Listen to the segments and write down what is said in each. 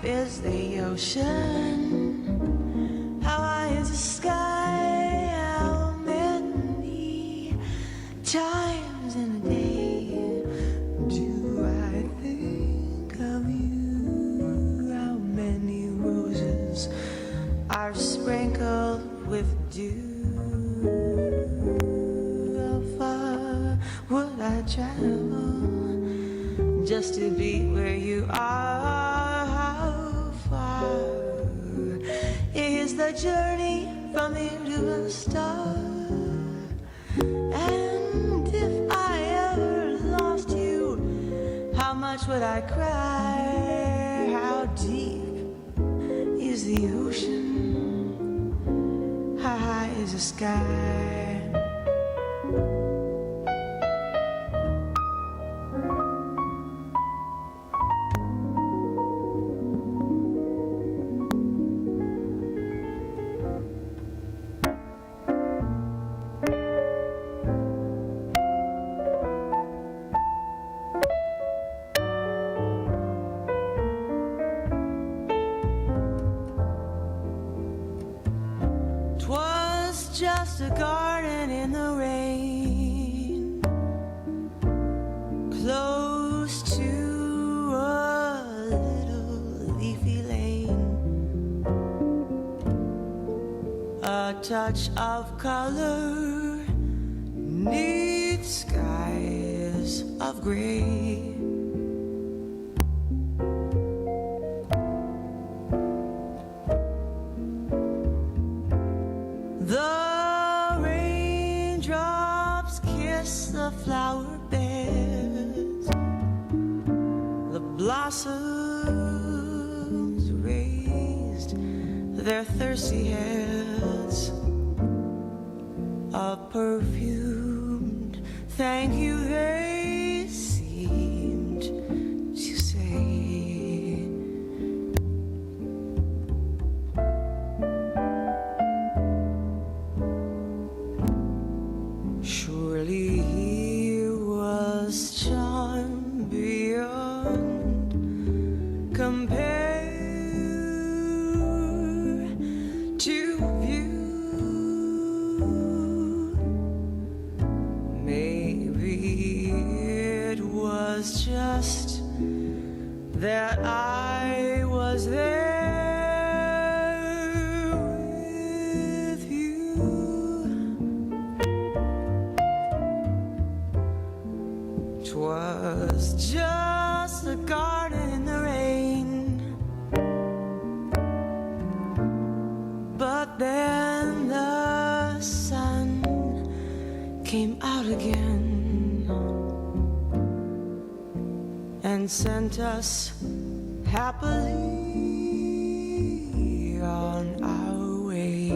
is the ocean? How high is the sky? How many times in a day do I think of you? How many roses are sprinkled with dew? How far would I travel just to be where you are? How far is the journey from here to a star? And if I ever lost you, how much would I cry? How deep is the ocean? How high is the sky? Just a garden in the rain, close to a little leafy lane, a touch of color neath skies of gray. The flower beds, the blossoms raised their thirsty heads, a perfumed thank you they seemed to say. Surely charm beyond compare to view. Maybe it was just that I was there with you. 'Twas just a garden in the rain, but then the sun came out again and sent us happily on our way.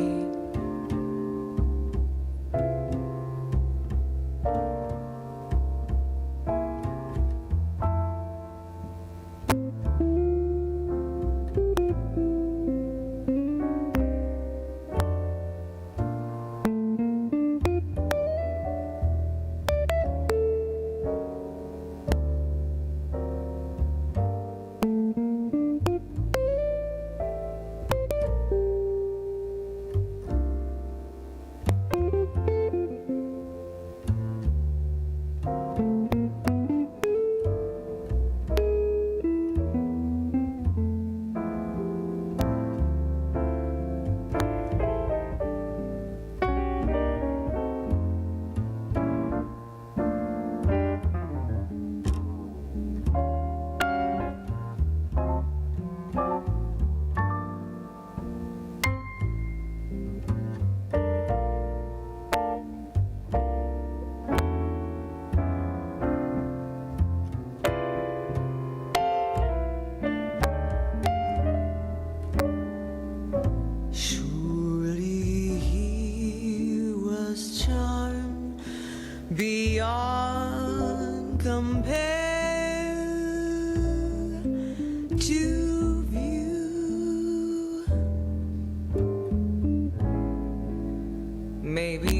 Beyond compare to view. Maybe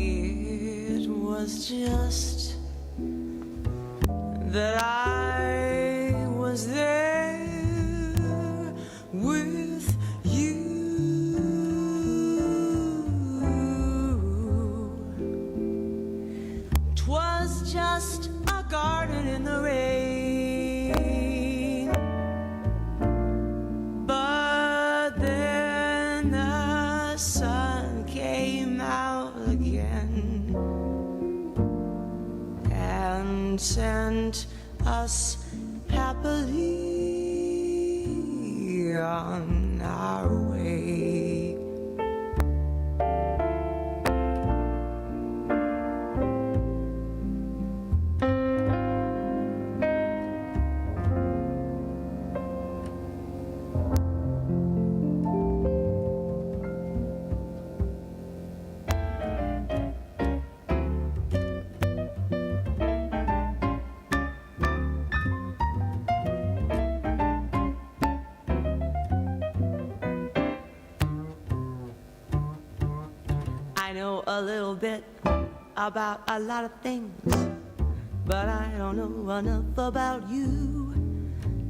it was just that I was there just a garden in the rain. But then the sun came out again and sent us happily on our way. I know a little bit about a lot of things, but I don't know enough about you.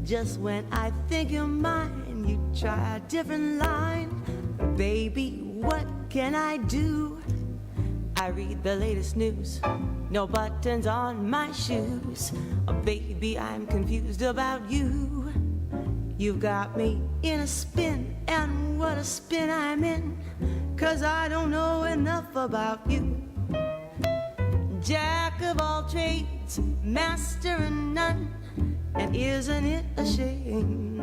Just when I think you're mine, you try a different line. Baby, what can I do? I read the latest news, no buttons on my shoes. Oh, baby, I'm confused about you. You've got me in a spin, and what a spin I'm in, 'cause I don't know enough about you. Jack of all trades, master of none, and isn't it a shame?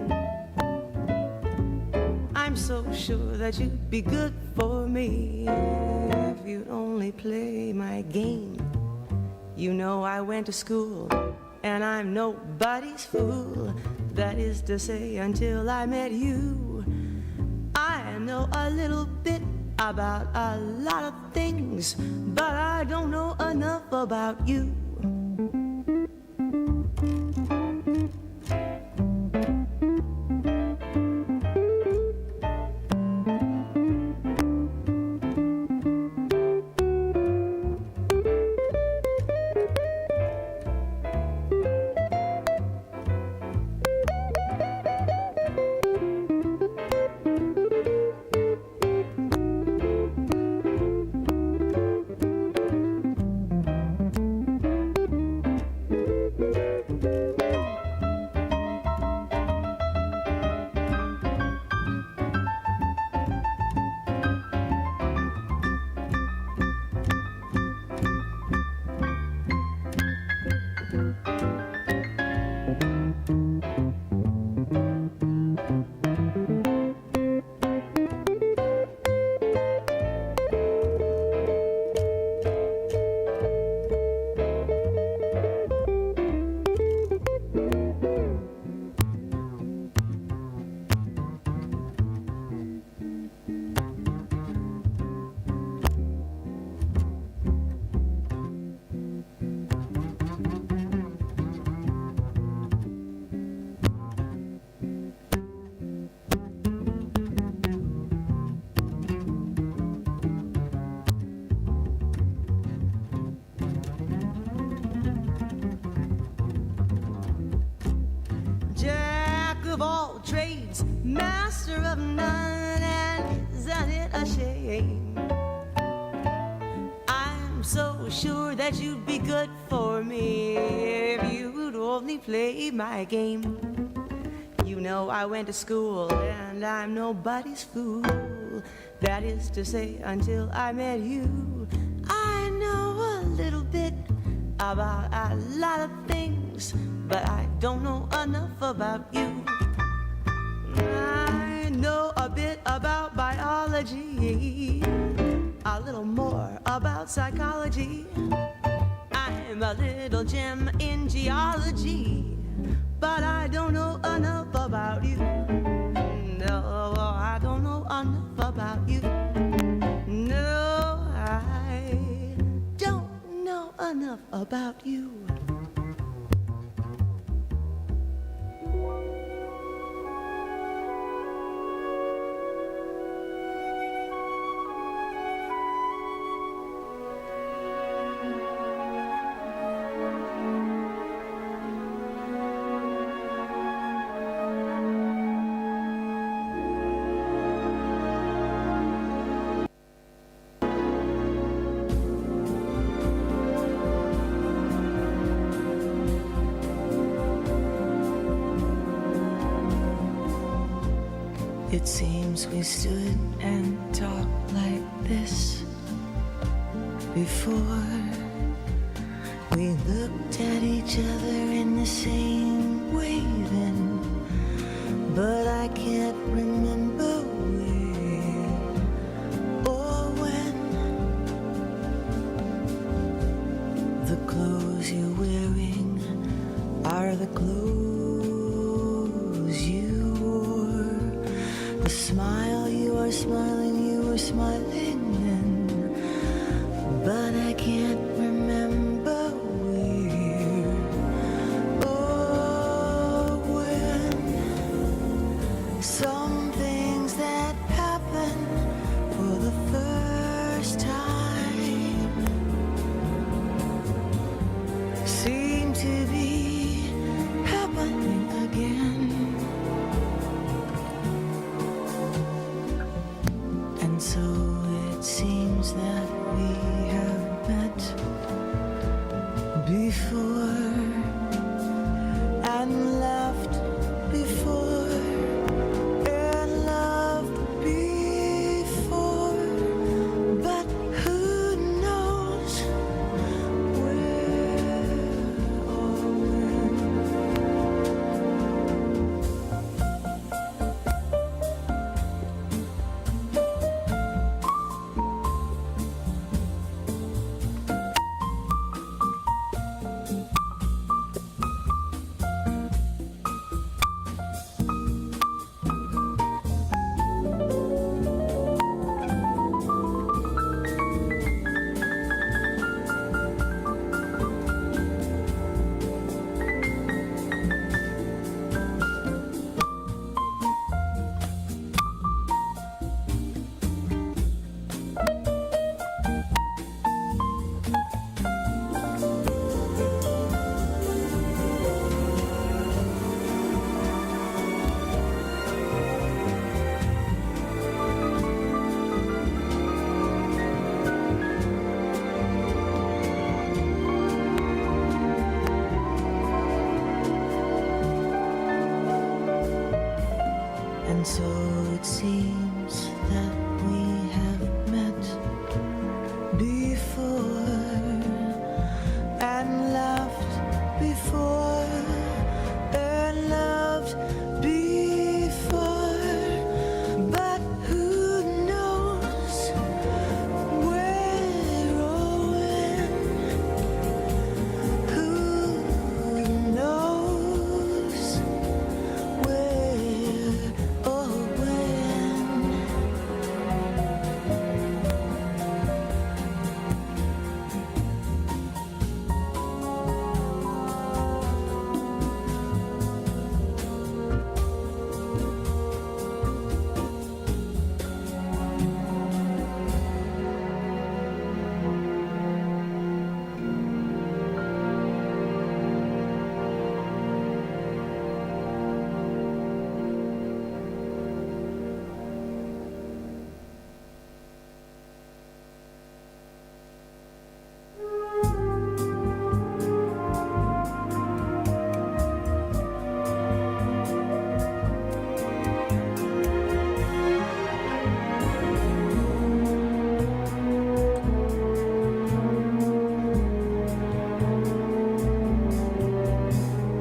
I'm so sure that you'd be good for me if you'd only play my game. You know I went to school, and I'm nobody's fool. That is to say, until I met you. I know a little bit about a lot of things, but I don't know enough about you. Master of none, and isn't it a shame? I'm so sure that you'd be good for me if you'd only play my game. You know I went to school, and I'm nobody's fool. That is to say, until I met you. I know a little bit about a lot of things, but I don't know enough about you. I know a bit about biology, a little more about psychology. I'm a little gem in geology, but I don't know enough about you. No, I don't know enough about you. No, I don't know enough about you. It seems we stood and talked like this before. We looked at each other in the same way then, but I can't remember where or when. The clothes you're wearing are the clothes you wore. The smile you are smiling, you were smiling then, but I can't remember where or when. Some things that happen for the first time seem to be happening again. And so it seems that we have met before and laughed before and loved before, but who knows where or when. And so it seems that we have met before and laughed before and loved before, but who knows where or when? Who knows where or when?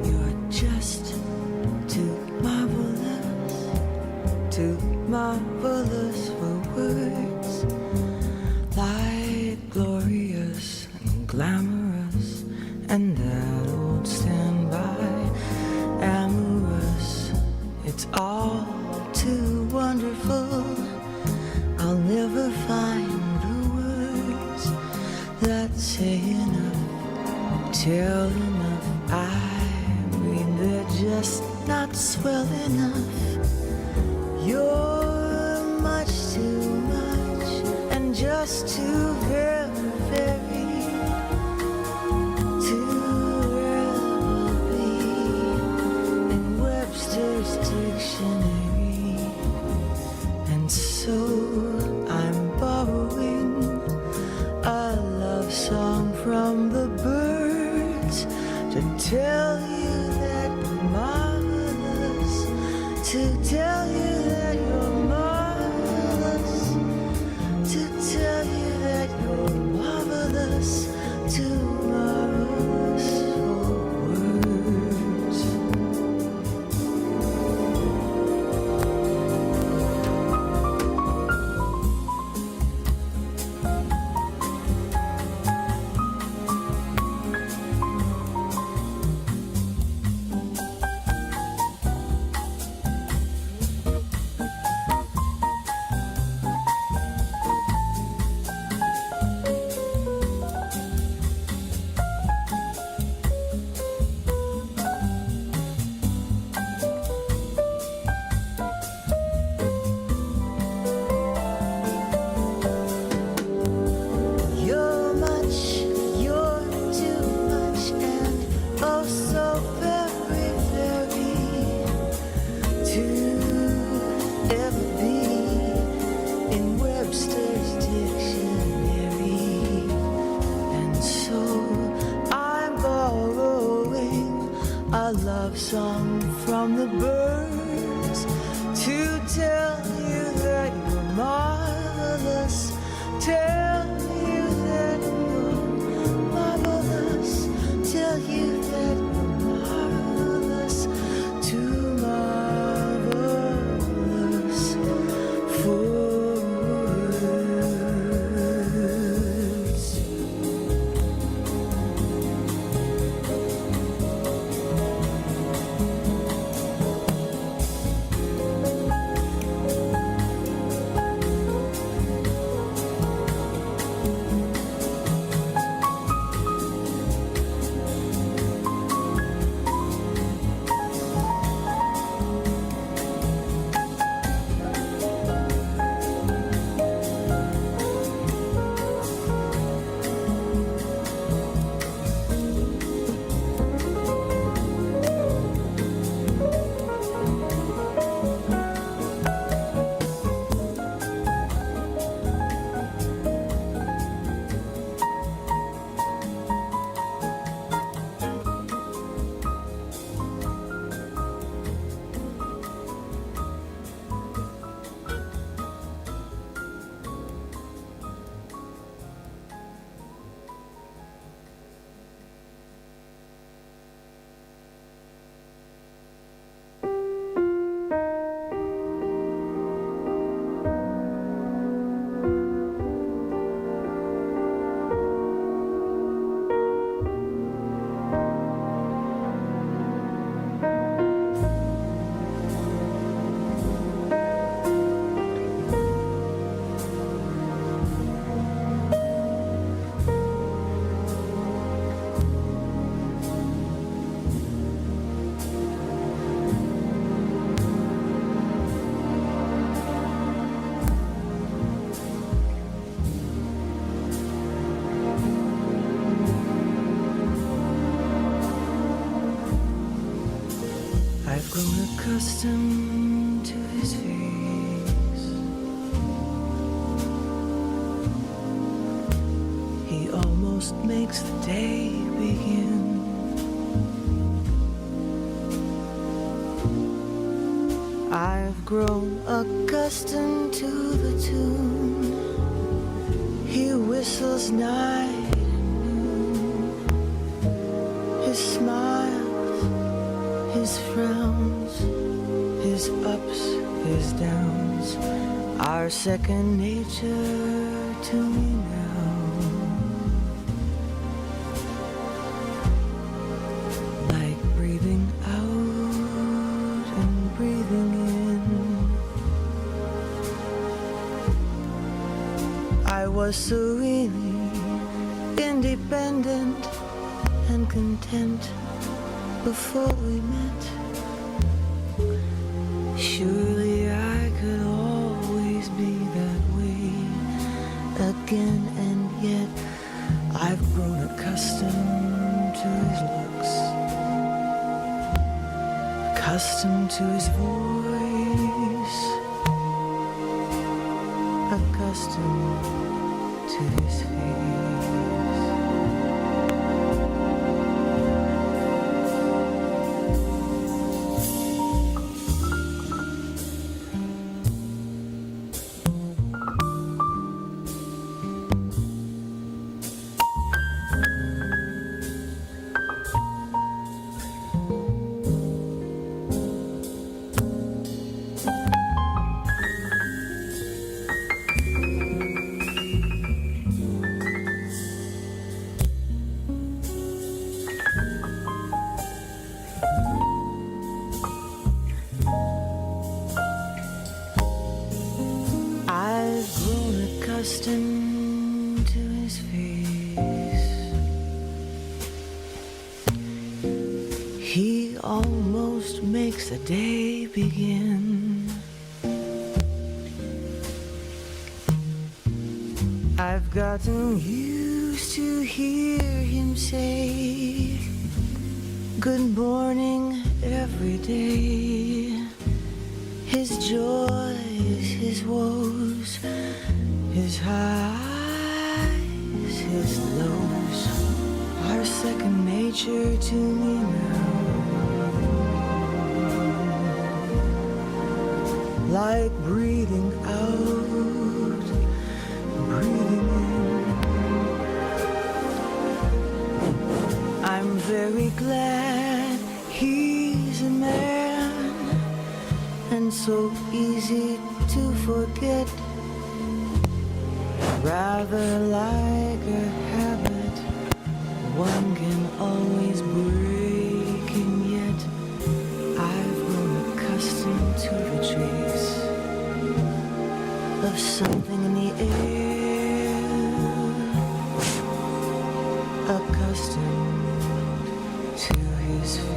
You're just too marvelous for words, like glorious and glamorous, and that old standby, amorous. It's all too wonderful. I'll never find the words that say enough, tell enough. I mean, they're just not swell enough. You're much too much and just too very, very too rarely in Webster's dictionary. And so I'm borrowing a love song from the birds to tell you that you're marvelous, to tell you that you're a love song from the birds to tell you that you're marvelous, tell you that you're marvelous, tell you that you're marvelous, too marvelous for words. I've grown accustomed to his face. He almost makes the day begin. I've grown accustomed to the tune he whistles night and noon. His smiles, his frowns, his ups, his downs are second nature to me now. Like breathing out and breathing in. I was serenely independent and content before we met. Surely I could always be that way again, and yet I've grown accustomed to his looks, accustomed to his voice, accustomed to his face. Accustomed to his face. He almost makes the day begin. I've gotten used to hear him say good morning every day. His joys, his woes, his highs, his lows are second nature to me now. like breathing out, breathing in. I'm very glad he's a man, and so easy to forget, rather like a habit one can always break, and yet I've grown accustomed to the trace of something in the air, accustomed to his face.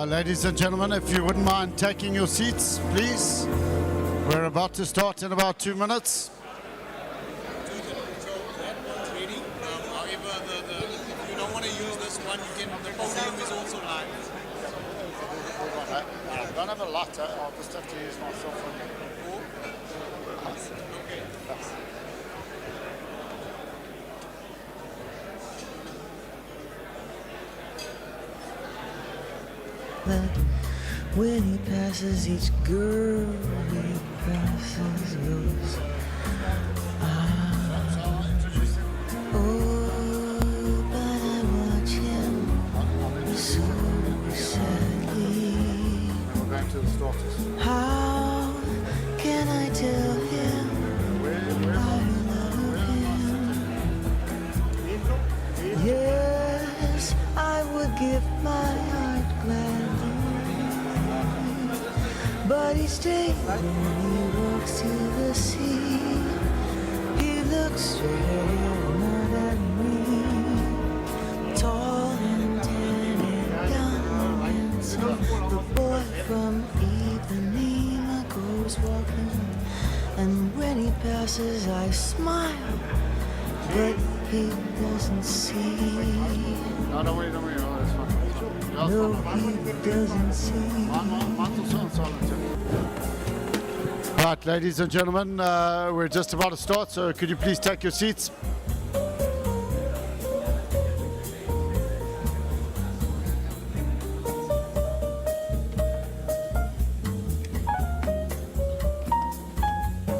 Ladies and gentlemen, if you wouldn't mind taking your seats, please. We're about to start in about 2 minutes. However, if you don't want to use this one, the podium is also live. I don't have a lighter, I'll just have to use my cell phone. Okay. But when he passes each girl he passes goes, oh, but I watch him so sadly. We're going to the starters. How can I tell him I love him? Yes, I would give my heart gladly, but each day when he walks to the sea, he looks straight ahead, not at me. Tall and tan and young and handsome, the boy from Ipanema goes walking, and when he passes I smile, but he doesn't see. No, don't worry, oh, that's fine. No, he doesn't see. Right, ladies and gentlemen, we're just about to start, so could you please take your seats?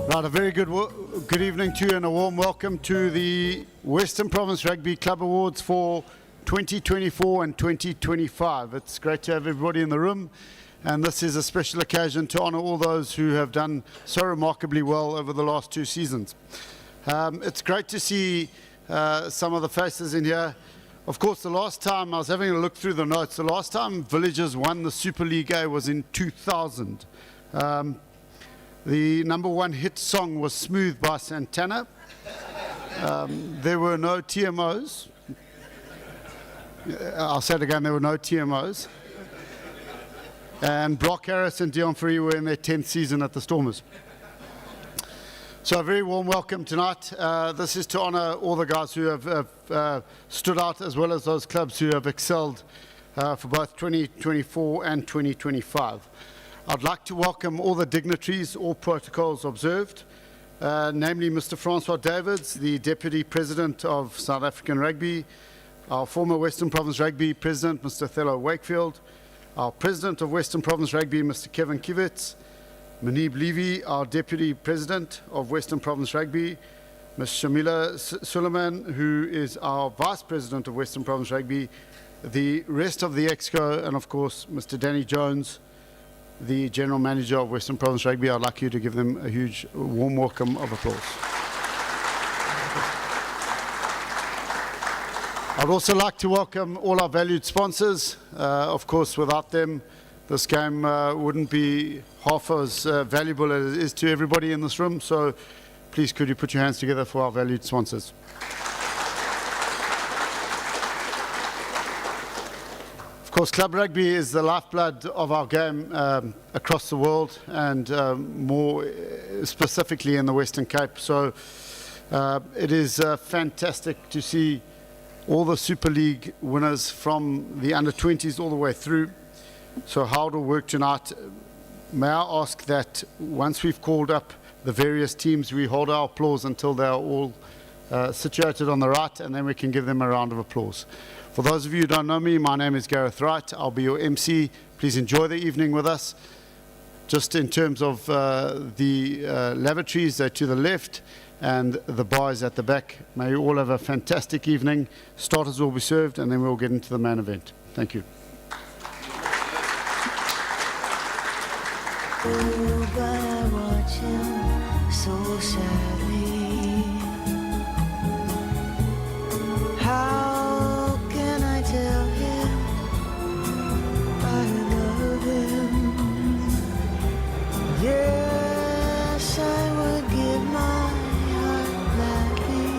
Right, a very good evening to you and a warm welcome to the Western Province Rugby Club Awards for 2024 and 2025. It's great to have everybody in the room, and this is a special occasion to honour all those who have done so remarkably well over the last 2 seasons. It's great to see some of the faces in here. Of course, the last time, I was having a look through the notes, the last time Villagers won the Super League A was in 2000. The #1 hit song was Smooth by Santana. There were no TMOs. I'll say it again, there were no TMOs. And Brock Harris and Dion Fourie were in their 10th season at the Stormers. So a very warm welcome tonight. This is to honour all the guys who have stood out, as well as those clubs who have excelled for both 2024 and 2025. I'd like to welcome all the dignitaries, all protocols observed, namely Mr. Francois Davids, the Deputy President of South African Rugby, our former Western Province Rugby President, Mr. Thello Wakefield, our President of Western Province Rugby, Mr. Kelvin, Manib Levy, our Deputy President of Western Province Rugby, Ms. Shamila Suleiman, who is our Vice President of Western Province Rugby, the rest of the Exco, and of course Mr. Danny Jones, the General Manager of Western Province Rugby. I'd like you to give them a huge warm welcome of applause. I'd also like to welcome all our valued sponsors. Of course, without them, this game wouldn't be half as valuable as it is to everybody in this room. So please could you put your hands together for our valued sponsors. Of course, club rugby is the lifeblood of our game across the world, and more specifically in the Western Cape. So it is fantastic to see all the Super League winners from the under-20s all the way through. So how it'll work tonight, may I ask that once we've called up the various teams, we hold our applause until they're all situated on the right, and then we can give them a round of applause. For those of you who don't know me, my name is Gareth Wright. I'll be your MC. Please enjoy the evening with us. Just in terms of the lavatories, they're to the left, and the bar is at the back. May you all have a fantastic evening. Starters will be served, and then we'll get into the main event. Thank you. Oh, but I watch him so sadly. How can I tell him I love him? Yes, I would give my heart gladly,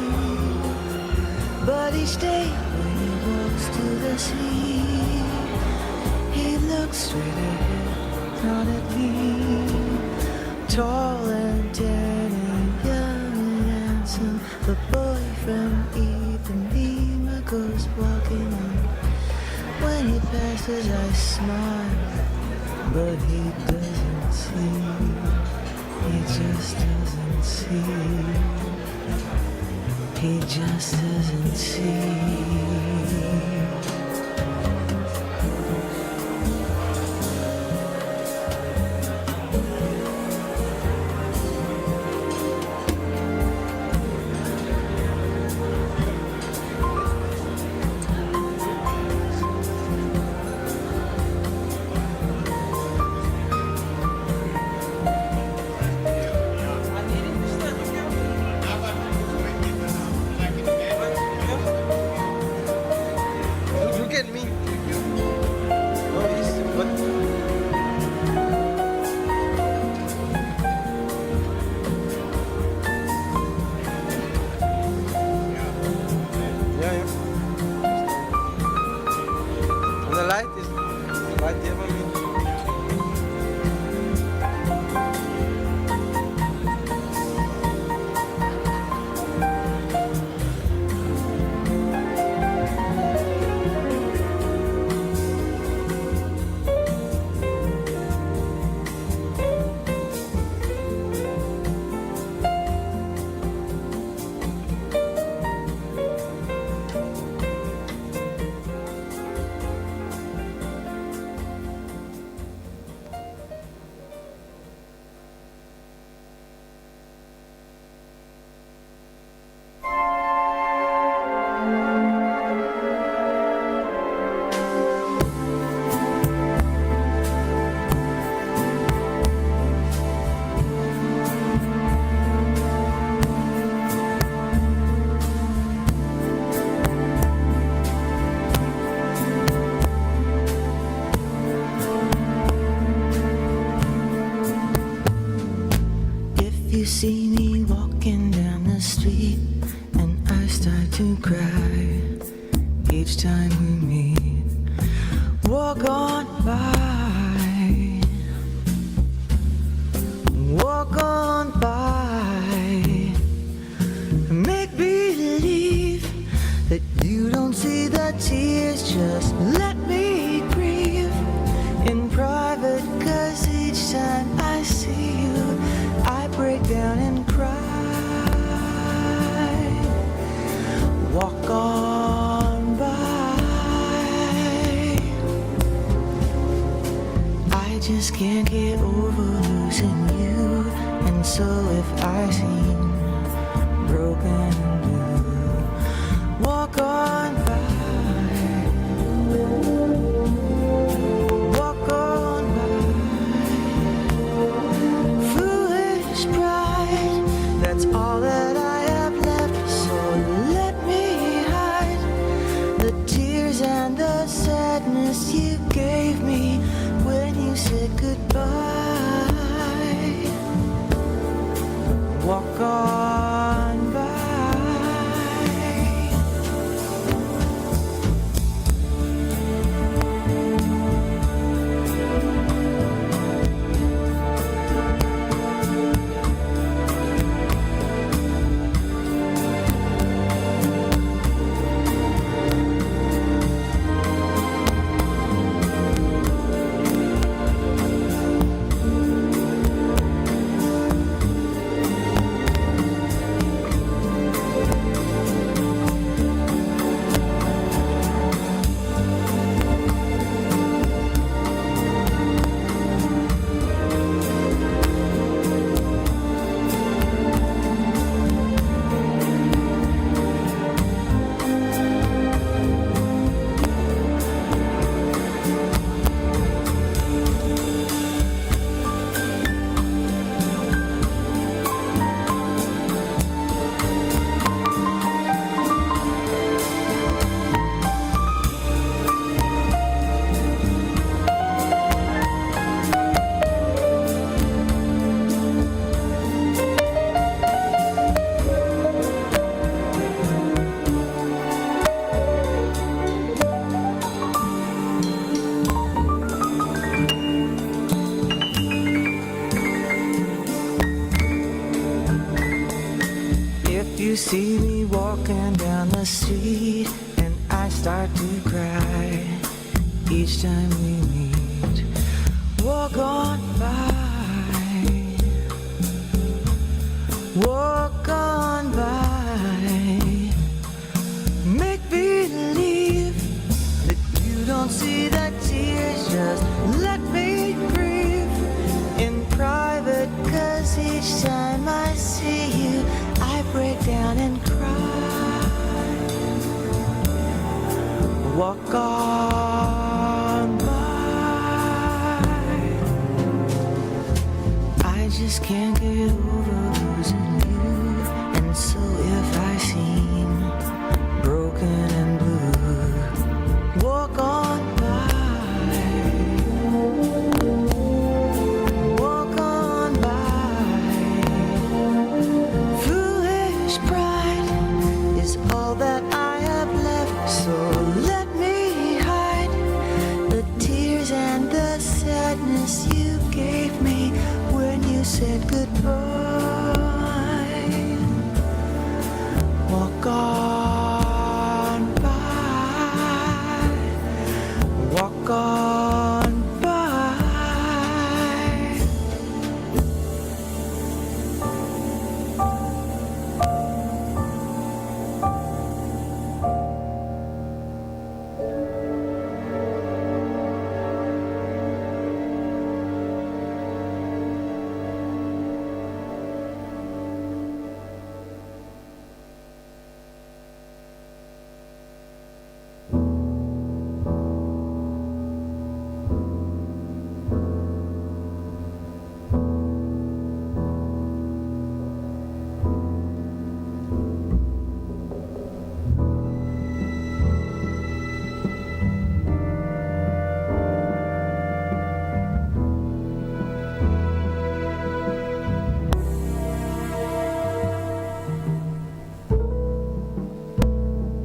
but each day when he walks to the sea, he looks straight ahead, not at me. Tall and tan and young and handsome, the boy from Ipanema goes walking on. When he passes I smile, but he doesn't see. He just doesn't see. He just doesn't see. You see me walking down the street and I start to cry each time we meet. Walk on by, walk on by. Make believe that you don't see the tears, just let me grieve in private, 'cause each time I see you I break down and cry. Walk on by. I just can't get over losing you, and so if I seem broken and blue, walk on by. Walk on by. Foolish pride, that's all that I have left, so let me hide the tears and the sadness you gave me when you you said goodbye. Walk on by. You see me walking down the street and I start to cry each time we meet. Walk on by, walk on by. Make believe that you don't see the tears, just let me grieve in private, 'cause each time I see you I break down and cry. Walk on by. I just can't get over losing you, and so if I seem broken and blue, walk on by. All that I have left, so let me hide the tears and the sadness you gave me when you said goodbye. Walk on by, walk on by.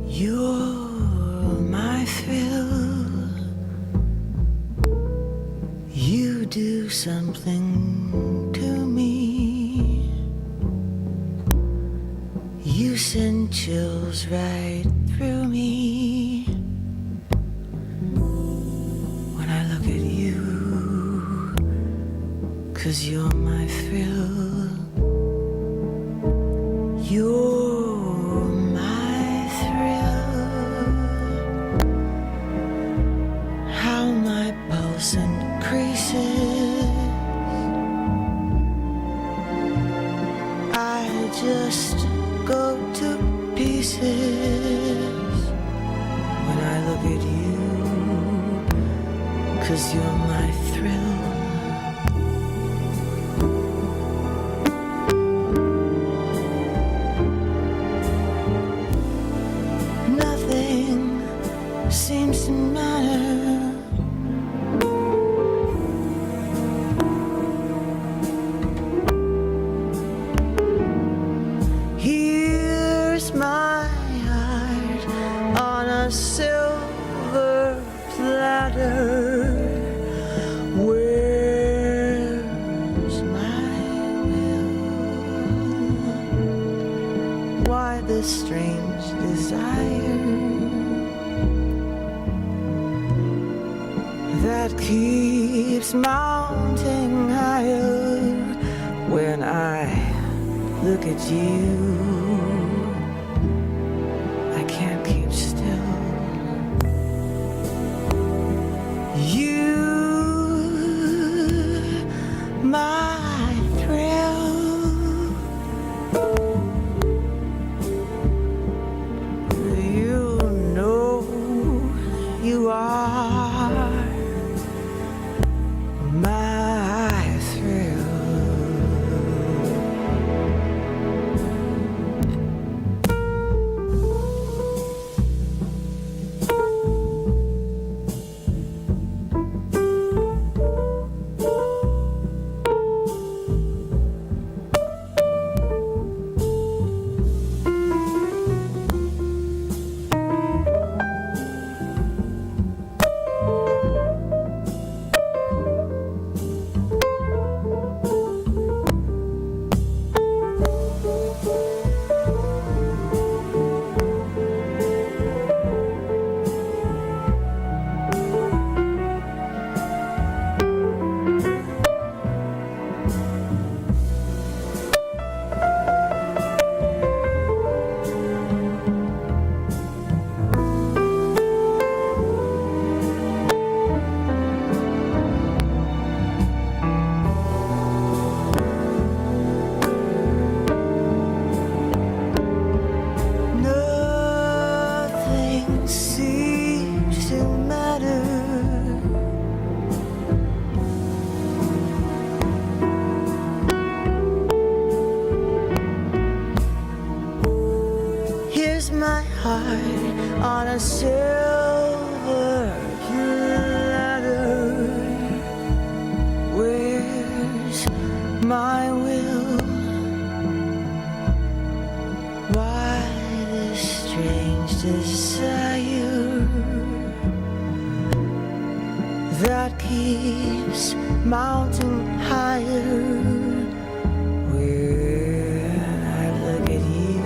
You're my thrill. You do something to me. You send chills right through me when I look at you, 'cause you're my thrill. You're my thrill. How my pulse increases. I just go to pieces when I look at you, 'cause you're my thrill. Seems to matter ladder. Where's my will? Why this strange desire that keeps mounting higher when I look at you? I can't keep still. You, my thrill. You know you are my thrill. Nothing seems to matter. Here's my heart on a silver platter. Where's my will? Why this strange desire that keeps mounting higher? When I look at you,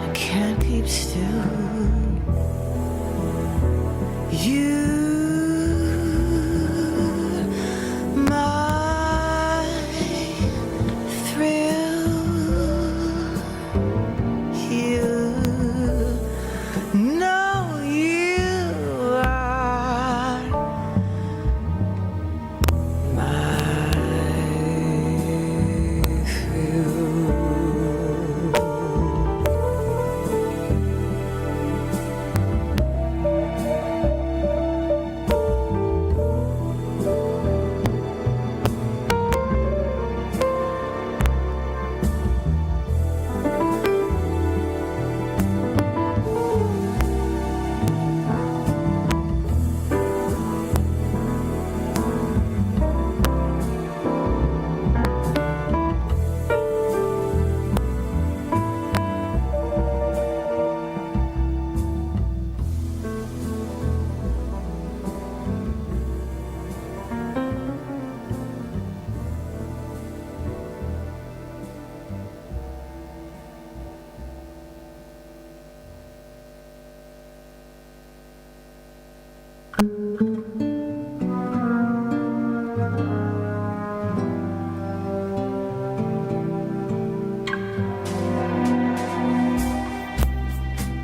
I can't keep still. You, my thrill. You know you are my thrill.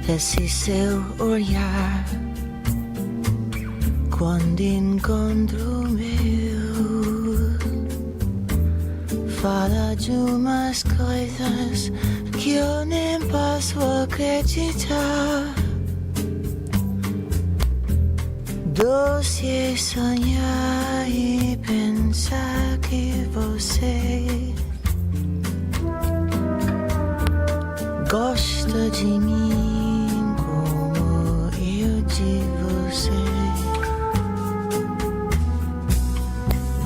Esse seu olhar, quando encontro o meu, fala de umas coisas que eu nem posso acreditar. Doce é sonhar e pensar que você gosta de mim como eu de você.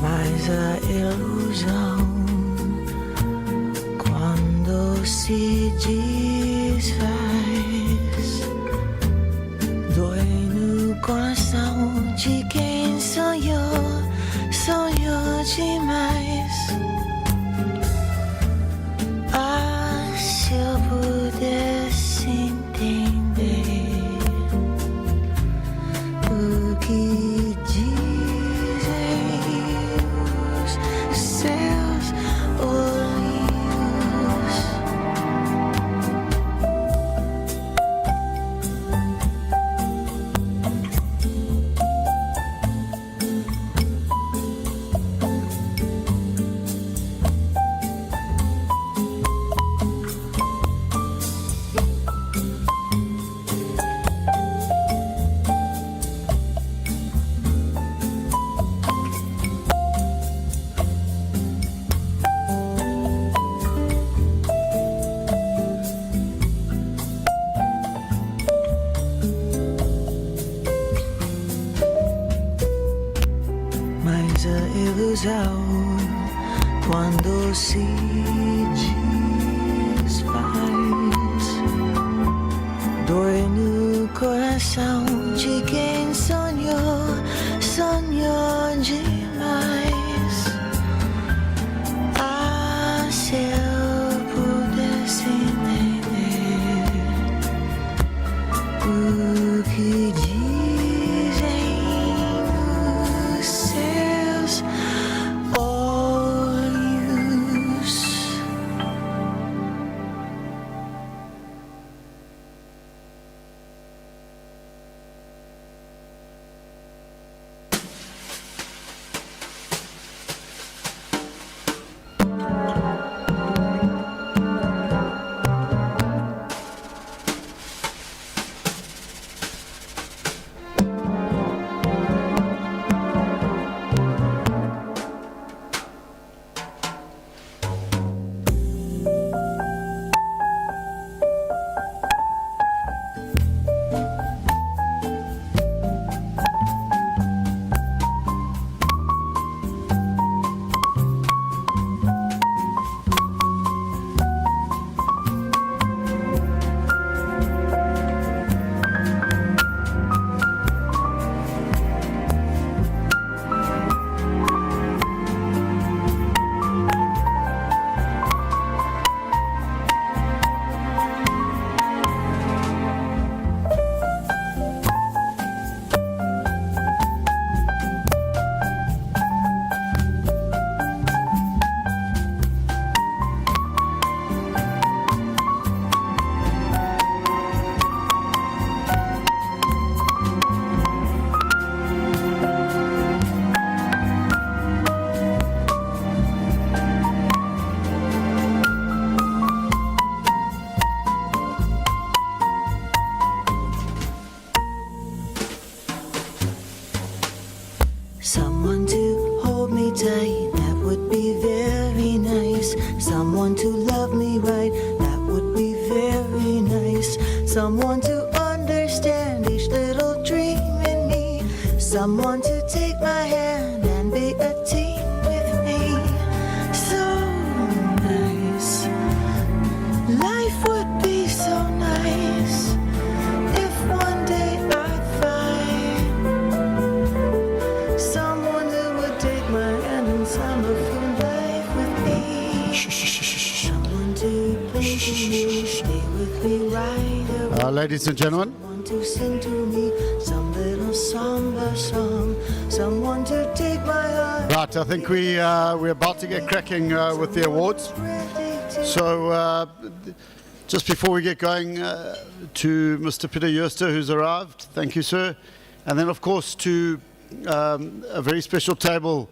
Mas a ilusão, quando se desfaz, dói no coração. que dizem os céus olivos. Mas a ilusão, quando se desfaz, dói no coração de quem sonhou, sonhou demais. Ah, se eu pudesse entender o que dizem os seus olhos. Someone to hold me tight, that would be very nice. Someone to love me right, that would be very nice. Someone to understand each little dream in me. Someone to take my hand and be a team with me. So nice. Life would be so nice if one day I'd find someone who would take my hand and summer through life with me. Someone to play to me, stay with me right away. Ladies and gentlemen, Someone to sing to me some little samba song. Someone to take my heart. right, I think we're about to get cracking with the awards. So just before we get going, to Mr. Peter Jooster, who's arrived, thank you, sir. And then, of course, to a very special table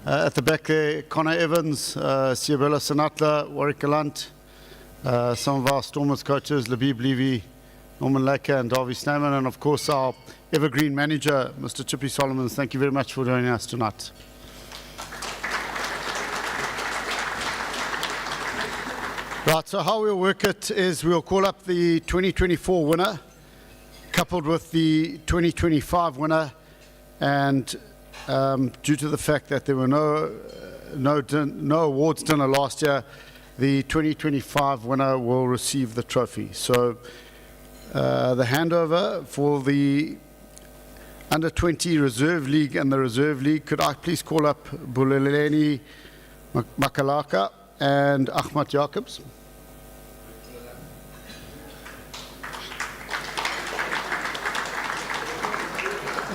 at the back there, Connor Evans, Siabella Sanatla, Warwick Galant, some of our Stormers coaches, Labib Levy, Norman Laker and Darby Snowman, and of course our evergreen manager, Mr. Chippy Solomons. Thank you very much for joining us tonight. Right, so how we'll work it is we'll call up the 2024 winner, coupled with the 2025 winner, and due to the fact that there were no awards dinner last year, the 2025 winner will receive the trophy. So the handover for the Under 20 Reserve League and the Reserve League, could I please call up Buleleni Makalaka and Ahmad Jacobs?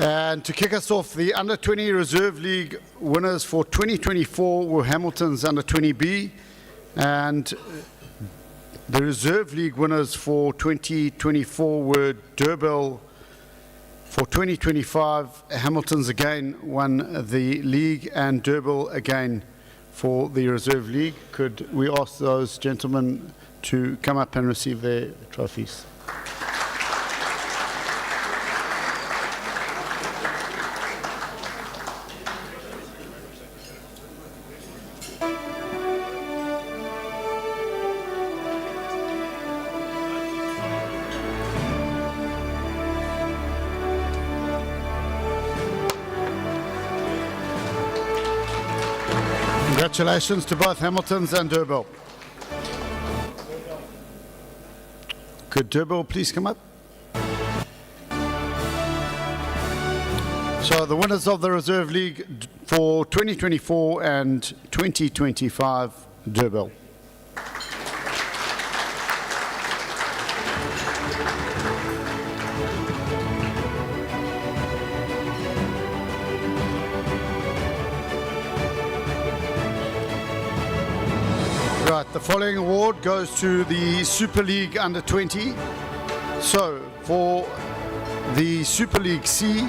And to kick us off, the Under-20 Reserve League winners for 2024 were Hamilton's Under-20B, and the Reserve League winners for 2024 were Durbell. For 2025, Hamilton's again won the league, and Durbell again for the Reserve League. Could we ask those gentlemen to come up and receive their trophies? Congratulations to both Hamiltons and Durbell. Could Durbell please come up? So the winners of the Reserve League for 2024 and 2025, Durbell. Right, the following award goes to the Super League Under-20. So, for the Super League C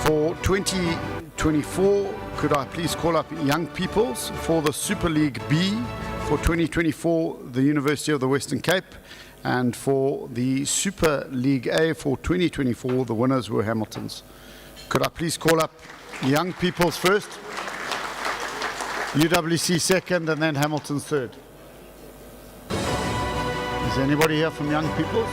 for 2024, could I please call up Young Peoples? For the Super League B for 2024, the University of the Western Cape. And for the Super League A for 2024, the winners were Hamiltons. Could I please call up Young Peoples first? UWC second, and then Hamilton's third. Is there anybody here from Young Peoples?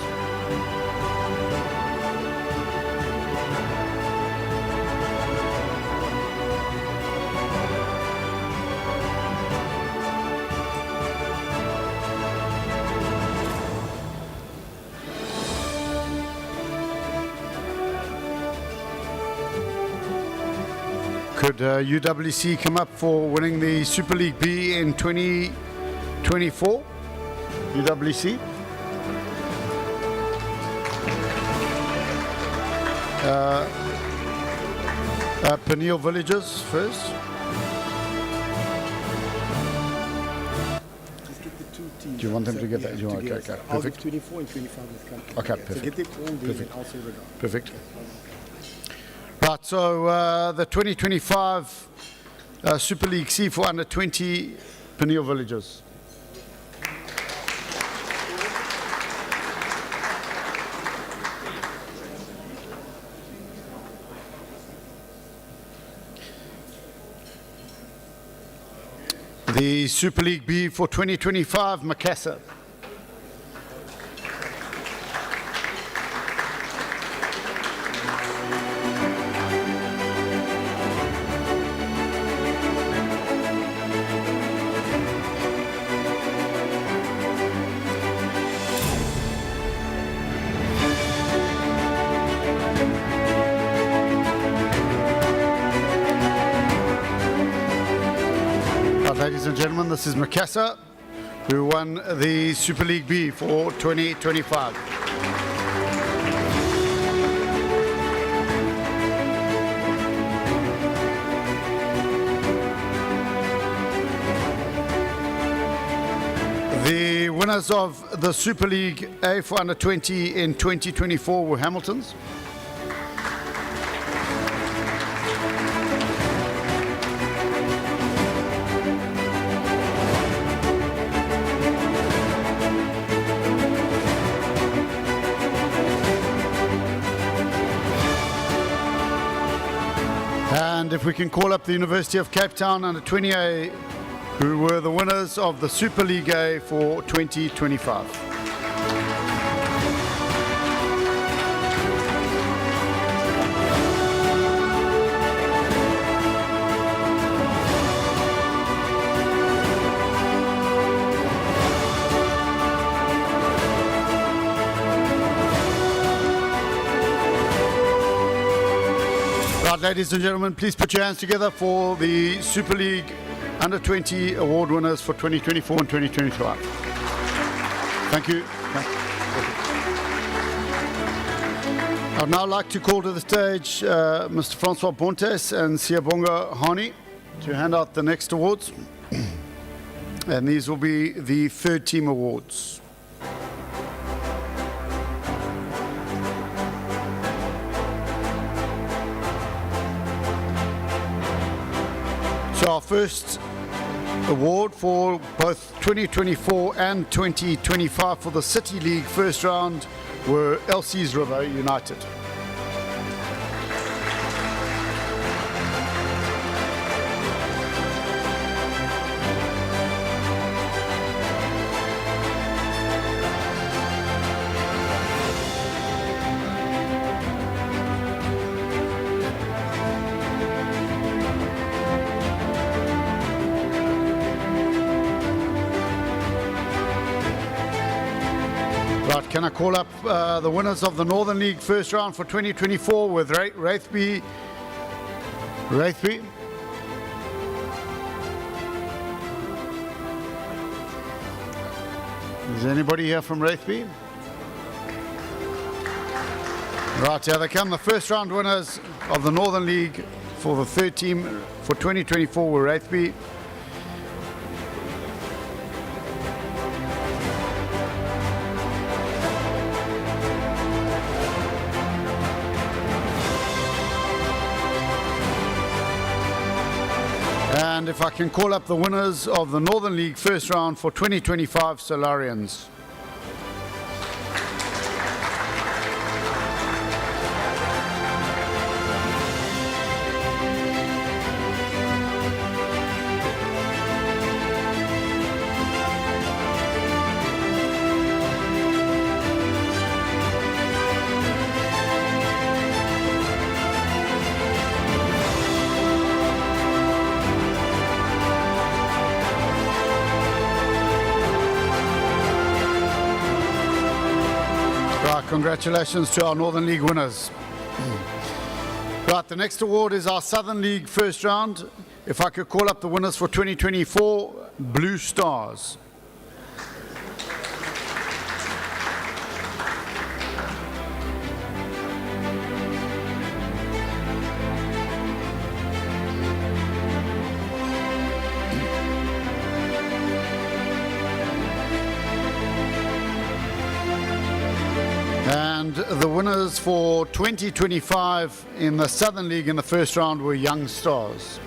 Could UWC come up for winning the Super League B in 2024? UWC? Peniel Villages first. Just get the two teams. Do you want them to get that? Do you want, okay, Out of perfect. 24 and 25 will come. Okay, So perfect. get it all day Perfect. and also regard. Perfect. Right, so the 2025 Super League C for Under-20 Peniel Villages. The Super League B for 2025 Macassar. Ladies and gentlemen, this is Macassar, who won the Super League B for 2025. The winners of the Super League A for Under-20 in 2024 were Hamiltons. And if we can call up the University of Cape Town Under-20A, who were the winners of the Super League A for 2025. Right, ladies and gentlemen, please put your hands together for the Super League Under-20 award winners for 2024 and 2025. Thank you. I'd now like to call to the stage Mr. Francois Bontes and Siyabonga Hani to hand out the next awards. And these will be the third team awards. So our first award for both 2024 and 2025 for the City League first round were Elsie's River United. Right, can I call up the winners of the Northern League first round for 2024 with Wraithby? Is anybody here from Wraithby? Right, here they come. The first round winners of the Northern League for the third team for 2024 were Wraithby. And if I can call up the winners of the Northern League first round for 2025 Solarians. Congratulations to our Northern League winners. Right, the next award is our Southern League first round. If I could call up the winners for 2024, Blue Stars. And the winners for 2025 in the Southern League in the first round were Young Stars.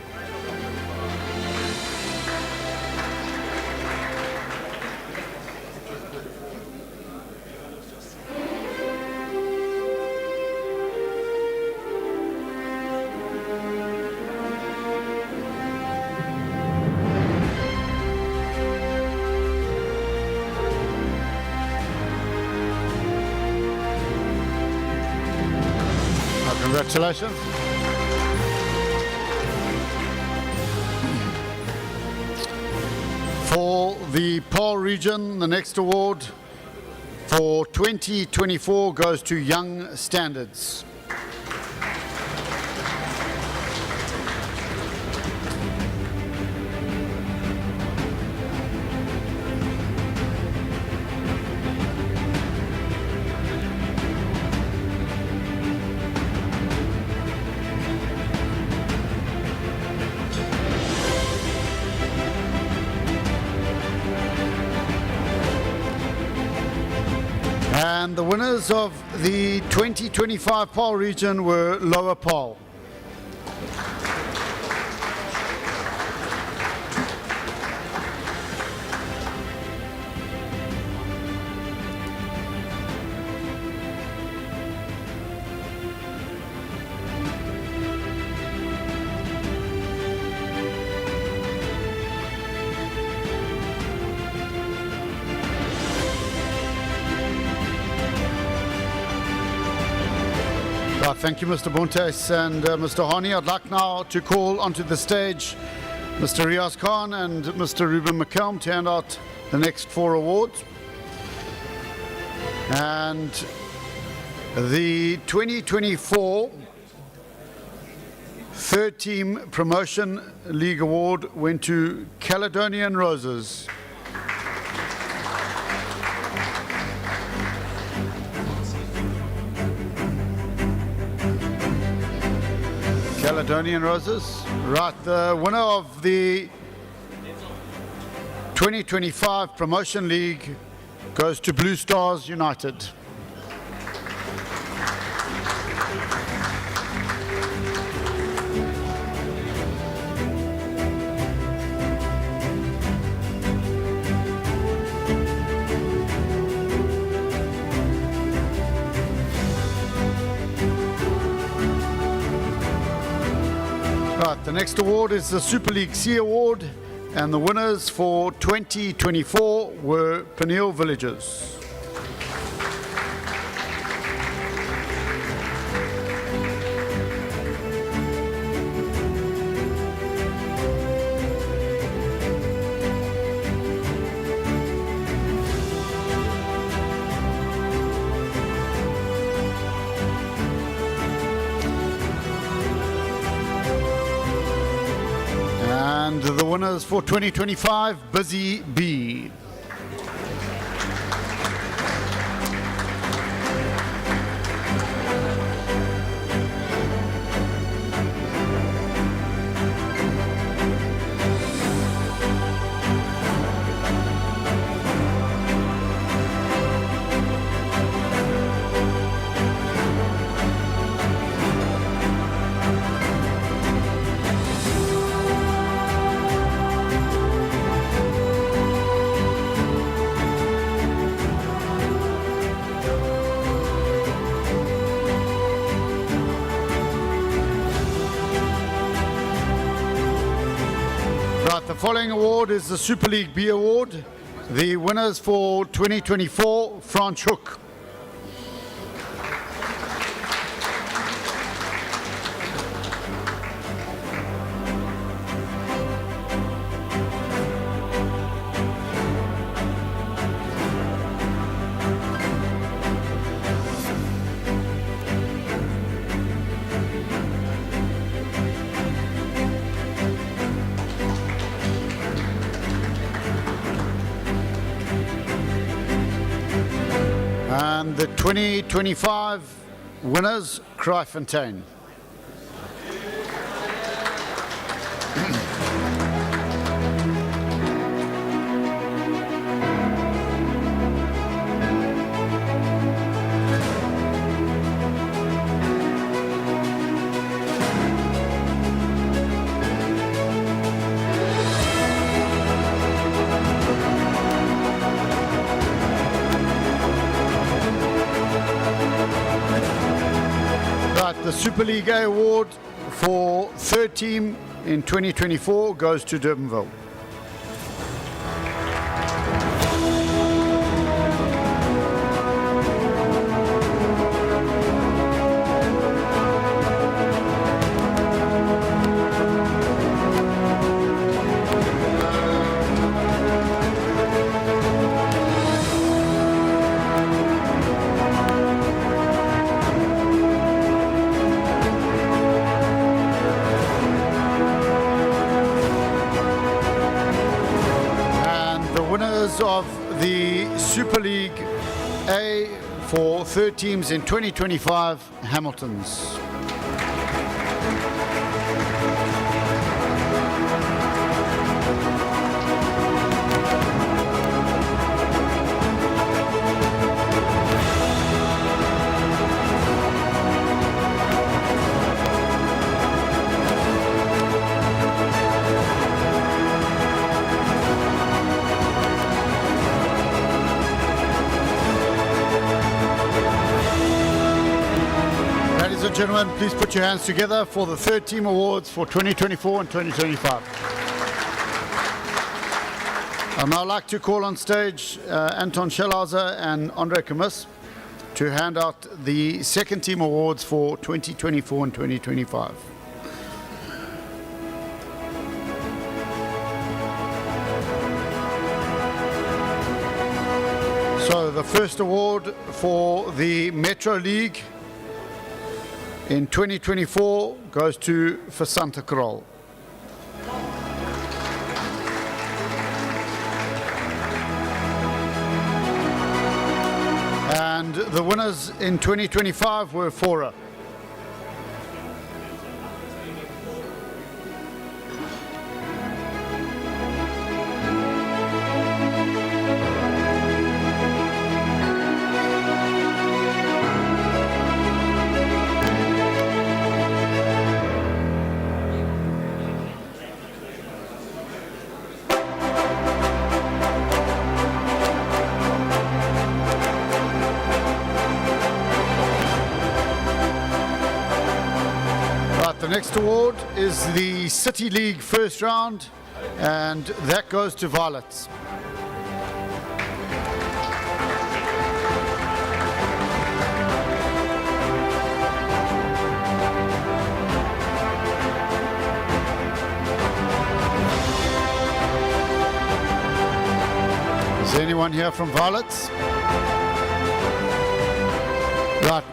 Congratulations. For the Paarl region, the next award for 2024 goes to Young Standards. And the winners of the 2025 Paarl region were Lower Paarl. Thank you, Mr. Bontes and Mr. Hani. I'd like now to call onto the stage Mr. Riaz Khan and Mr. Ruben McCelm to hand out the next 4 awards. And the 2024 Third Team Promotion League Award went to Caledonian Roses. Caledonian Roses. Right, the winner of the 2025 Promotion League goes to Blue Stars United. Right, the next award is the Super League C Award, and the winners for 2024 were Peniel Villagers. And the winners for 2025, Busy Bee. Right, the following award is the Super League B Award. The winners for 2024, Franz Hook. And the 2025 winners, Kraaifontein. Right, the Super League A award for third team in 2024 goes to Durbanville. Winners of the Super League A for third teams in 2025, Hamiltons. Ladies and gentlemen, please put your hands together for the third team awards for 2024 and 2025. I'd now like to call on stage Anton Schellhauser and Andre Kamis to hand out the second team awards for 2024 and 2025. So the first award for the Metro League in 2024 goes to Fasanta Krol. And the winners in 2025 were Fora. the next award is the City League first round, and that goes to Violets. Is there anyone here from Violets? Right.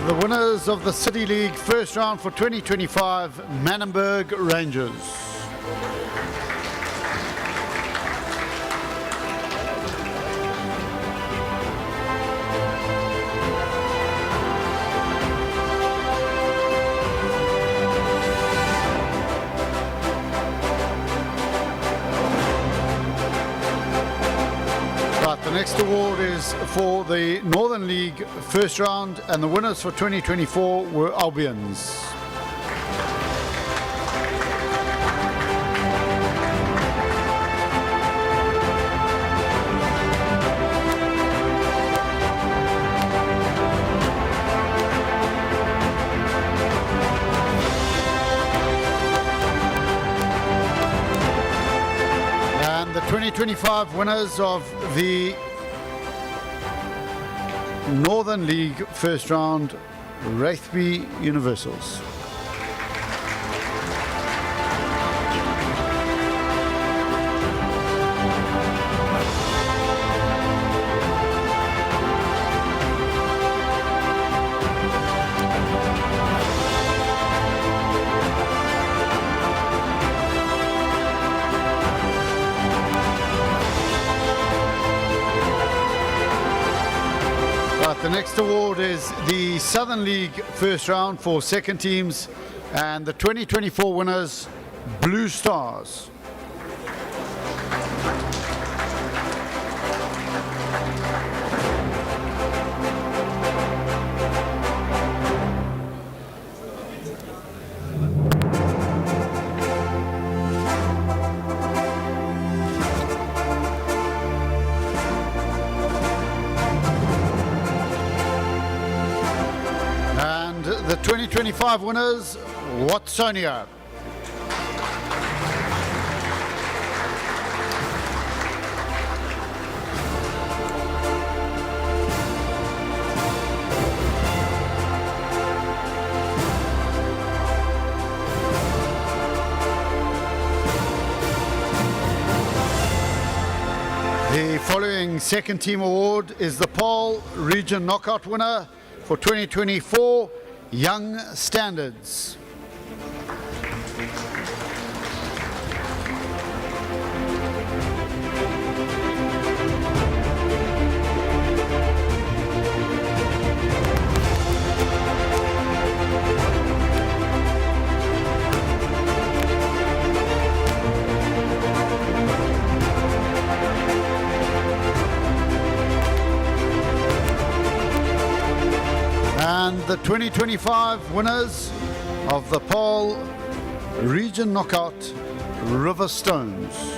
The winners of the City League first round for 2025, Manenberg Rangers. The next award is for the Northern League first round, and the winners for 2024 were Albions. And the 2025 winners of the Northern League first round, Rugby Universals. The next award is the Southern League first round for second teams, and the 2024 winners, Blue Stars. The 2025 winners, Watsonia. The following second team award is the Paarl Region Knockout winner for 2024, Young Standards. And the 2025 winners of the Paarl Region Knockout, River Stones.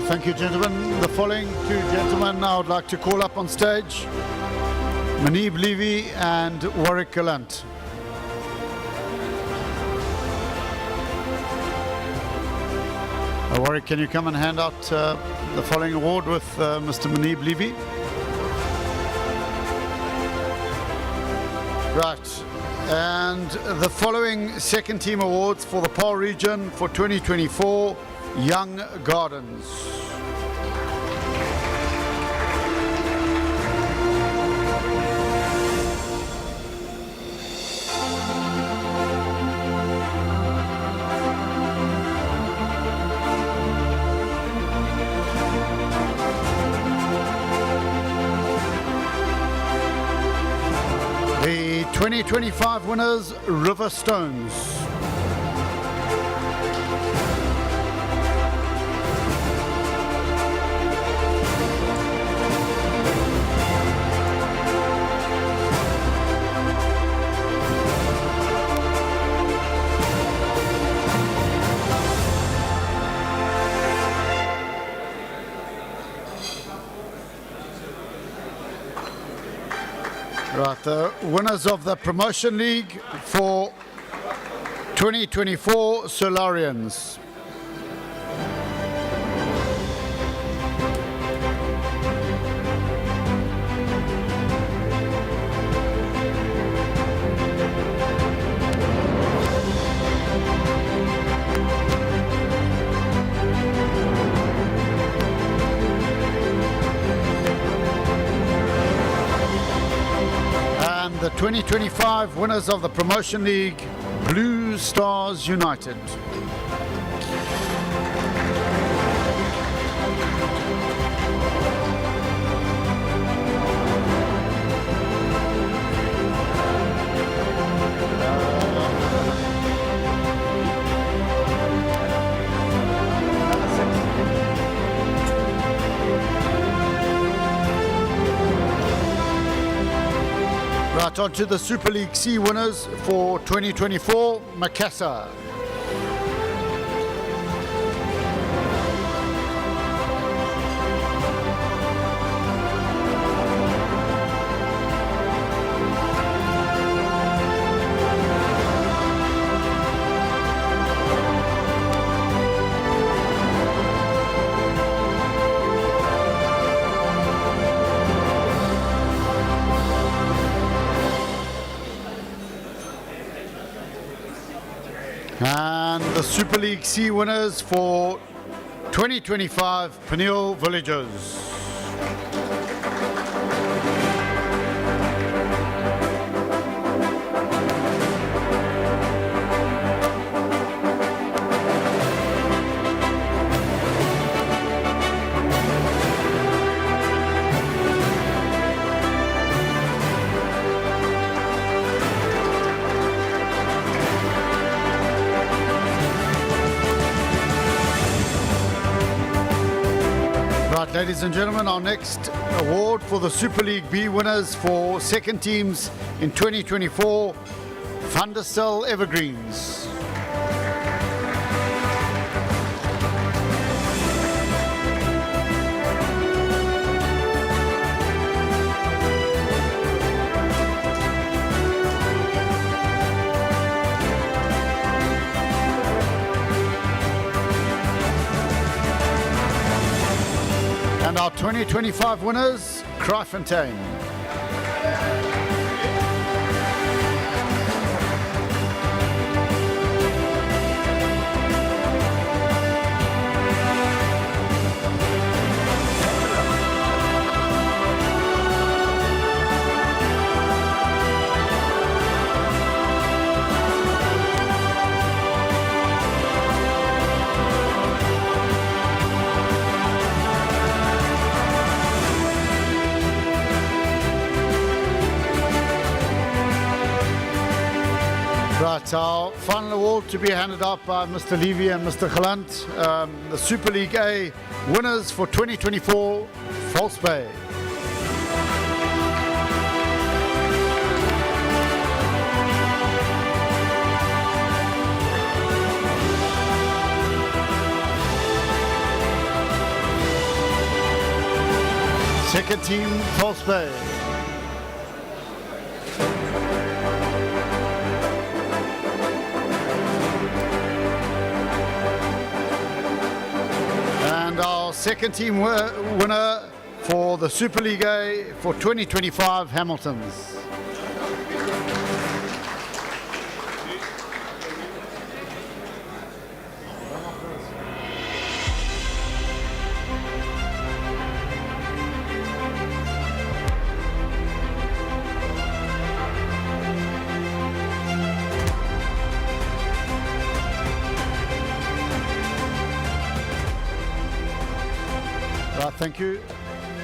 Thank you, gentlemen. The following two gentlemen I would like to call up on stage, Manib Levy and Warwick Gallant. Warwick, can you come and hand out the following award with Mr. Manib Levy? Right. And the following second team awards for the Paarl region for 2024, Young Gardens. 2025 winners, River Stones. Right, the winners of the Promotion League for 2024 Solarians. And the 2025 winners of the Promotion League, Blue Stars United. Right, on to the Super League C winners for 2024, Macassar. And the Super League C winners for 2025, Peniel Villagers. Ladies and gentlemen, our next award for the Super League B winners for second teams in 2024, Thunderstel Evergreens. And our 2025 winners, Kraaifontein. Right, our final award to be handed out by Mr. Levy and Mr. Galant, the Super League A winners for 2024, False Bay. Second team, False Bay. And our second team winner for the Super League A for 2025, Hamiltons. Right, thank you.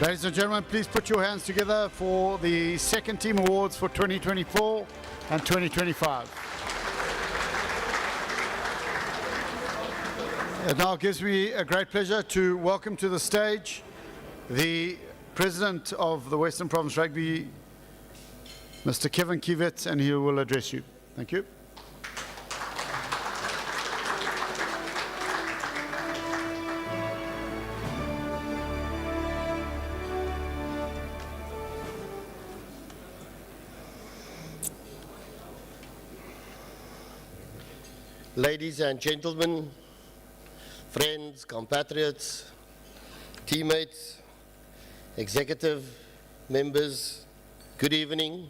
Ladies and gentlemen, please put your hands together for the second team awards for 2024 and 2025. It now gives me a great pleasure to welcome to the stage the President of the Western Province Rugby, Mr. Kelvin, and he will address you. Thank you. Ladies and gentlemen, friends, compatriots, teammates, executive members, good evening.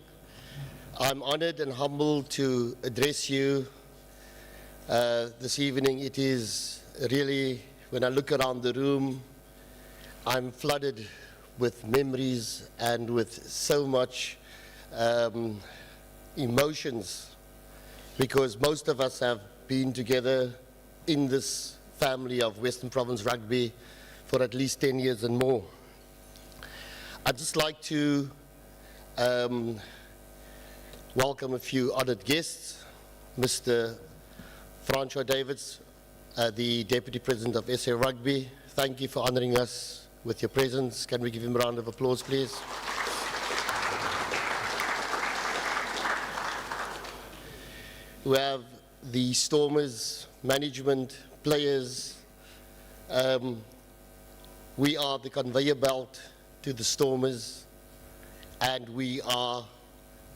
I'm honored and humbled to address you this evening. It is really, when I look around the room, I'm flooded with memories and with so much emotions, because most of us have been together in this family of Western Province Rugby for at least 10 years and more. I'd just like to welcome a few honored guests. Mr. Francois Davids, the Deputy President of SA Rugby. Thank you for honoring us with your presence. Can we give him a round of applause, please? We have the Stormers, management, players. We are the conveyor belt to the Stormers, and we are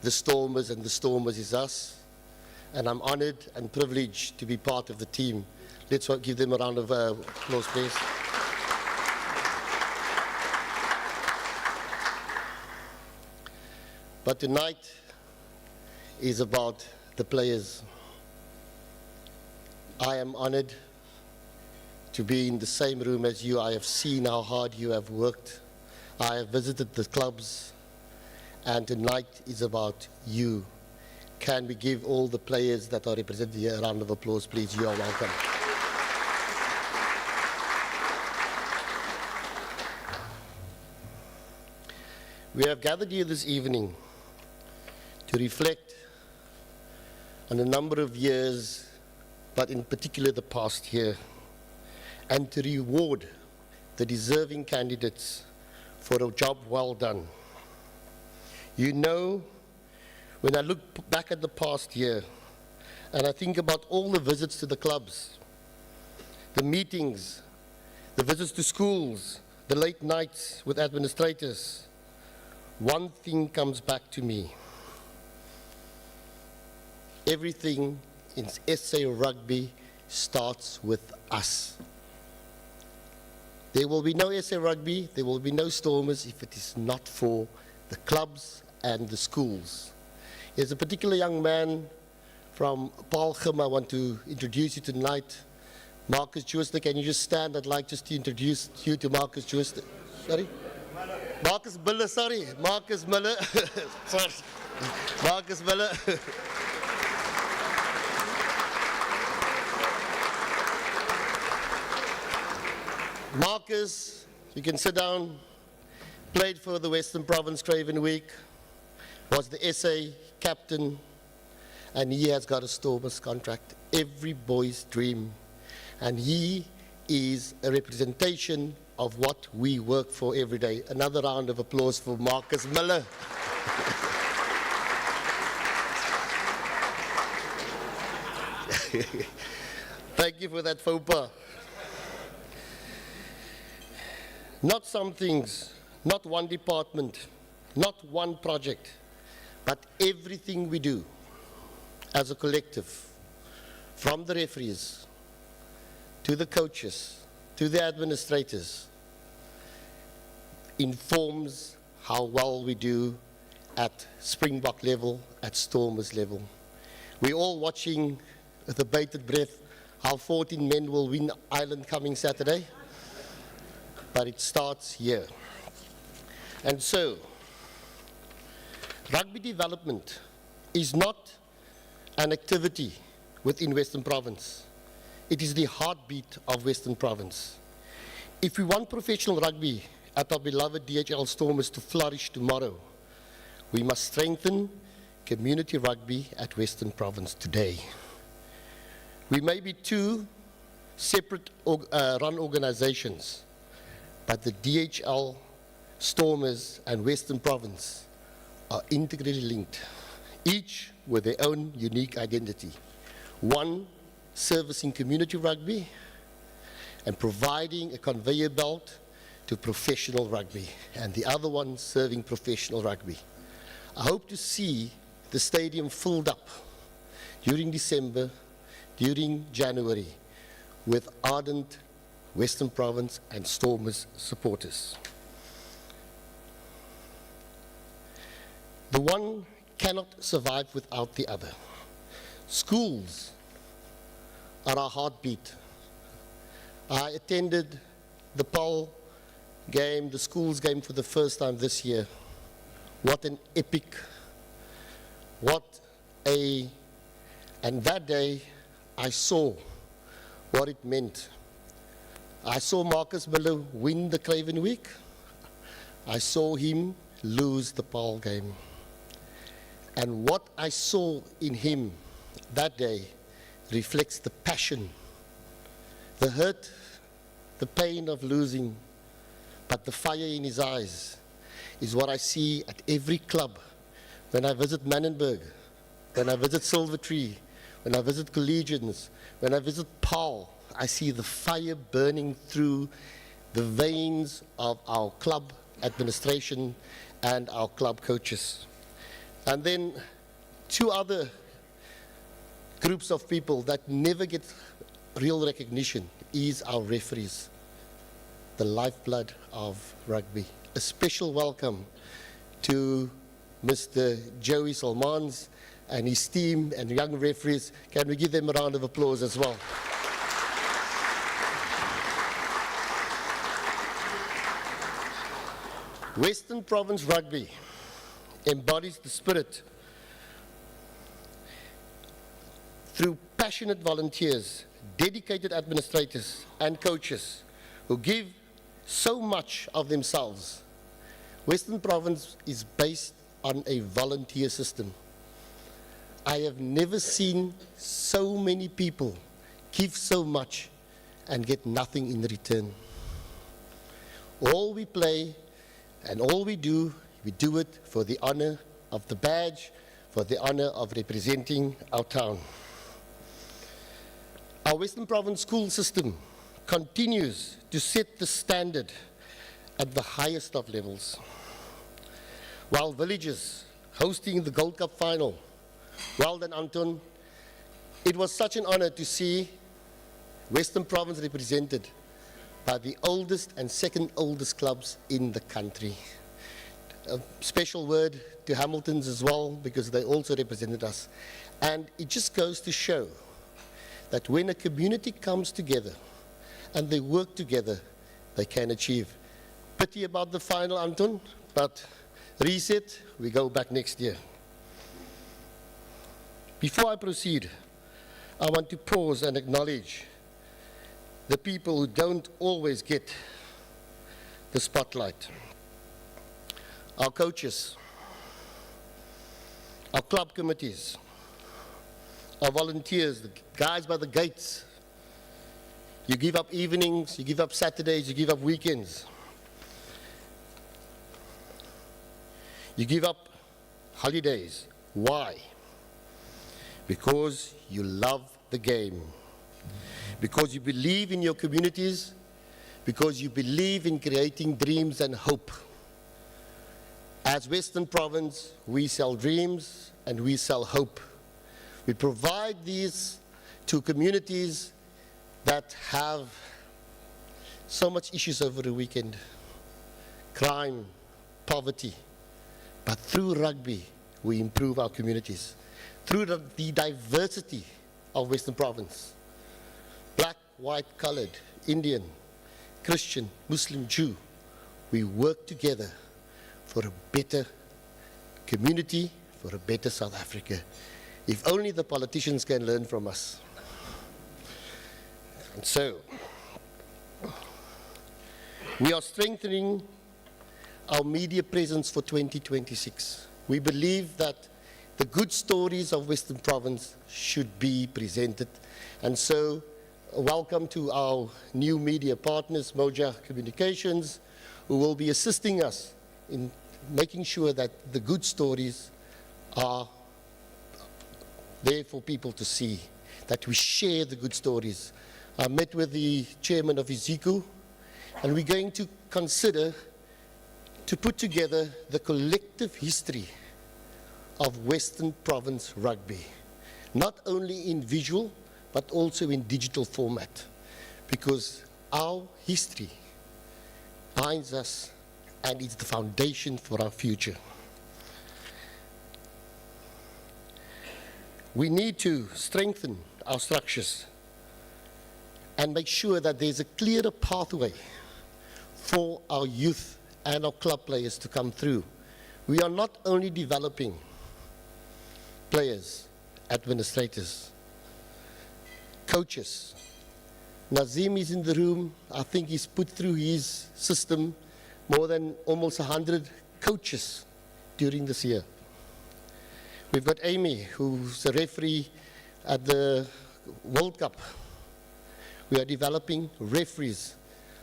the Stormers, and the Stormers is us. And I'm honored and privileged to be part of the team. Let's give them a round of applause, please. But tonight is about the players. I am honored to be in the same room as you. I have seen how hard you have worked. I have visited the clubs, and tonight is about you. Can we give all the players that are represented here a round of applause, please? You are welcome. We have gathered here this evening to reflect on a number of years, but in particular the past year, and to reward the deserving candidates for a job well done. You know, when I look back at the past year, and I think about all the visits to the clubs, the meetings, the visits to schools, the late nights with administrators, one thing comes back to me. Everything in SA Rugby starts with us. There will be no SA Rugby, there will be no Stormers if it is not for the clubs and the schools. There's a particular young man from Palgrim I want to introduce you tonight. Marcus Jooster, can you just stand? I'd like just to introduce you to Marcus Jooster. Sorry? Marcus Miller, sorry. Marcus Miller. Sorry. Marcus Miller. Marcus, you can sit down, played for the Western Province Craven Week, was the SA captain, and he has got a Stormers contract. Every boy's dream. And he is a representation of what we work for every day. Another round of applause for Marcus Miller. Thank you for that faux pas. Not some things, not one department, not one project, but everything we do as a collective, from the referees, to the coaches, to the administrators, informs how well we do at Springbok level, at Stormers level. We're all watching with a bated breath how 14 men will win Ireland coming Saturday. But it starts here. And so, rugby development is not an activity within Western Province. It is the heartbeat of Western Province. If we want professional rugby at our beloved DHL Stormers to flourish tomorrow, we must strengthen community rugby at Western Province today. We may be two separate run organizations, but the DHL Stormers and Western Province are integrally linked, each with their own unique identity. One servicing community rugby and providing a conveyor belt to professional rugby, and the other one serving professional rugby. I hope to see the stadium filled up during December, during January, with ardent Western Province and Stormers supporters. The one cannot survive without the other. Schools are our heartbeat. I attended the PAL game, the schools game, for the first time this year. What an epic, and that day I saw what it meant. I saw Marcus Miller win the Kelvin week. I saw him lose the PAL game. And what I saw in him that day reflects the passion, the hurt, the pain of losing, but the fire in his eyes is what I see at every club. When I visit Manenberg, when I visit Silvertree, when I visit Collegians, when I visit PAL, I see the fire burning through the veins of our club administration and our club coaches. And then two other groups of people that never get real recognition is our referees, the lifeblood of rugby. A special welcome to Mr. Joey Salmans and his team and young referees. Can we give them a round of applause as well? Western Province Rugby embodies the spirit through passionate volunteers, dedicated administrators and coaches who give so much of themselves. Western Province is based on a volunteer system. I have never seen so many people give so much and get nothing in return. All we play and all we do it for the honor of the badge, for the honor of representing our town. Our Western Province school system continues to set the standard at the highest of levels. While villages hosting the Gold Cup final, well done Anton, it was such an honor to see Western Province represented by the oldest and second oldest clubs in the country. A special word to Hamiltons as well, because they also represented us. And it just goes to show that when a community comes together and they work together, they can achieve. Pity about the final, Anton, but reset, we go back next year. Before I proceed, I want to pause and acknowledge the people who don't always get the spotlight. Our coaches, our club committees, our volunteers, the guys by the gates. You give up evenings, you give up Saturdays, you give up weekends. You give up holidays. Why? Because you love the game. Because you believe in your communities. Because you believe in creating dreams and hope. As Western Province, we sell dreams and we sell hope. We provide these to communities that have so much issues over the weekend. Crime, poverty. But through rugby, we improve our communities. Through the diversity of Western Province. Black, white, colored, Indian, Christian, Muslim, Jew. We work together for a better community, for a better South Africa. If only the politicians can learn from us. And so, we are strengthening our media presence for 2026. We believe that the good stories of Western Province should be presented. And so, welcome to our new media partners, Moja Communications, who will be assisting us in making sure that the good stories are there for people to see, that we share the good stories. I met with the chairman of Iziku, and we're going to consider to put together the collective history of Western Province rugby, not only in visual, but also in digital format, because our history binds us and it's the foundation for our future. We need to strengthen our structures and make sure that there's a clearer pathway for our youth and our club players to come through. We are not only developing players, administrators, coaches. Nazim is in the room. I think he's put through his system more than almost 100 coaches during this year. We've got Amy, who's a referee at the World Cup. We are developing referees.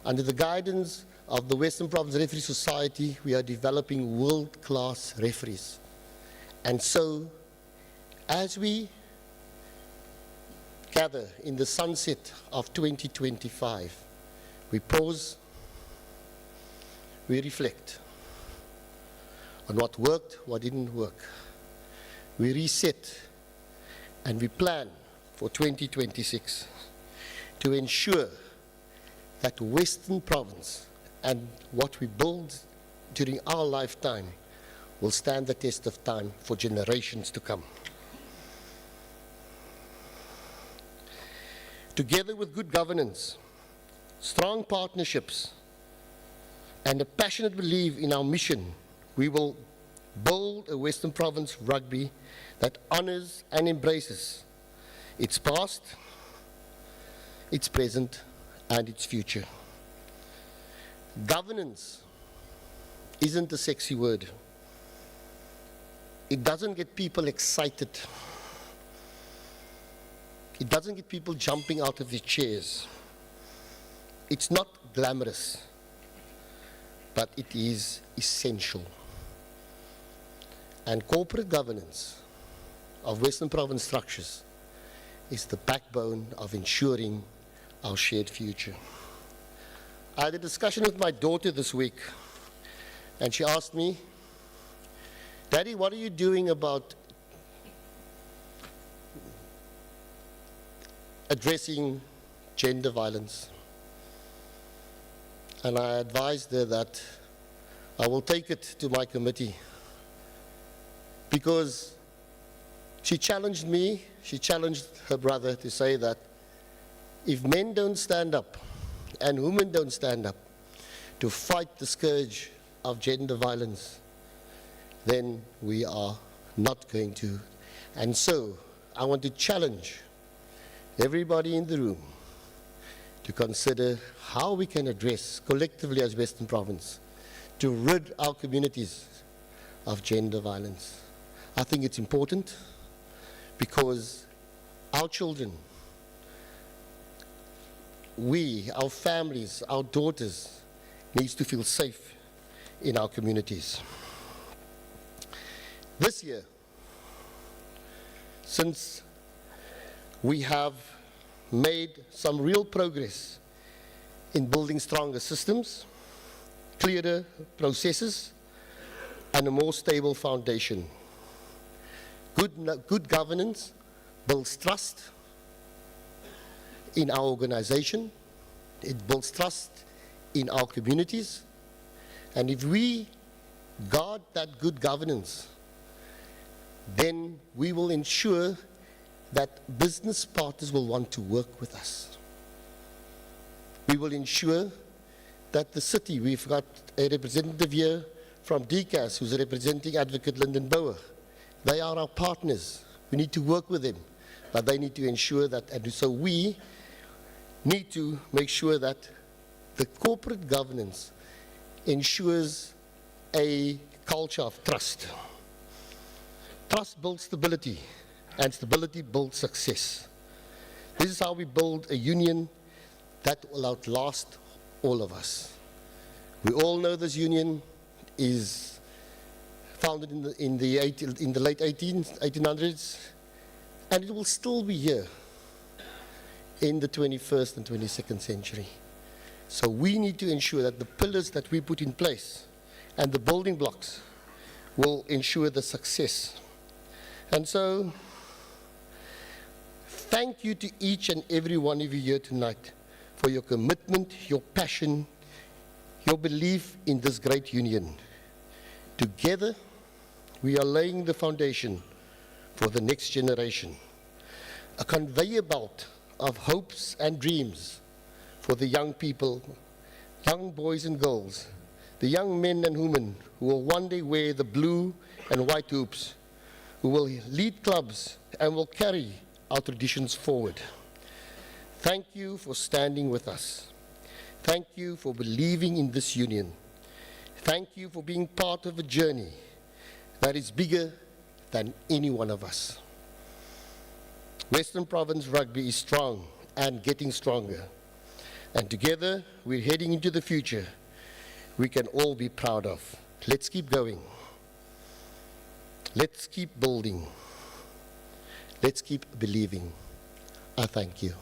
Under the guidance of the Western Province Referee Society, we are developing world-class referees. And so, as we gather in the sunset of 2025, we pause, we reflect on what worked, what didn't work. We reset and we plan for 2026 to ensure that Western Province and what we build during our lifetime will stand the test of time for generations to come. Together with good governance, strong partnerships, and a passionate belief in our mission, we will build a Western Province rugby that honors and embraces its past, its present, and its future. Governance isn't a sexy word. It doesn't get people excited. It doesn't get people jumping out of their chairs. It's not glamorous, but it is essential. And corporate governance of Western Province structures is the backbone of ensuring our shared future. I had a discussion with my daughter this week, and she asked me, "Daddy, what are you doing about addressing gender violence?" And I advised her that I will take it to my committee, because she challenged me, she challenged her brother to say that if men don't stand up and women don't stand up to fight the scourge of gender violence, then we are not going to. And so I want to challenge everybody in the room to consider how we can address collectively as Western Province to rid our communities of gender violence. I think it's important because our children, we, our families, our daughters, needs to feel safe in our communities. This year, since we have made some real progress in building stronger systems, clearer processes, and a more stable foundation. Good governance builds trust in our organization, it builds trust in our communities, and if we guard that good governance, then we will ensure that business partners will want to work with us. We will ensure that the city, we've got a representative here from DCAS who's representing Advocate Lyndon Bauer. They are our partners. We need to work with them, but they need to ensure that, and so we need to make sure that the corporate governance ensures a culture of trust. Trust builds stability, and stability builds success. This is how we build a union that will outlast all of us. We all know this union is founded in the late 1800s, and it will still be here in the 21st and 22nd century. So we need to ensure that the pillars that we put in place and the building blocks will ensure the success. And so, thank you to each and every one of you here tonight for your commitment, your passion, your belief in this great union. Together, we are laying the foundation for the next generation, a conveyor belt of hopes and dreams for the young people, young boys and girls, the young men and women who will one day wear the blue and white hoops, who will lead clubs and will carry our traditions forward. Thank you for standing with us. Thank you for believing in this union. Thank you for being part of a journey that is bigger than any one of us. Western Province Rugby is strong and getting stronger. And together, we're heading into the future we can all be proud of. Let's keep going. Let's keep building. Let's keep believing. I thank you.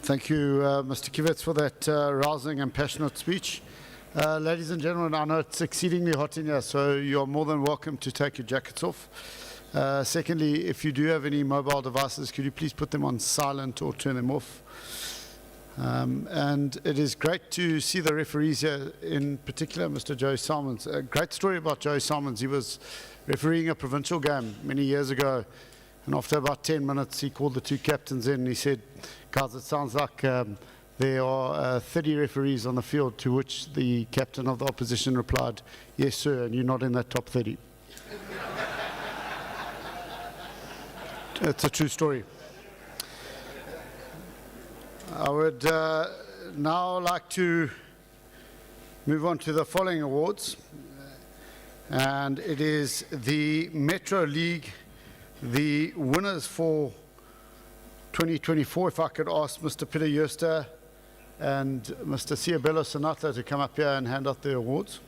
Thank you, Mr. Kivitz, for that rousing and passionate speech. Ladies and gentlemen, I know it's exceedingly hot in here, so you're more than welcome to take your jackets off. Secondly, if you do have any mobile devices, could you please put them on silent or turn them off? And it is great to see the referees here, in particular Mr. Joe Salmons. A great story about Joe Salmons. He was refereeing a provincial game many years ago, and after about 10 minutes he called the two captains in and he said, guys, it sounds like there are 30 referees on the field, to which the captain of the opposition replied, yes sir, and you're not in that top 30. It's a true story. I would now like to move on to the following awards, and it is the Metro League, the winners for 2024. If I could ask Mr. Peter Jooste and Mr. Siabello Sanatla to come up here and hand out the awards.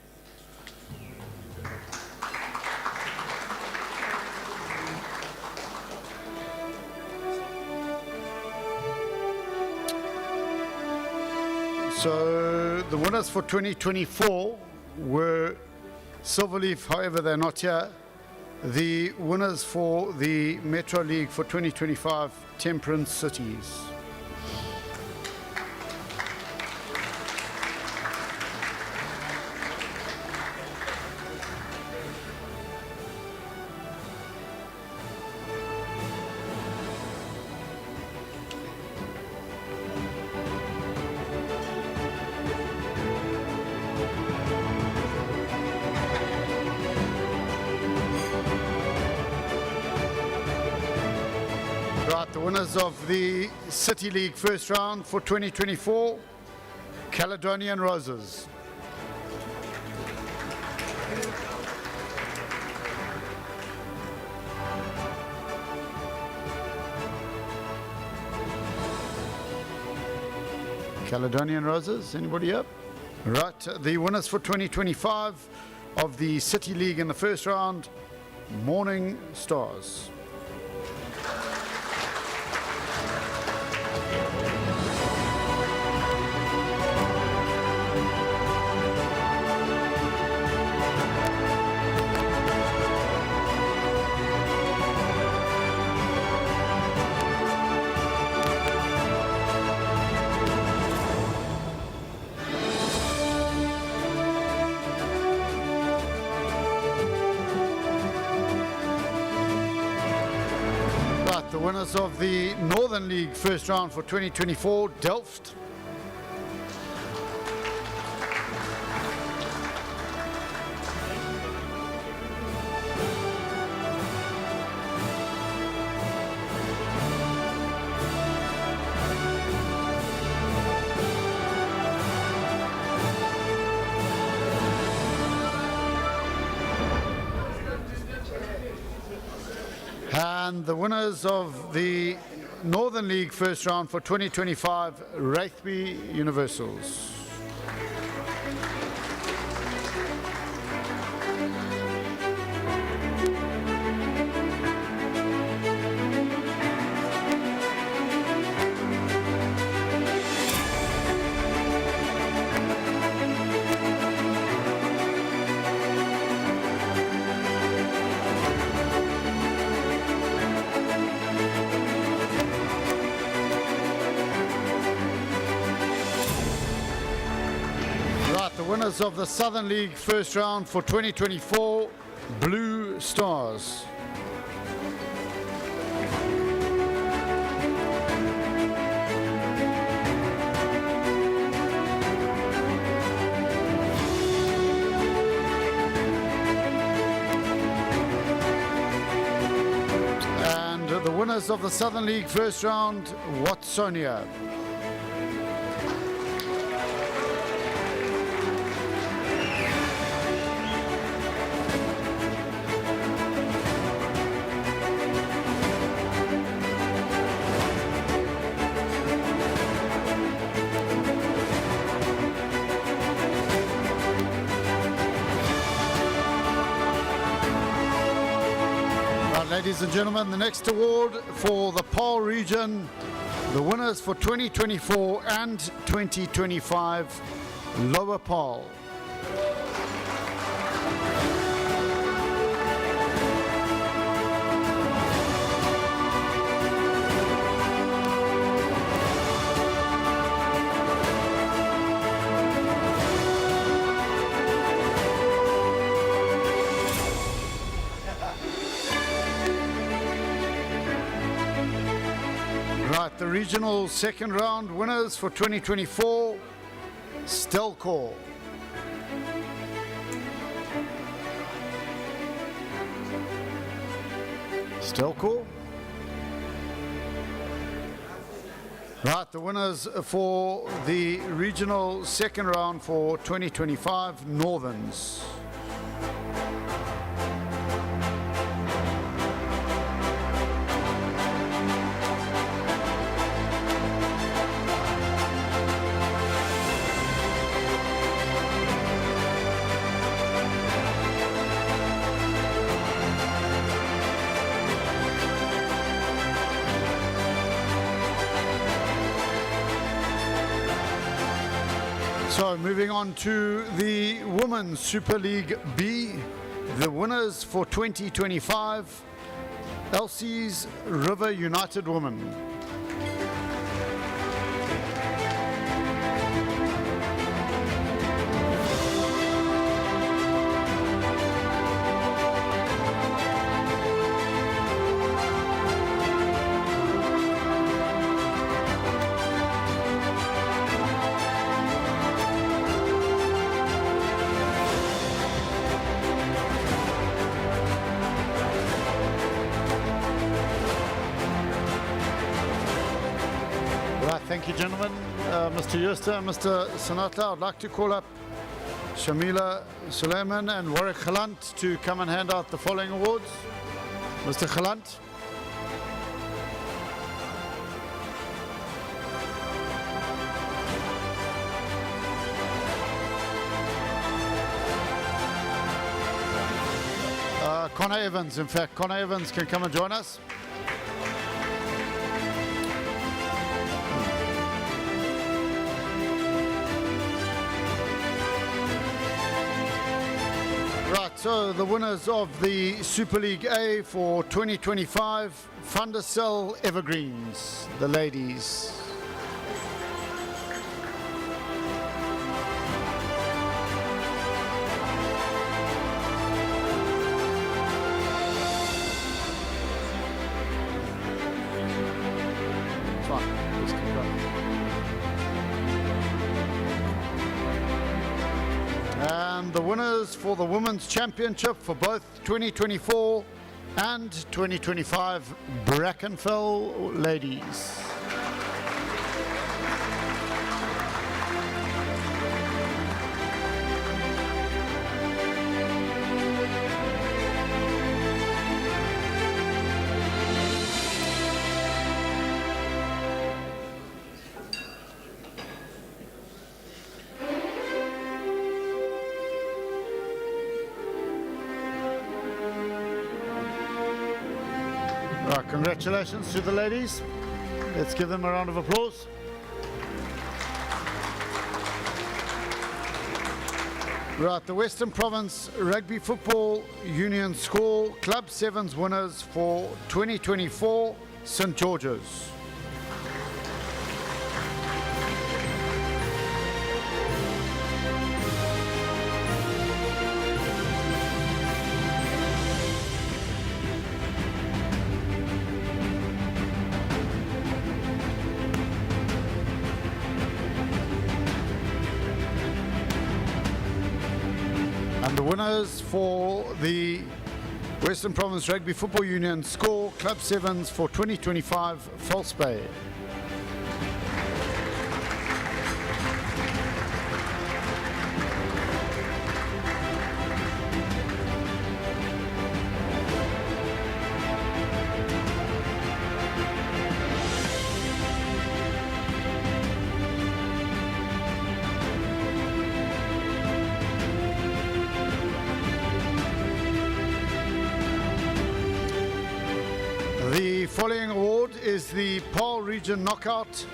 So the winners for 2024 were Silverleaf, however they're not here. The winners for the Metro League for 2025, Temperance Cities. The winners of the City League first round for 2024, Caledonian Roses. Caledonian Roses, anybody up? Right, the winners for 2025 of the City League in the first round, Morning Stars. The winners of the Northern League first round for 2024, Delft. And the winners of the Northern League first round for 2025 Rugby Universals. Winners of the Southern League first round for 2024 Blue Stars. And the winners of the Southern League first round Watsonia. Ladies and gentlemen, the next award for the Paarl region, the winners for 2024 and 2025 Lower Paarl. The regional second round winners for 2024, Stelkor. Stelkor. Right, the winners for the regional second round for 2025, Northerns. So moving on to the Women's Super League B, the winners for 2025, Elsie's River United Women. Thank you, gentlemen. Mr. Yusta and Mr. Sanatla, I'd like to call up Shamila Suleiman and Warwick Khalant to come and hand out the following awards. Mr. Khalant. Connor Evans, in fact, Connor Evans can come and join us. Right, so the winners of the Super League A for 2025, Fundacell Evergreens, the ladies. And the winners for the Women's Championship for both 2024 and 2025 Brackenfell ladies. Right, congratulations to the ladies. Let's give them a round of applause. Right, the Western Province Rugby Football Union score, Club 7's winners for 2024, St George's. And the winners for the Western Province Rugby Football Union score, Club 7's for 2025, False Bay. The following award is the Paarl Region Knockout.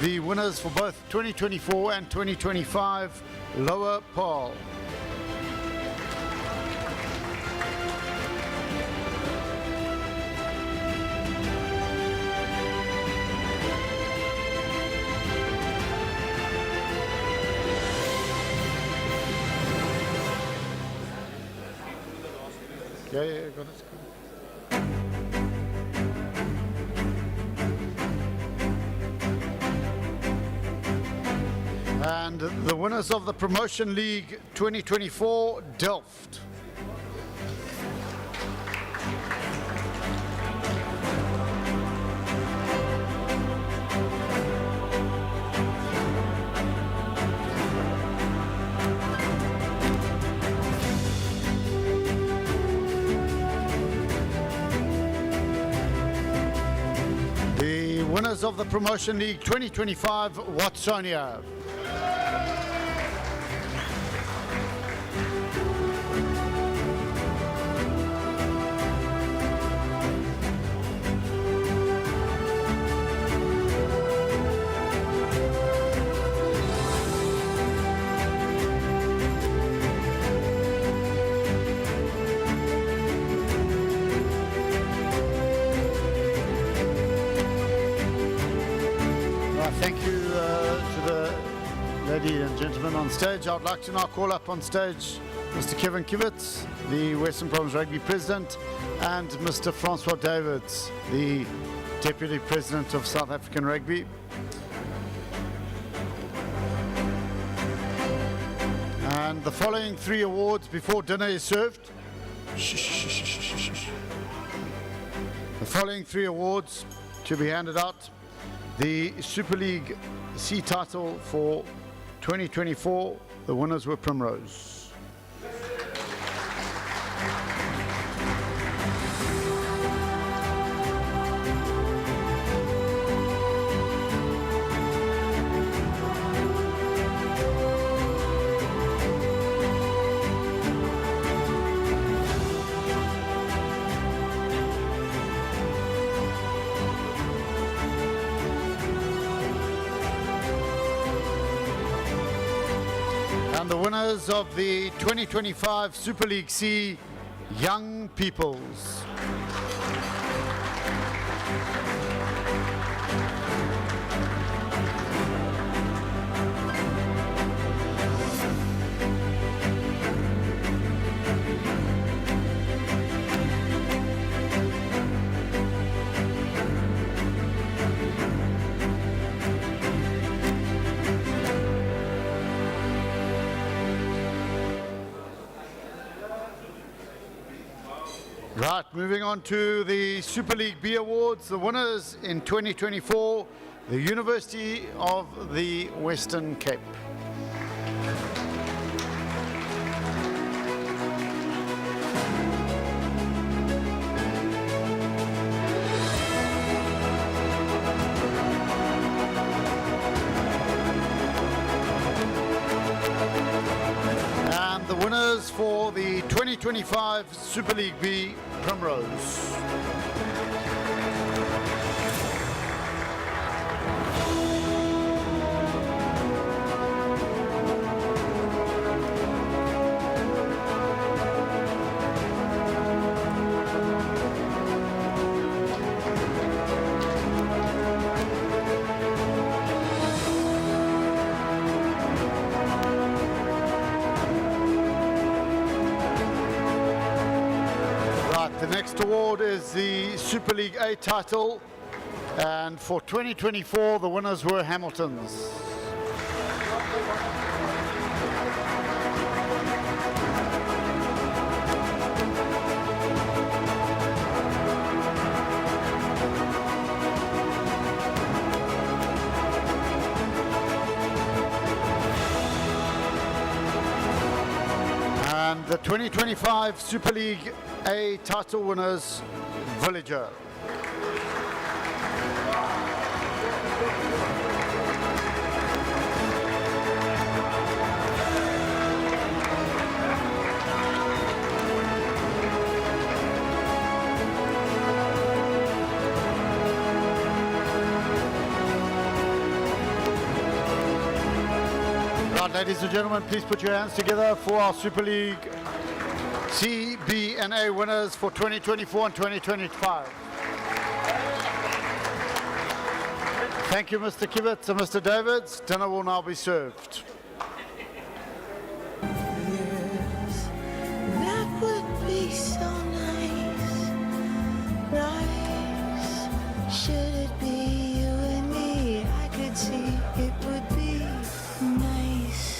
The winners for both 2024 and 2025, Lower Paarl. Yeah, got it. And the winners of the Promotion League 2024, Delft. The winners of the Promotion League 2025, Watsonia. Thank you to the lady and gentlemen on stage. I'd like to now call up on stage Mr. Kelvin, the Western Province Rugby President, and Mr. Francois Davids, the Deputy President of South African Rugby. And the following three awards before dinner is served. The following three awards to be handed out. The Super League C title for 2024, the winners were Primrose. And the winners of the 2025 Super League C, Young Peoples. Right, moving on to the Super League B Awards. The winners in 2024, the University of the Western Cape. winners for the 2025 Super League B Primrose. The next award is the Super League A title, and for 2024 the winners were Hamiltons. And the 2025 Super League A title winners, Villager. Right, ladies and gentlemen, please put your hands together for our Super League C, B and A winners for 2024 and 2025. Thank you, Mr. Kivitz and Mr. Davids. Dinner will now be served. Yes, that would be so nice, nice. Should it be you and me? I could see it would be nice.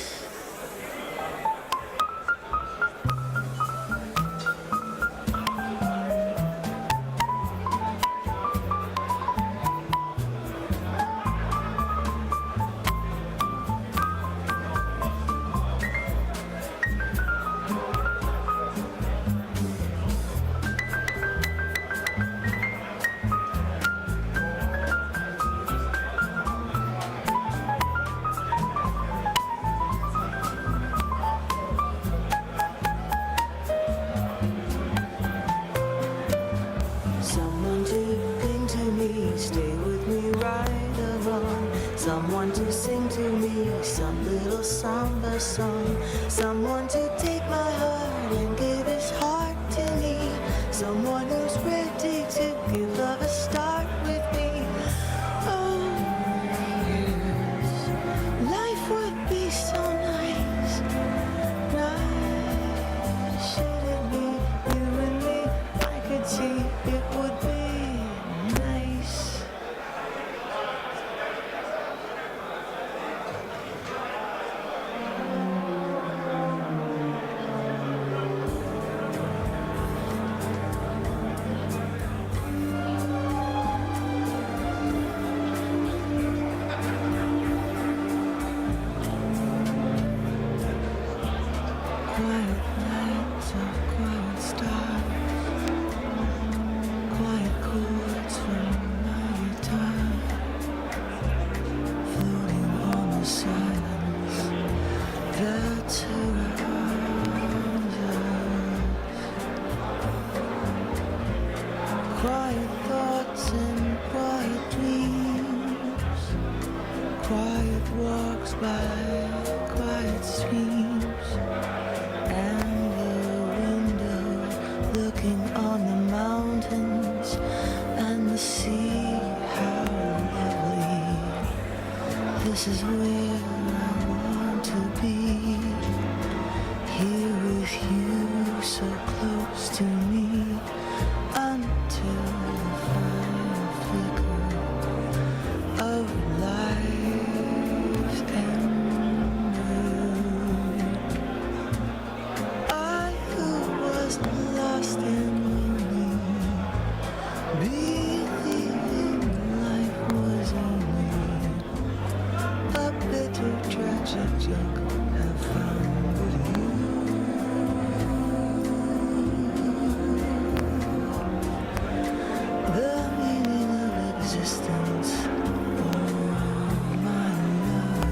Someone to cling to me, stay with me right along. Someone to sing to me some little samba song. Someone to take my heart and give his heart to me. Someone who's ready to give love a start with me. Oh, yes, life would be so nice. Nice, should it be you and me? I could see it would be nice. Quiet nights of quiet stars, quiet chords from my guitar, floating on the silence that surrounds us. Quiet thoughts and quiet dreams, quiet walks by quiet streams. And the window looking on the mountains and the sea, how lovely. This is where I want to be, here with you so close to me, until the final flicker of life's ended. I who was lost and lonely, believing life was only a bitter tragic joke, have found with you. The meaning of existence, oh my love.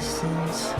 distance.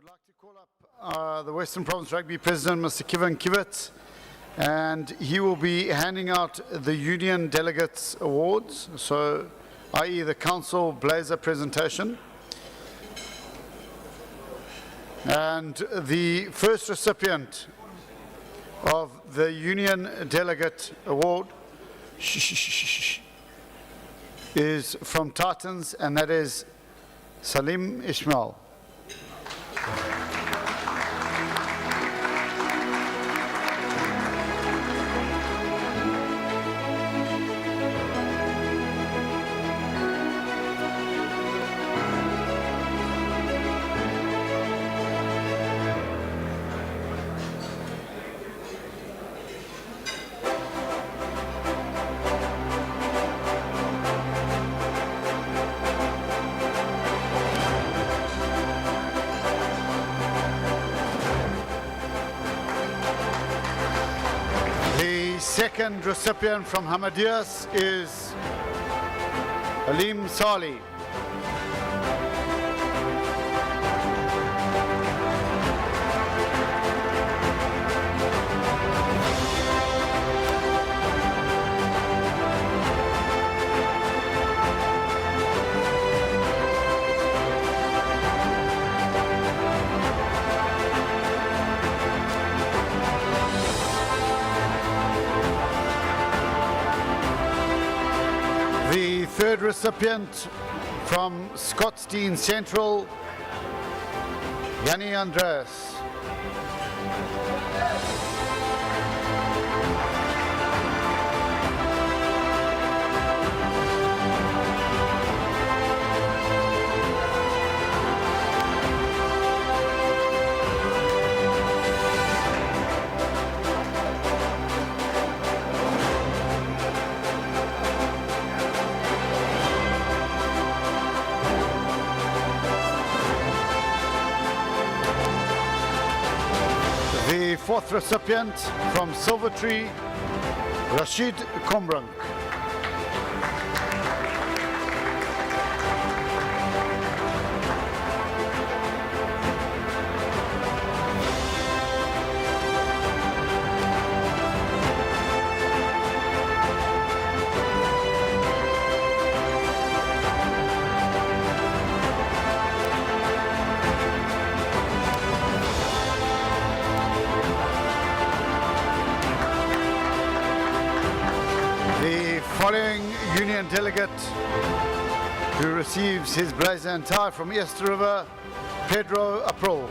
like to call up the Western Province Rugby President, Mr. Kelvin Kivitz, and he will be handing out the Union Delegates Awards, so i.e. the Council Blazer presentation. And the first recipient of the Union Delegate Award is from Titans, and that is Salim Ismail. Second recipient from Hamadias is Alim Sali. The third recipient from Scottsdene Central, Yanni Andreas. The fourth recipient from Silvertree, Rashid Kombrunk. The following Union delegate who receives his blazer and tie from East River, Pedro April.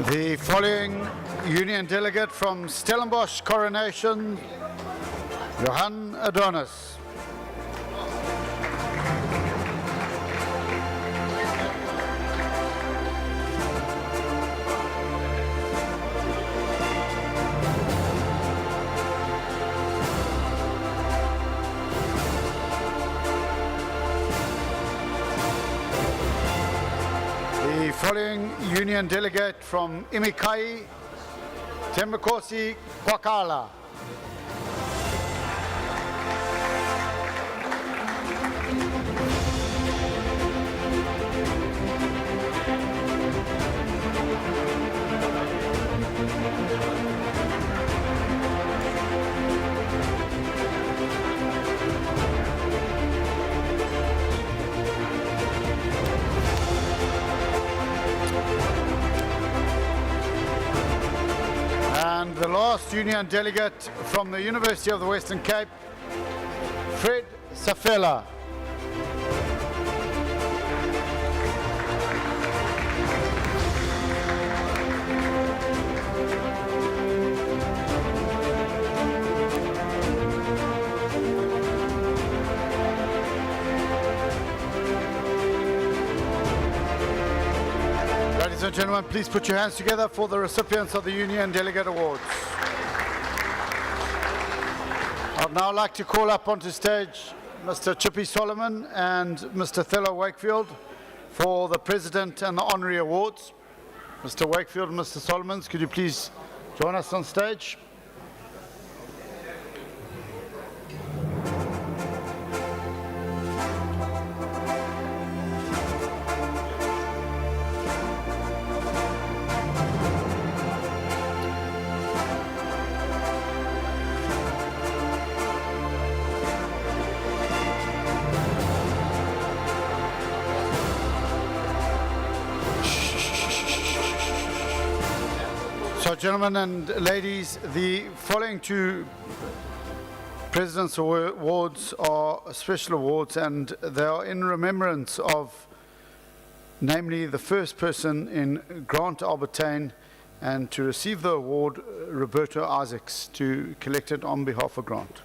The following Union delegate from Stellenbosch Coronation, Johan Adonis. The following Union delegate from Imikai, Tembakosi Kwakala. And the last Union delegate from the University of the Western Cape, Fred Safela. Ladies and gentlemen, please put your hands together for the recipients of the Union Delegate Awards. I'd now like to call up onto stage Mr. Chippy Solomon and Mr. Thello Wakefield for the President and the Honorary Awards. Mr. Wakefield and Mr. Solomons, could you please join us on stage? So, gentlemen and ladies, the following two President's Awards are special awards, and they are in remembrance of, namely, the first person in Grant Albertine, and to receive the award, Roberto Isaacs, to collect it on behalf of Grant.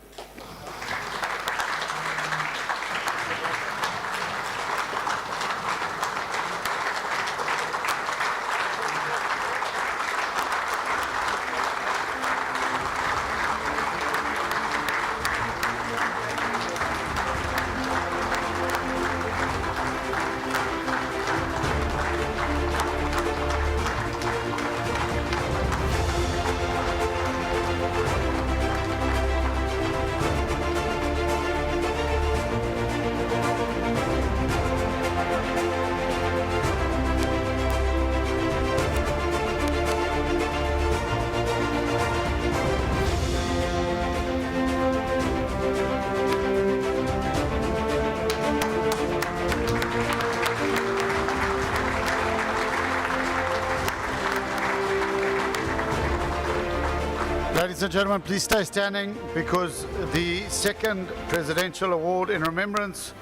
Ladies and gentlemen, please stay standing because the second presidential award in remembrance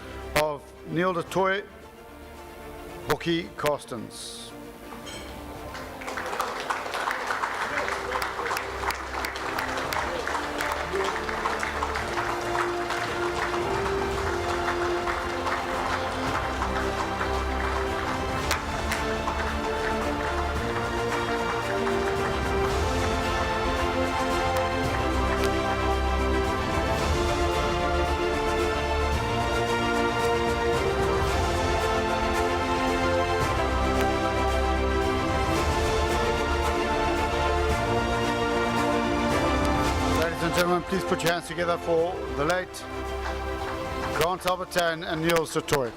of Neil du Toit, Bookie Carstens. Gentlemen, please put your hands together for the late Grant Albertine and Neil du Toit.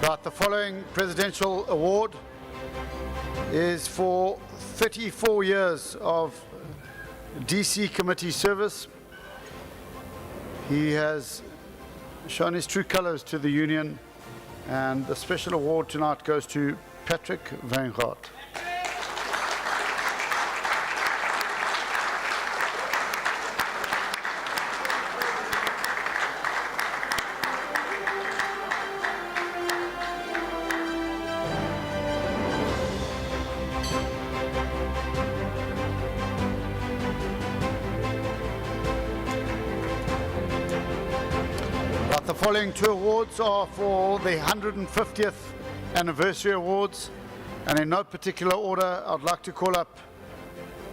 Right, the following presidential award is for 34 years of DC committee service. He has shown his true colours to the Union, and the special award tonight goes to Patrick Weingart. The following two awards are for the 150th anniversary awards, and in no particular order, I'd like to call up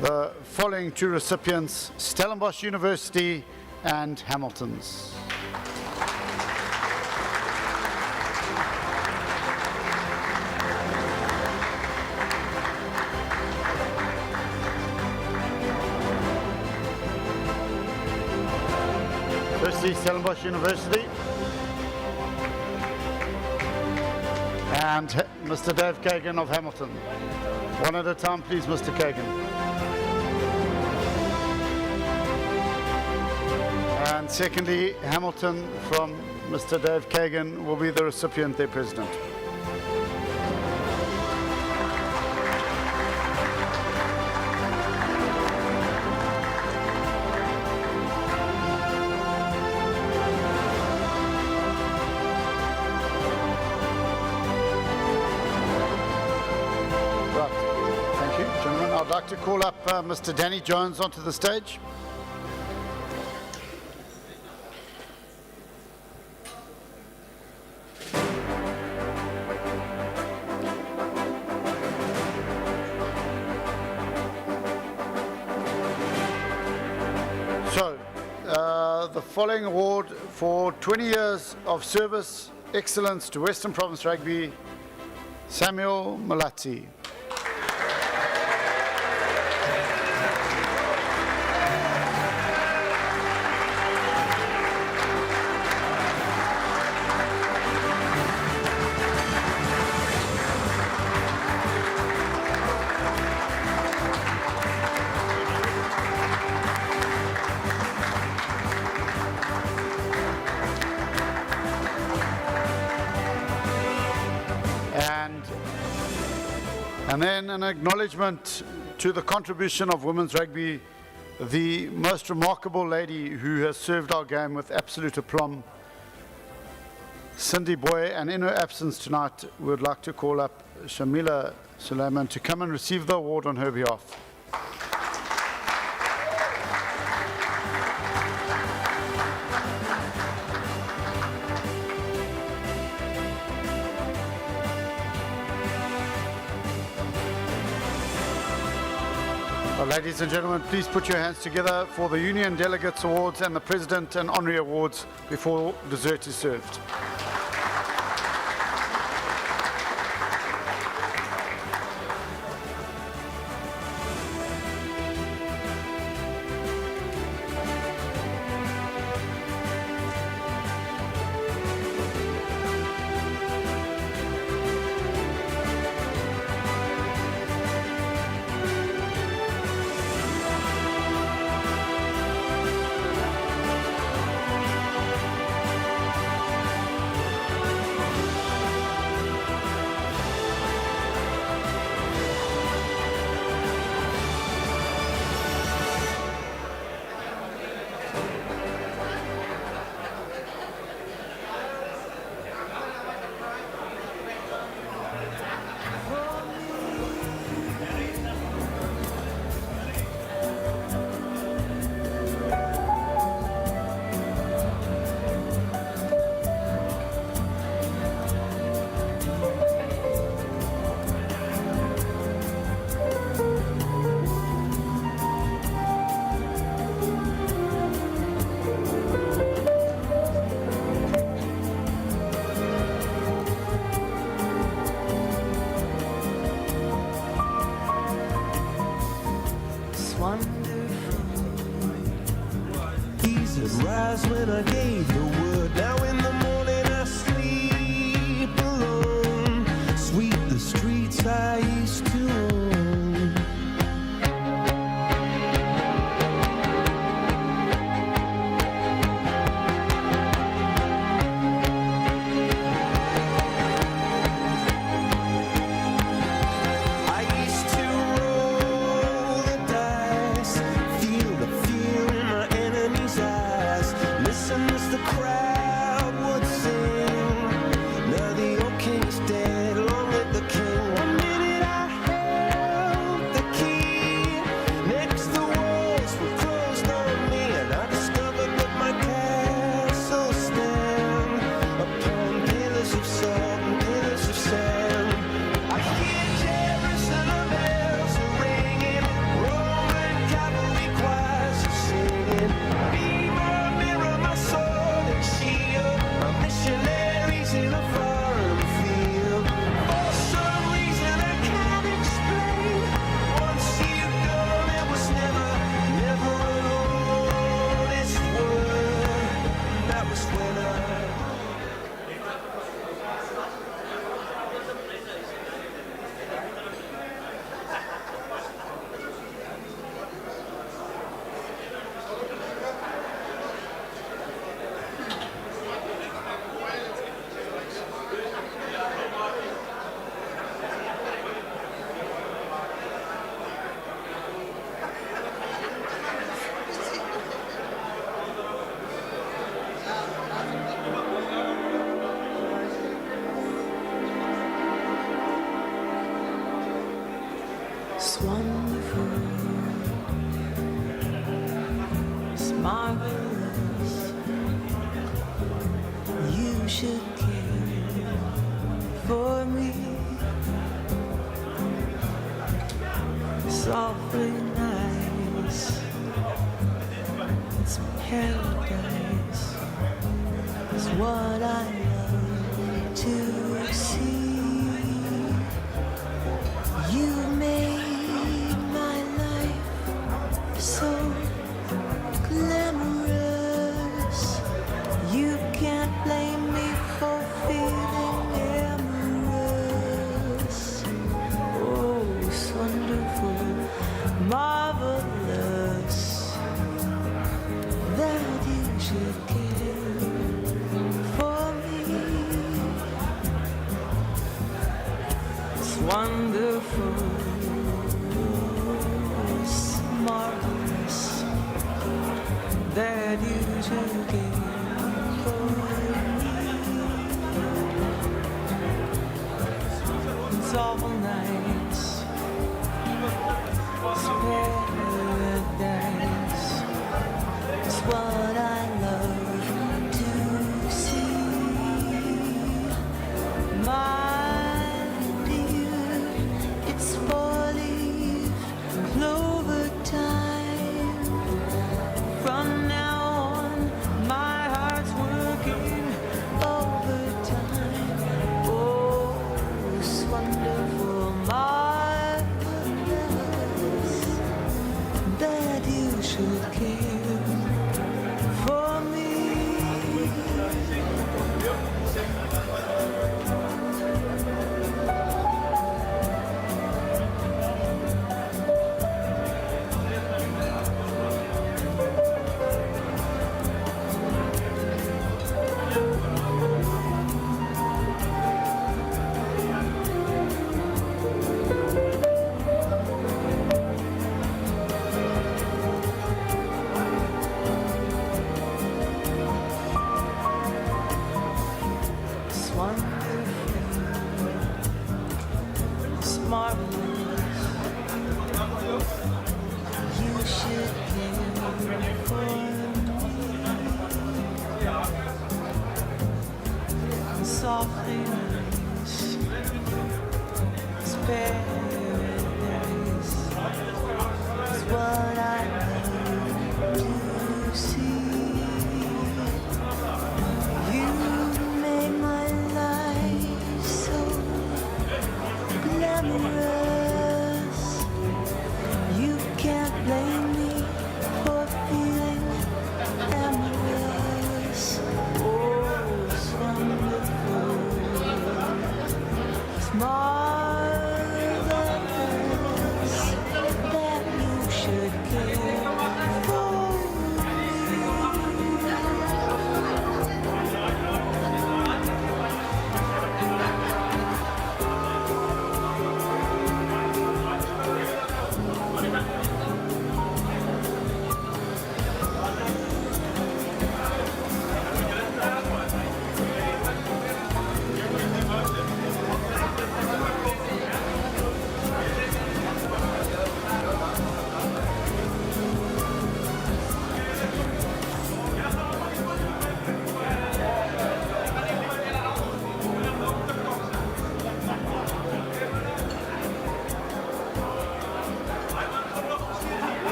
the following two recipients: Stellenbosch University and Hamilton's. Firstly, Stellenbosch University. And Mr. Dave Kagan of Hamilton. One at a time, please, Mr. Kagan. And secondly, Hamilton from Mr. Dave Kagan will be the recipient, their president. I'd like to call up Mr. Danny Jones onto the stage. So, the following award for 20 years of service, excellence to Western Province Rugby, Samuel Malazzi. And then an acknowledgement to the contribution of women's rugby, the most remarkable lady who has served our game with absolute aplomb, Cindy Boy, and in her absence tonight, we would like to call up Shamila Suleiman to come and receive the award on her behalf. Ladies and gentlemen, please put your hands together for the Union Delegates Awards and the President and Honorary Awards before dessert is served. Rise when I gave the word. Now in the morning I sleep alone. Sweep the streets I used to own. I used to roll the dice, feel the fear in my enemy's eyes. Listen as the crowd wonderful. It's marvelous. You should care for me. It's awfully nice. It's paradise. It's what I love to see. You made my life so glamorous. You can't blame me for feeling amorous. Oh, it's wonderful, marvelous that you should care for me. It's wonderful, it's marvelous that you should care for me. It's awful nice, it's paradise. It's what I love to see. My dear, it's four-leaf clover time. From now on, my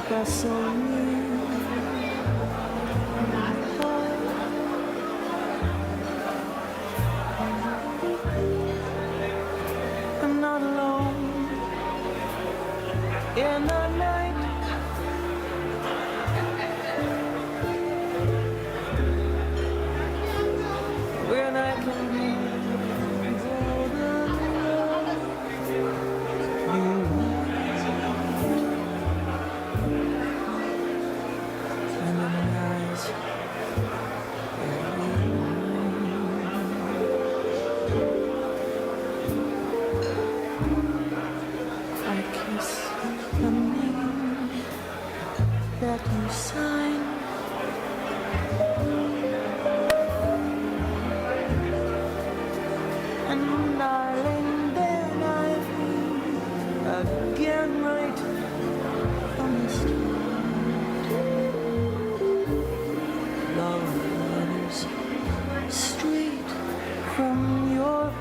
gasoline. I'm not alone in the night. When I can be golden love you. And in my eyes, I kiss the name that you sign. And darling, then I again right from the start. Love runs straight from your heart.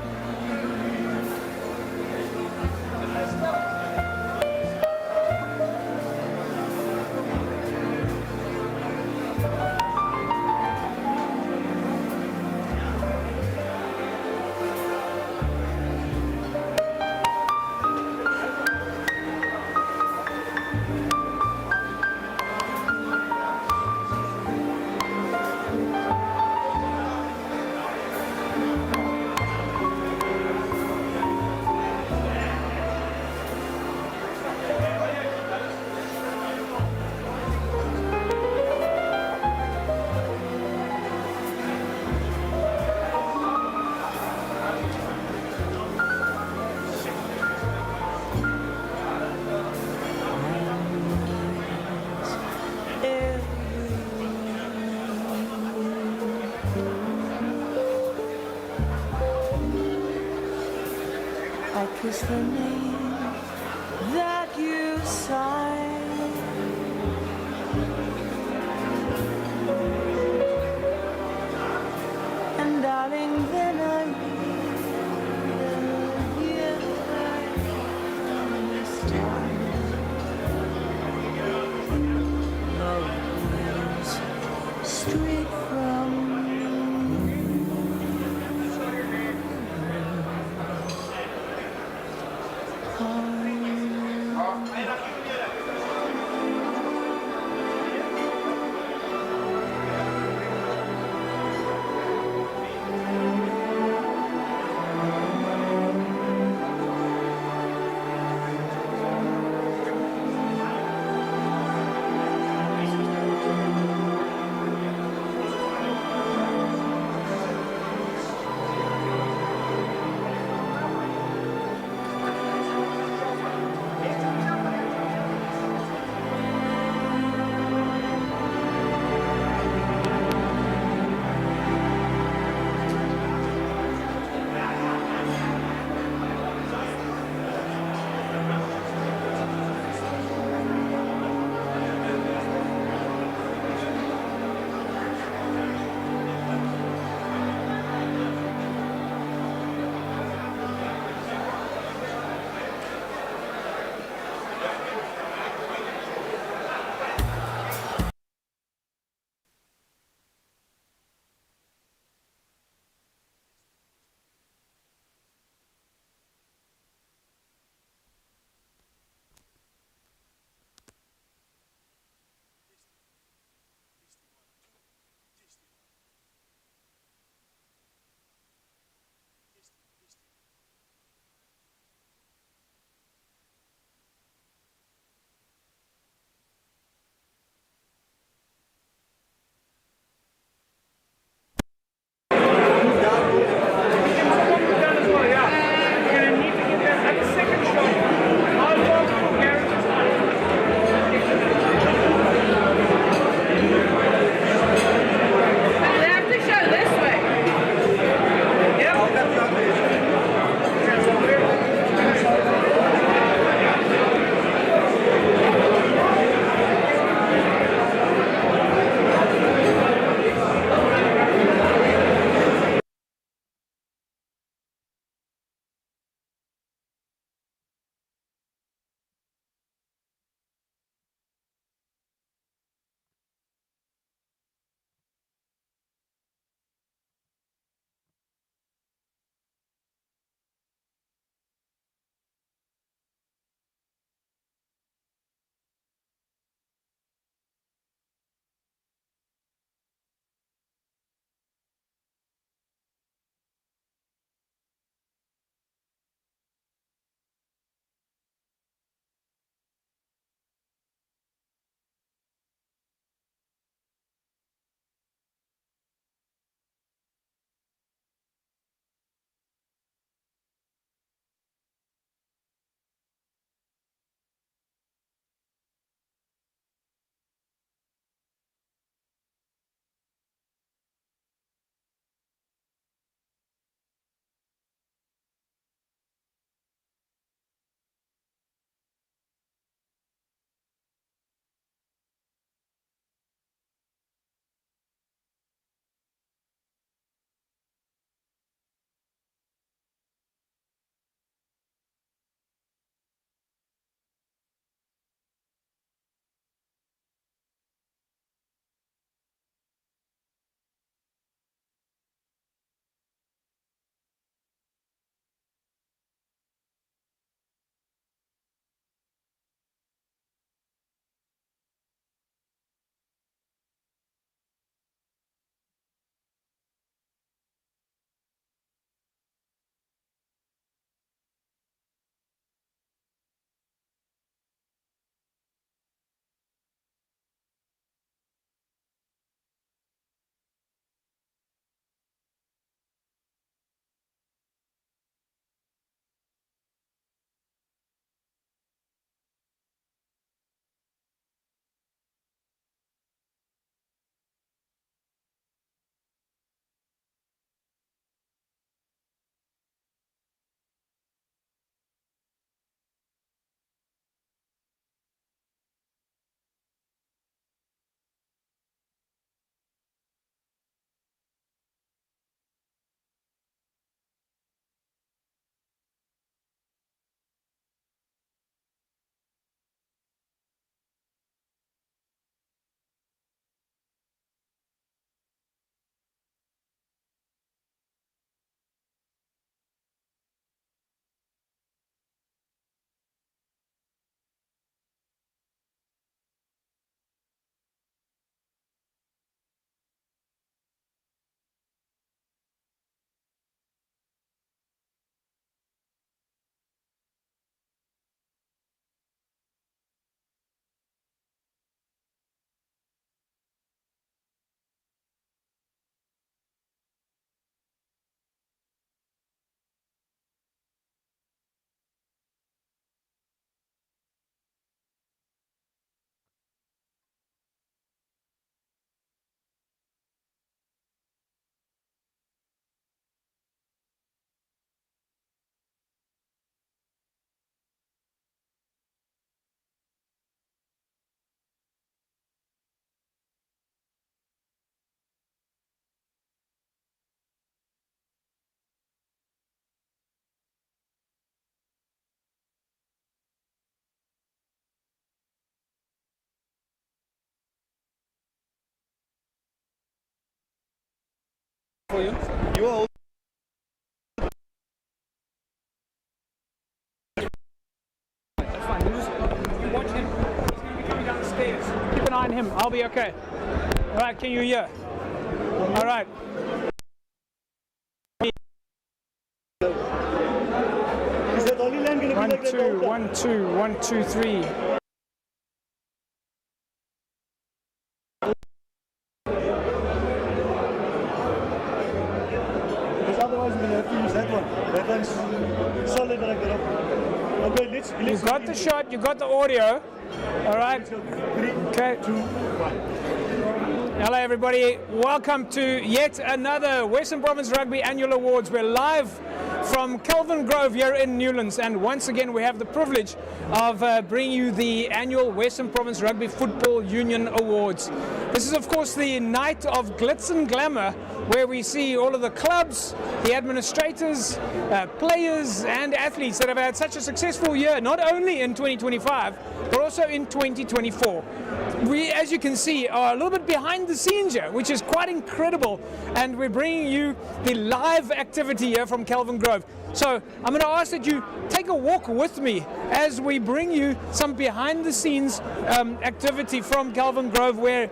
I kiss the name that you sign. And darling, then I'm here from the start. Love lives straight from for you. You are That's fine. You watch him. He's going to be coming down the stairs. Keep an eye on him. I'll be okay. All right, can you hear? All right. Is that only line going to be like that? 1, 2, 1, 2, 3. Because otherwise we're going to have to use that one. That one's solid like that. Okay, let's You got the shot, you got the audio. All right. 3, Okay. 2, 1. Hello, everybody. Welcome to yet another Western Province Rugby Annual Awards. We're live from Kelvin Grove here in Newlands, and once again we have the privilege of bringing you the annual Western Province Rugby Football Union Awards. This is, of course, the night of glitz and glamour, where we see all of the clubs, the administrators, players and athletes that have had such a successful year, not only in 2025, but also in 2024. We, as you can see, are a little bit behind the scenes here, which is quite incredible, and we're bringing you the live activity here from Kelvin Grove. So I'm going to ask that you take a walk with me as we bring you some behind the scenes activity from Kelvin Grove, where,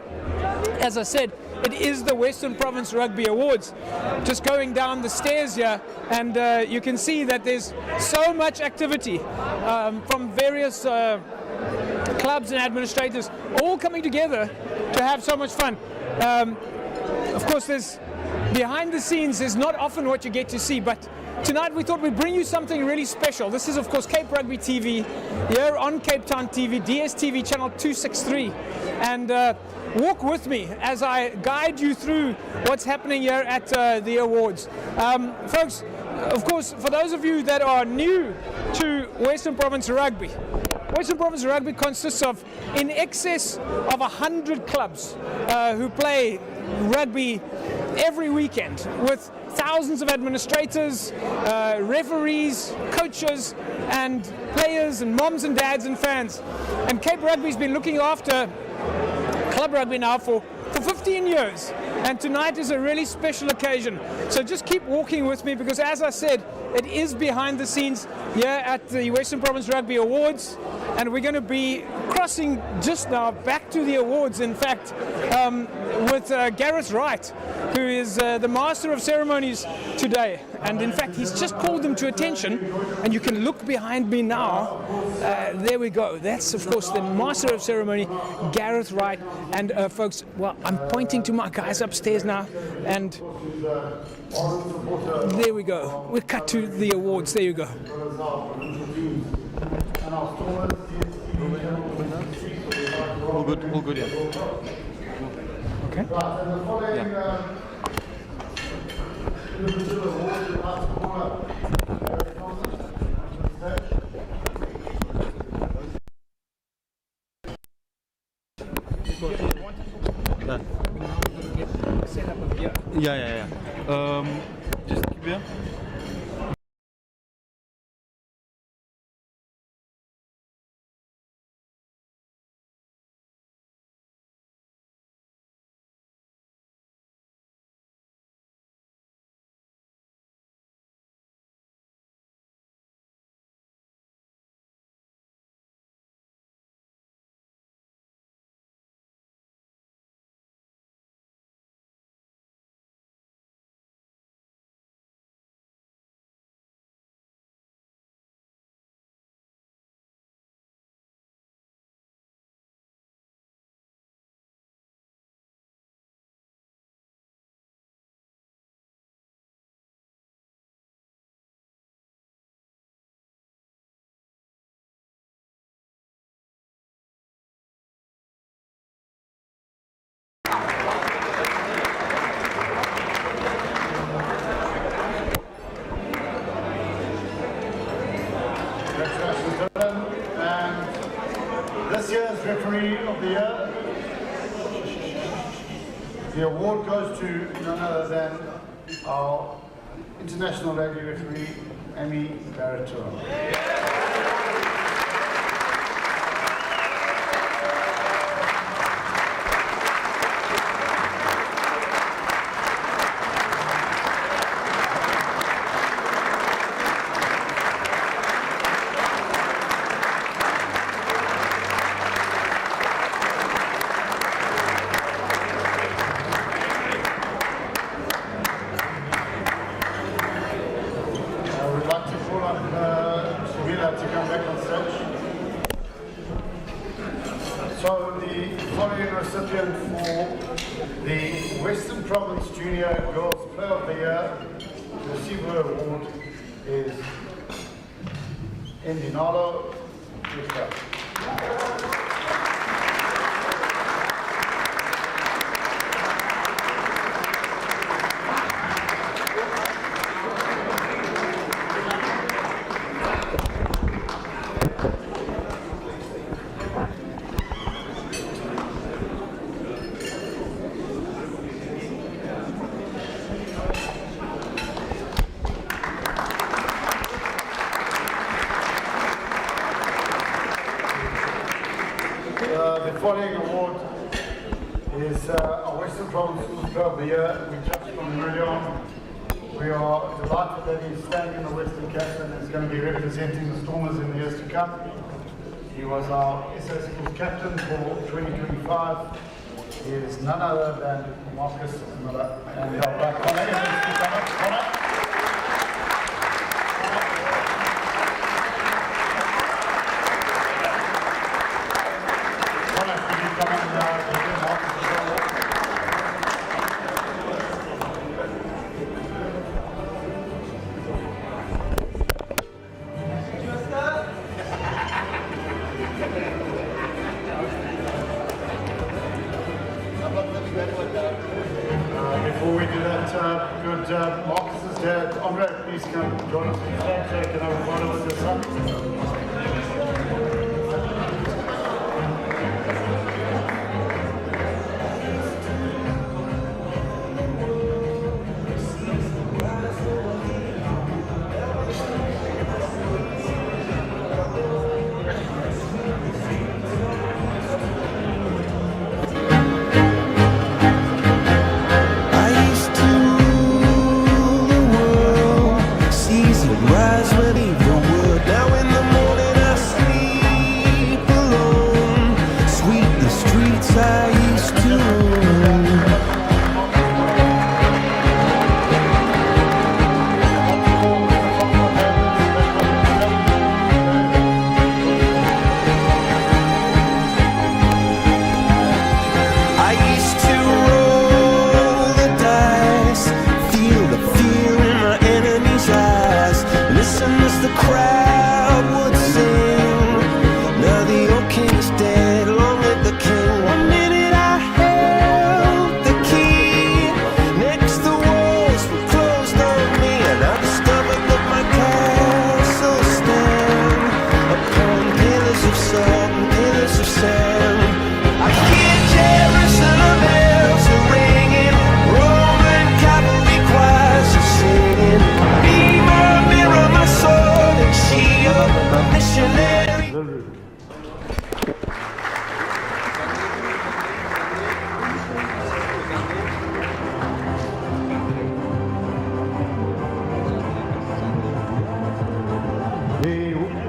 as I said, it is the Western Province Rugby Awards. Just going down the stairs here, and you can see that there's so much activity from various clubs and administrators all coming together to have so much fun. Of course, there's behind the scenes is not often what you get to see, but tonight we thought we'd bring you something really special. This is, of course, Cape Rugby TV here on Cape Town TV, DSTV channel 263, and walk with me as I guide you through what's happening here at the awards. Folks, of course, for those of you that are new to Western Province Rugby, Western Province Rugby consists of in excess of 100 clubs who play rugby every weekend, with thousands of administrators, referees, coaches and players and moms and dads and fans. And Cape Rugby's been looking after club rugby now for 15 years, and tonight is a really special occasion. So just keep walking with me, because as I said, it is behind the scenes here at the Western Province Rugby Awards, and we're going to be crossing just now back to the awards, in fact, with Gareth Wright, who is the Master of Ceremonies today. And in fact, he's just called them to attention, and you can look behind me now. There we go. That's, of course, the Master of Ceremony, Gareth Wright. And folks, well, I'm pointing to my guys upstairs now, and there we go. We're cut to the awards. There you go. All good, yeah. Okay. Yeah. Just keep here. This year's referee of the year, the award goes to none other than our international lady referee, Amy Barrettura. Western Province Junior Girls Player of the Year to receive her award is Endinalo. The following award is our Western Province Schools Player of the Year. We touched on him earlier on. We are delighted that he's staying in the Western Cape and is going to be representing the Stormers in the years to come. He was our SA Schools captain for 2025. He is none other than Marcus Miller. And Connor Evans to come up. Connor. Before we do that, could Marcus's dad, Andre, please come join us on the stage so he can have a photo with his son.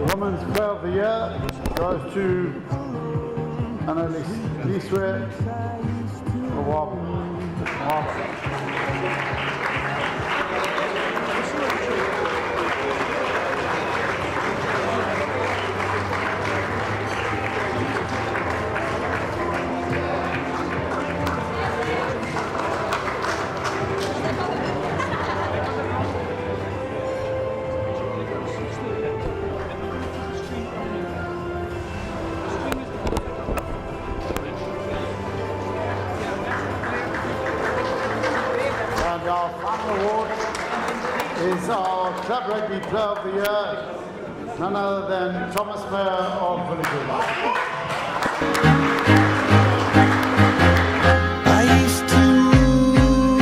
Women's Player of the Year goes to Annalise Wab. Our final award is our Club Rugby Player of the Year, none other than Thomas Mayer of Village. I used to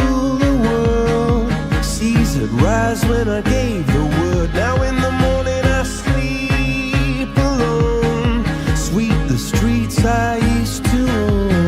rule the world, seas would rise when I gave the word. Now in the morning I sleep alone, sweep the streets I used to own.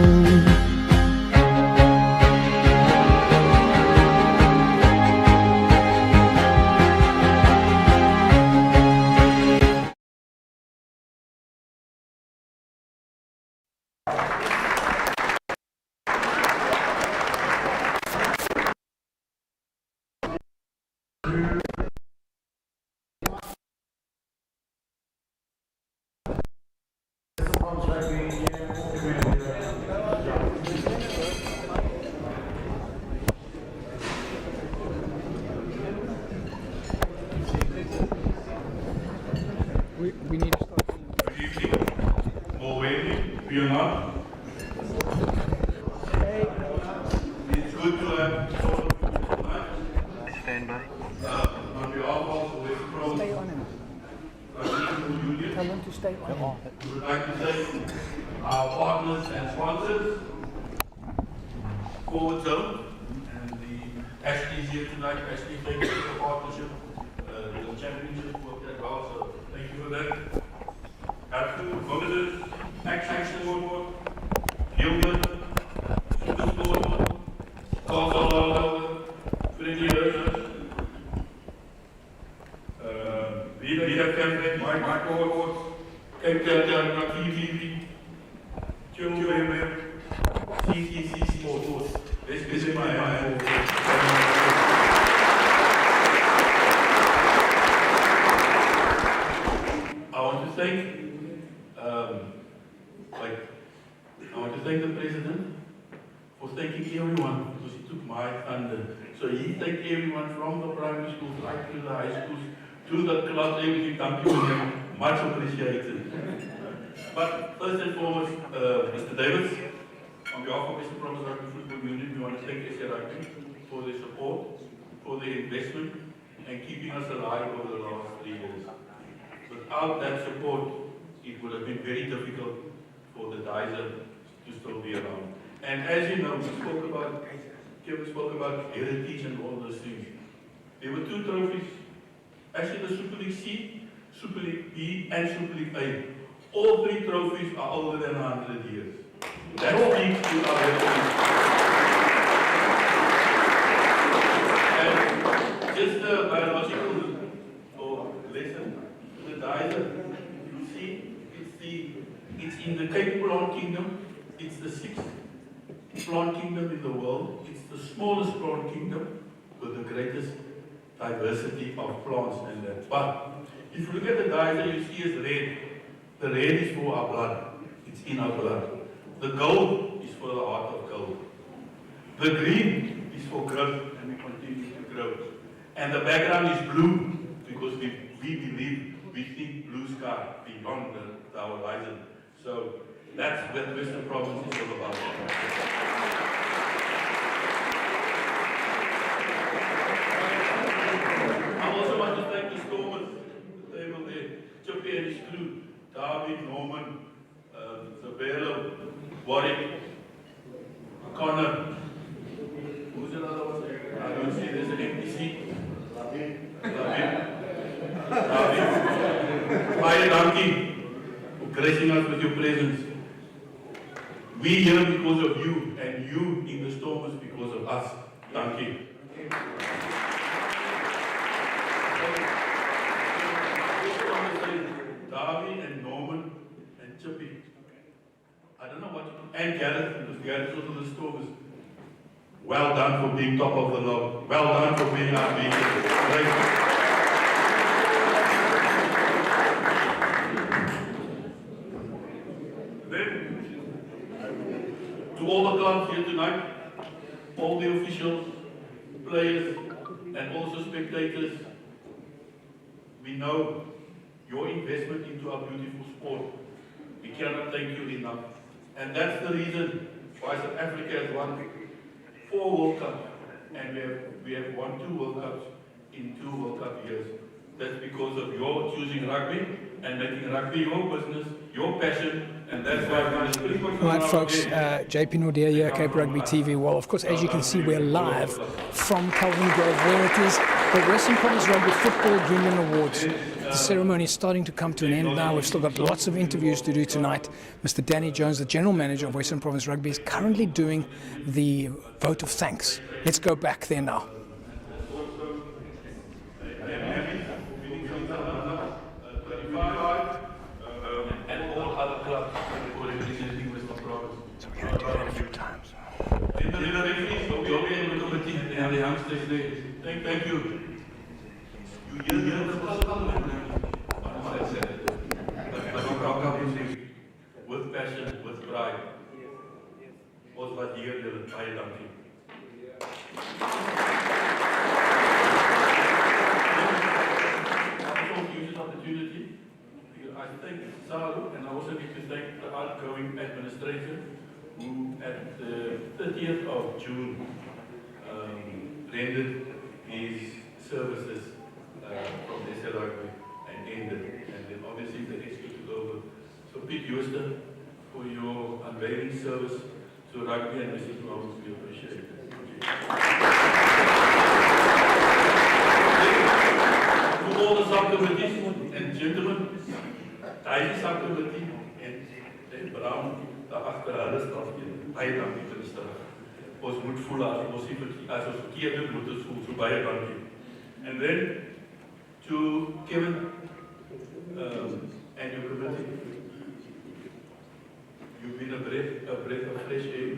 To have tonight. Stand by. On behalf of the Western Province. Stay on him. Tell them to stay on. We would like to thank our partners and sponsors, Forward Zone, and the Ashley's here tonight. Ashley, thank you for the partnership. The championship worked out well, so thank you for that. Absolute Visitors, Action Board, Gilbert, Supersport, Carl Freddie Hirsch, Vida Cafe, Mike Ward, Cape Town, TV, Children, CCC Sports. This is my I want to thank the President for thanking everyone, because he took my thunder. So he thanked everyone from the primary schools right to the high schools, to the clubs, everything. Thank you again. Much appreciated. But first and foremost, Mr. Davis, on behalf of Western Province Rugby Football Union, we want to thank SA Rugby for their support, for their investment, and keeping us alive over the last 3 years. Without that support, it would have been very difficult for the Dizer to still be around. And as you know, Kelvin spoke about heritage and all those things. There were 2 trophies, actually the Super League C, Super League B, and Super League A. All 3 trophies are older than 100 years. That speaks to our heritage. And just a biological lesson, the Dizer, you see, it's in the Cape Plant Kingdom. It's the 6th plant kingdom in the world. It's the smallest plant kingdom with the greatest diversity of plants and that. But if you look at the Dizer, you see it's red. The red is for our blood. It's in our blood. The gold is for the heart of gold. The green is for growth, and we continue to grow. And the background is blue, because we believe, we think blue sky beyond the horizon. So that's what Western Province is all about. I also want to thank the Stormers, the table there, Chippy and his crew, David, Norman, Zabelo, Warwick, Connor, who's another one? I don't see, there's an empty seat. David, Donkey, for gracing us with your presence. We here because of you, and you in the Stormers because of us. Thank you. Darby and Norman and Chippy. I don't know what, and Gareth, because Gareth is also the Stormers. Well done for being top of the log. Well done for being our leader. To all the clubs here tonight, all the officials, players, and also spectators, we know your investment into our beautiful sport. We cannot thank you enough. And that's the reason why South Africa has won 4 World Cups, and we have won 2 World Cups in 2 World Cup years. That's because of your choosing rugby and making rugby your business, your passion, and that's why we're pretty much. Right, folks, JP Nordia here, Cape Rugby TV. Well, of course, as you can see, we're live from Kelvin Grove, where it is the Western Province Rugby Football Union Awards. The ceremony is starting to come to an end now. We've still got lots of interviews to do tonight. Mr. Danny Jones, the General Manager of Western Province Rugby, is currently doing the vote of thanks. Let's go back there now. And all other clubs for representing Western Province. So we're going to do that a few times. And the referees will be okay with the committee and the youngsters there. Thank you. You hear the with passion, with pride. Was wat hier julle baie dankie. I also use this opportunity because I thank Salu, and I also need to thank the outgoing administration who at the 30th of June rendered his services from SA Rugby and ended. And then obviously the exco took over. So Piet Jooster, for your unwavering service to rugby and Western Province, we appreciate it. To all the subcommittees and gentlemen, tidy subcommittee en Brown, daar agter hulle staf hier, baie dankie vir die staf. Ons moet voel as ons verkeerd doen, moet ons voel, so baie dankie. And then to Kelvin and your committee, you've been a breath of fresh air.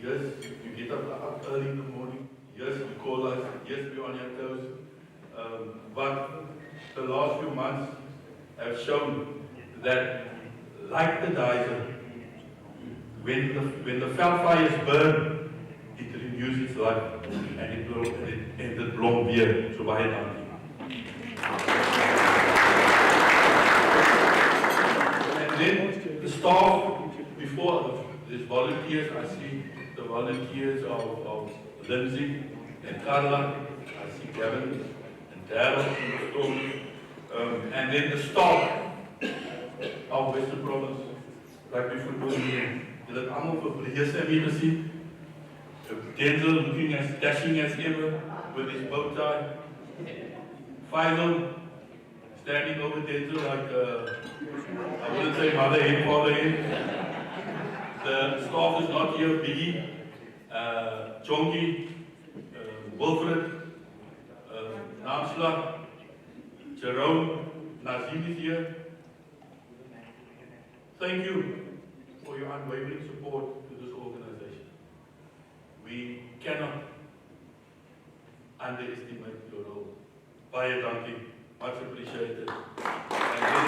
Yes, you get up early in the morning. Yes, you call us. Yes, we're on your toes. But the last few months have shown that, like the Dyser, when the fell fires burn, it renews its life and it blom weer. So baie dankie. And then the staff before these volunteers, I see the volunteers of Lindsay and Carla, I see Kelvin and Daryl and Storm, and then the staff of Western Province Rugby Football Union. Julle het almal verblies en hier gesien. Denzel looking as dashing as ever with his bow tie. Final standing over Denzel like I wouldn't say mother hen, father hen. The staff is not here, Biggie, Chongi, Wilfred, Namsla, Jerome, Nazim is here. Thank you for your unwavering support to this organization. We cannot underestimate your role. Baie dankie, much appreciated. And then,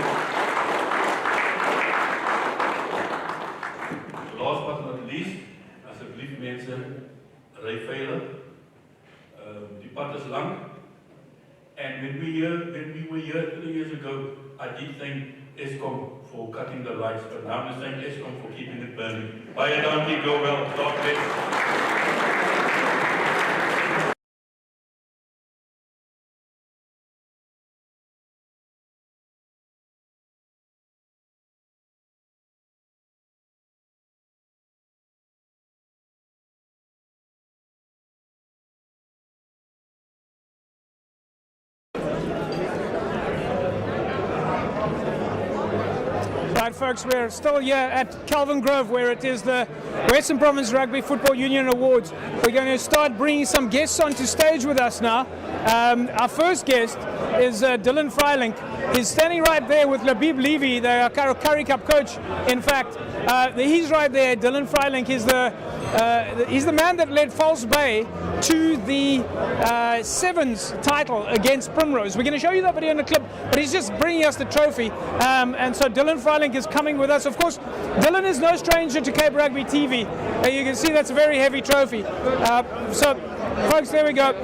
last but not least, asseblief mense, ry veilig. Die pad is lang. And when we were here 3 years ago, I did thank Eskom for cutting the lights, but now I'm thank Eskom for keeping it burning. Baie dankie, go well, God bless. Right, folks, we're still here at Kelvin Grove, where it is the Western Province Rugby Football Union Awards. We're going to start bringing some guests onto stage with us now. Our first guest is Dylan Freilink. He's standing right there with Labib Levy, the Curry Cup coach. In fact, he's right there. Dylan Freilink is he's the man that led False Bay to the Sevens title against Primrose. We're going to show you that video in the clip, but he's just bringing us the trophy. And so Dylan Freilink is coming with us. Of course, Dylan is no stranger to Cape Rugby TV. You can see that's a very heavy trophy. So, folks, there we go.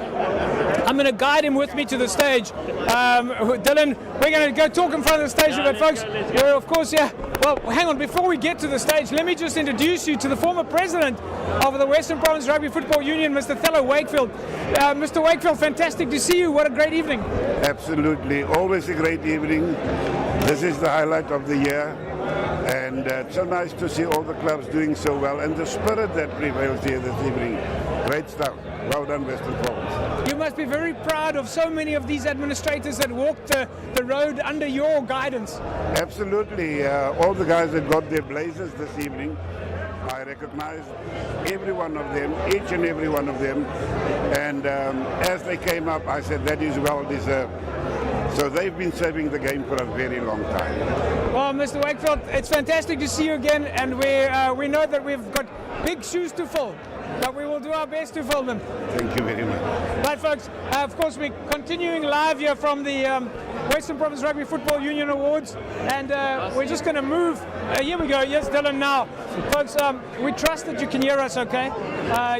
I'm going to guide him with me to the stage. Dylan, we're going to go talk in front of the stage, but folks, we're of course, yeah. Well, hang on, before we get to the stage, let me just introduce you to the former president of the Western Province Rugby Football Union, Mr. Thello Wakefield. Mr. Wakefield, fantastic to see you. What a great evening. Absolutely, always a great evening. This is the highlight of the year, and it's so nice to see all the clubs doing so well, and the spirit that prevails here this evening. Great stuff. Well done, Western Province. You must be very proud of so many of these administrators that walked the road under your guidance. Absolutely. All the guys that got their blazers this evening, I recognize every one of them, each and every one of them. And as they came up, I said, that is well deserved. So they've been serving the game for a very long time. Well, Mr. Wakefield, it's fantastic to see you again, and we know that we've got big shoes to fill, but we will do our best to fill them. Thank you very much. Right, folks, of course, we're continuing live here from the Western Province Rugby Football Union Awards, and we're just going to move. Here we go. Yes, Dylan. Now, folks, we trust that you can hear us. Okay,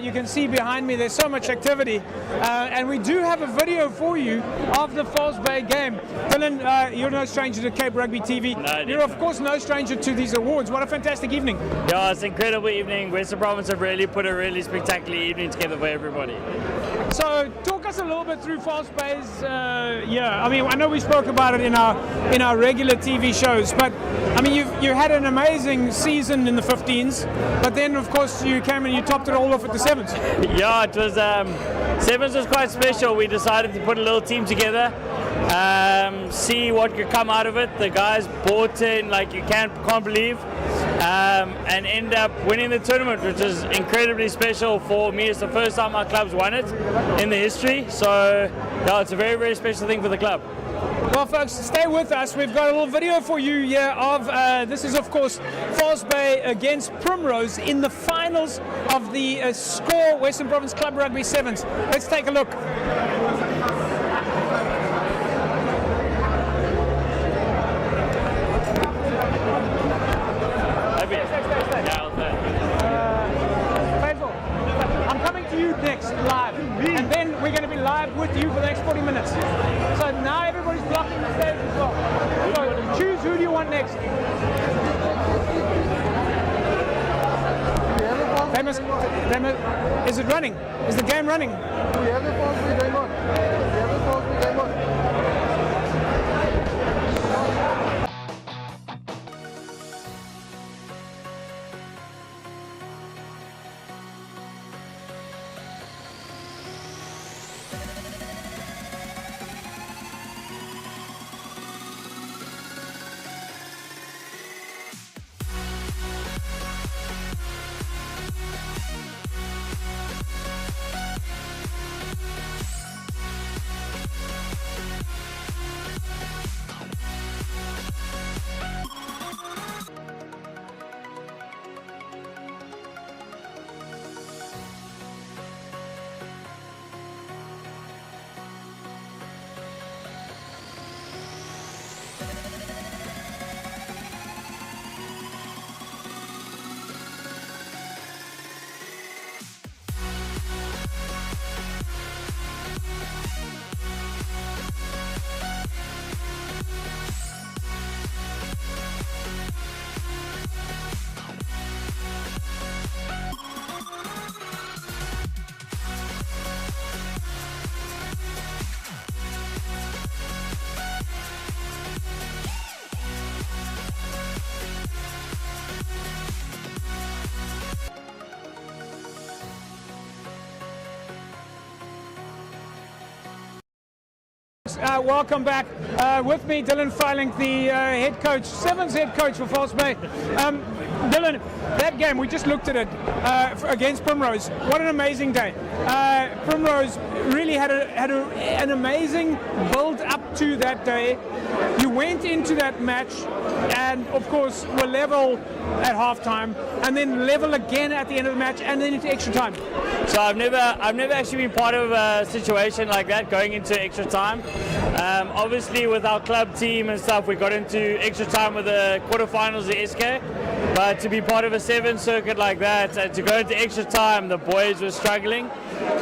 you can see behind me. There's so much activity, and we do have a video for you of the False Bay game. Dylan, you're no stranger to Cape Rugby TV. No, you're of course no stranger to these awards. What a fantastic evening! Yeah, it's an incredible evening. Western Province have really put a really spectacular evening together for everybody. So, talk us a little bit through False Bay's. I mean, I know we spoke about it in our regular TV shows, but I mean, you had an amazing season in the 15s, but then of course you came and you topped it all off at the 7s. Yeah, it was 7s was quite special. We decided to put a little team together, see what could come out of it. The guys bought in like you can't believe. And end up winning the tournament, which is incredibly special for me. It's the first time our club's won it in the history, so yeah, it's a very, very special thing for the club. Well, folks, stay with us. We've got a little video for you here of this is, of course, False Bay against Primrose in the finals of the SCORE Western Province Club Rugby 7s. Let's take a look. I'm coming to you next live, and then we're going to be live with you for the next 40 minutes. So now everybody's blocking the stage as well. So choose who do you want next. Is it running? Is the game running? Do we have the False Bay game on? Do we have the False Bay game on? Welcome back. With me, Dylan Filing, the head coach, 7's head coach for False Bay. Dylan, that game, we just looked at it against Primrose. What an amazing day. Primrose really had an amazing build up to that day. You went into that match and, of course, were level at halftime and then level again at the end of the match and then into extra time. So I've never actually been part of a situation like that, going into extra time. Obviously with our club team and stuff, we got into extra time with the quarterfinals of SK, but to be part of a 7 circuit like that and to go into extra time, the boys were struggling,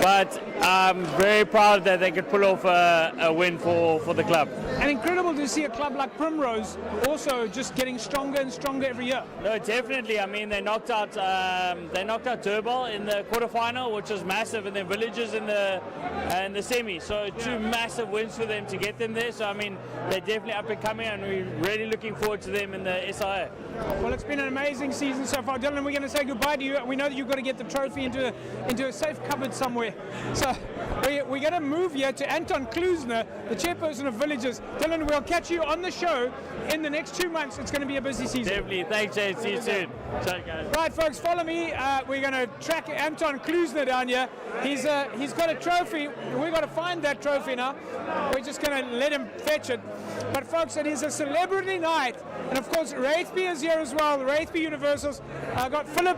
but I'm very proud that they could pull off a win for the club. And incredible to see a club like Primrose also just getting stronger and stronger every year. No, definitely. I mean, they knocked out Durban in the quarterfinal, which was massive, and then Villages in the semi. So two massive wins for them to get them there. So I mean, they're definitely up and coming, and we're really looking forward to them in the SIA. Well, it's been an amazing season so far, Dylan. We're going to say goodbye to you. We know that you've got to get the trophy into a safe cupboard somewhere. So we're going to move here to Anton Klusner, the chairperson of Villages. Dylan, we'll catch you on the show in the next 2 months. It's going to be a busy season. Definitely. Thanks, Jay. See you soon. Ciao, guys. Right, folks, follow me. We're going to track Anton Klusner down here. He's got a trophy. We've got to find that trophy now. We're just going to let him fetch it. But, folks, it is a celebrity night. And, of course, Wraithby is here as well. Wraithby Universals. Got Philip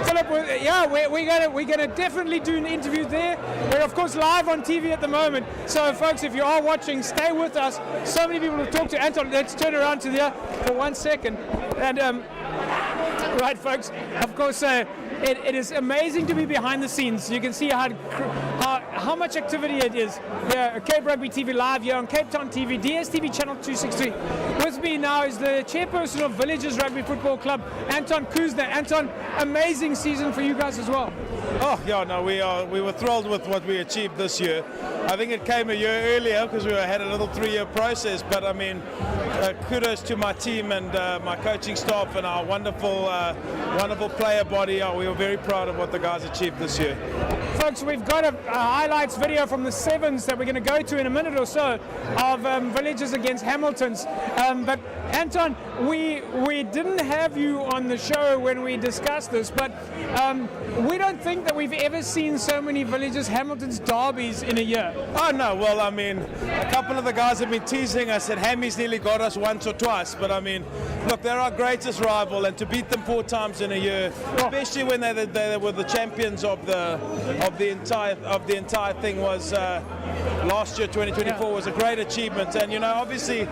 Philip, we're gonna definitely do an interview there. We're of course live on TV at the moment, so folks, if you are watching, stay with us. So many people to talk to. Anton, let's turn around to there for 1 second. And right, folks, of course, it is amazing to be behind the scenes. You can see how much activity it is. Yeah, Cape Rugby TV live here on Cape Town TV, DSTV channel 263. With me now is the chairperson of Villages Rugby Football Club, Anton Kuzner. Anton, amazing season for you guys as well. Oh yeah, no, we were thrilled with what we achieved this year. I think it came a year earlier because we had a little 3-year process. But I mean, kudos to my team and my coaching staff and our wonderful player body. We were very proud of what the guys achieved this year. Folks, we've got a highlights video from the sevens that we're going to go to in a minute or so of Villages against Hamiltons. But Anton, we didn't have you on the show when we discussed this, but we don't think that we've ever seen so many Villages Hamiltons derbies in a year. Oh no, well I mean, a couple of the guys have been teasing us that Hammy's nearly got us once or twice, but I mean, look, they're our greatest rival, and to beat them 4 times in a year, especially when they were the champions of the entire thing, was last year 2024 was a great achievement. And you know, obviously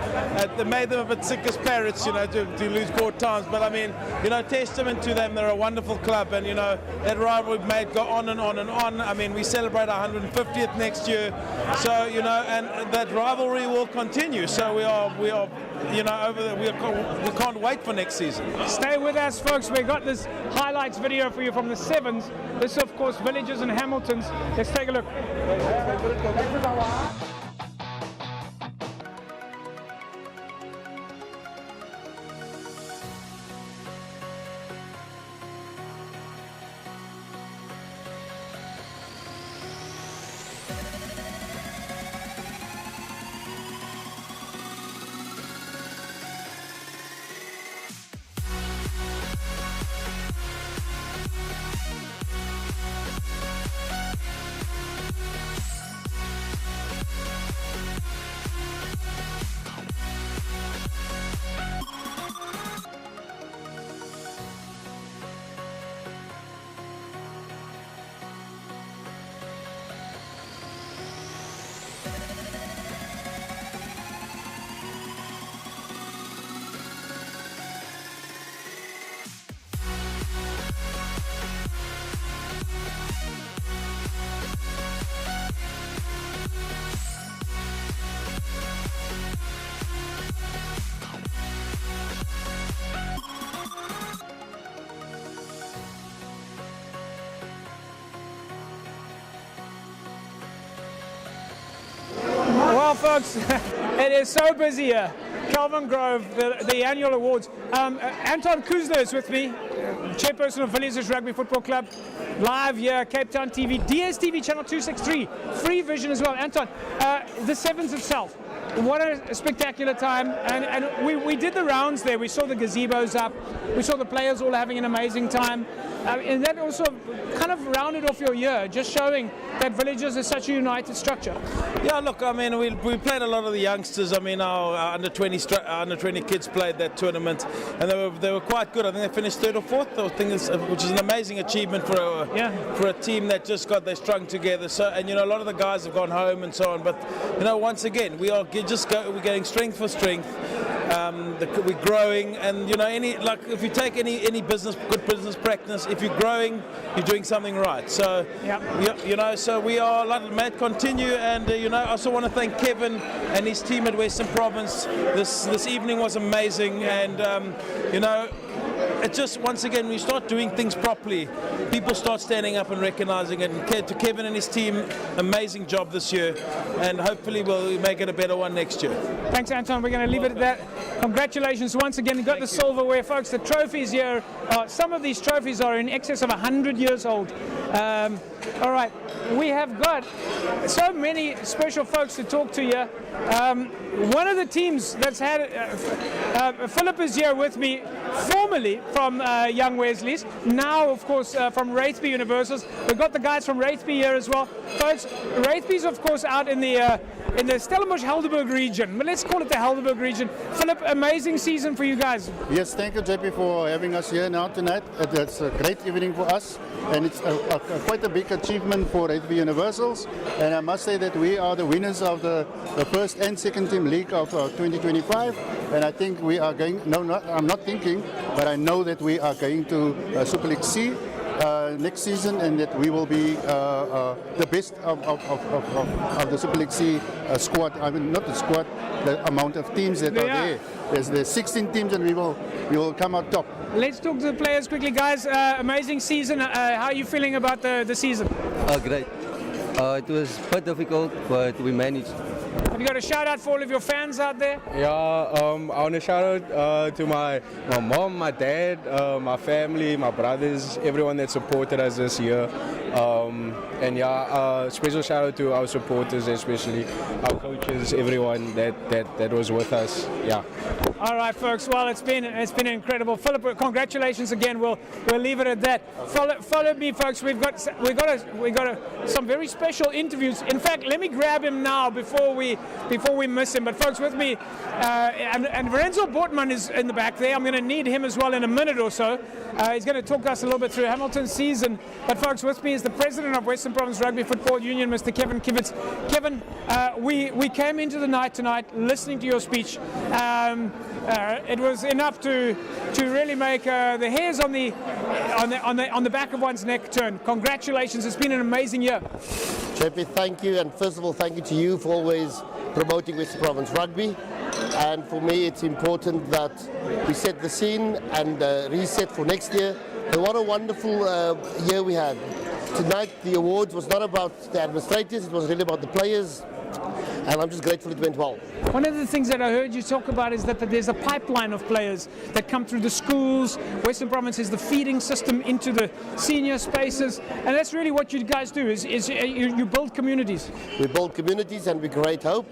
they made them a bit sick as parrots, you know, to lose 4 times, but I mean, you know, testament to them. They're a wonderful club, and you know, that rivalry made go on and on and on. I mean, we celebrate our 150th next year, so you know, and that rivalry will continue. So we are you know, we can't wait for next season. Stay with us, folks. We got this highlights video for you from the sevens. This, of course, Villages and Hamiltons. Let's take a look. Well, folks, it is so busy here. Kelvin Grove, the annual awards. Anton Kuzner is with me, chairperson of Villages Rugby Football Club, live here, Cape Town TV, DSTV channel 263, free vision as well. Anton, the sevens itself, what a spectacular time, and we did the rounds there. We saw the gazebos up, we saw the players all having an amazing time, and that also kind of rounded off your year, just showing that Villages is such a united structure. Yeah, look, I mean, we played a lot of the youngsters. I mean, our under 20 kids played that tournament, and they were quite good. I think they finished 3rd or 4th, I think, which is an amazing achievement for a team that just got they strung together. So, and you know, a lot of the guys have gone home and so on. But you know, once again, we're getting strength for strength. We're growing, and you know, if you take any good business practice, if you're growing, you're doing something right. So you know, so we are like Matt continue, and you know, I also want to thank Kelvin and his team at Western Province. This evening was amazing, and you know, it just, once again, when you start doing things properly, people start standing up and recognizing it. And to Kelvin and his team, amazing job this year, and hopefully we'll make it a better one next year. Thanks, Anton. We're going to leave it at that. Congratulations once again. You got the silverware, folks. The trophies here, some of these trophies are in excess of 100 years old. All right, we have got so many special folks to talk to here. One of the teams that's had, Philip is here with me, formerly from Young Wesley's, now of course from Rugby Universals. We've got the guys from Rugby here as well. Folks, Rugby's of course out in the Stellenbosch-Helderberg region, but let's call it the Helderberg region. Philip, amazing season for you guys. Yes, thank you, JP, for having us here now tonight. It's a great evening for us, and it's quite a big achievement for Rugby Universals. And I must say that we are the winners of the first and second team league of 2025. And I think we are going, I'm not thinking, but I know that we are going to Super League C next season, and that we will be the best of the Super League C squad. I mean, not the squad, the amount of teams that are there. There's 16 teams, and we will come out top. Let's talk to the players quickly, guys. Amazing season. How are you feeling about the season? Great. It was quite difficult, but we managed. Have you got a shout out for all of your fans out there? Yeah, I want to shout out to my mom, my dad, my family, my brothers, everyone that supported us this year. And yeah, special shout out to our supporters, especially our coaches, everyone that was with us. Yeah. All right, folks. Well, it's been incredible. Philip, congratulations again. We'll leave it at that. Follow me, folks. We've got some very special interviews. In fact, let me grab him now before we miss him. But folks, with me, and Lorenzo Bortman is in the back there. I'm going to need him as well in a minute or so. He's going to talk us a little bit through Hamilton's season. But folks, with me is the president of Western Province Rugby Football Union, Mr. Kelvin. Kevin, we came into the night tonight listening to your speech. It was enough to really make the hairs on the back of one's neck turn. Congratulations! It's been an amazing year. JP, thank you, and first of all, thank you to you for always promoting Western Province Rugby. And for me, it's important that we set the scene and reset for next year. And what a wonderful year we had. Tonight, the awards was not about the administrators; it was really about the players. And I'm just grateful it went well. One of the things that I heard you talk about is that there's a pipeline of players that come through the schools. Western Province is the feeding system into the senior spaces, and that's really what you guys do. Is you build communities. We build communities, and we create hope.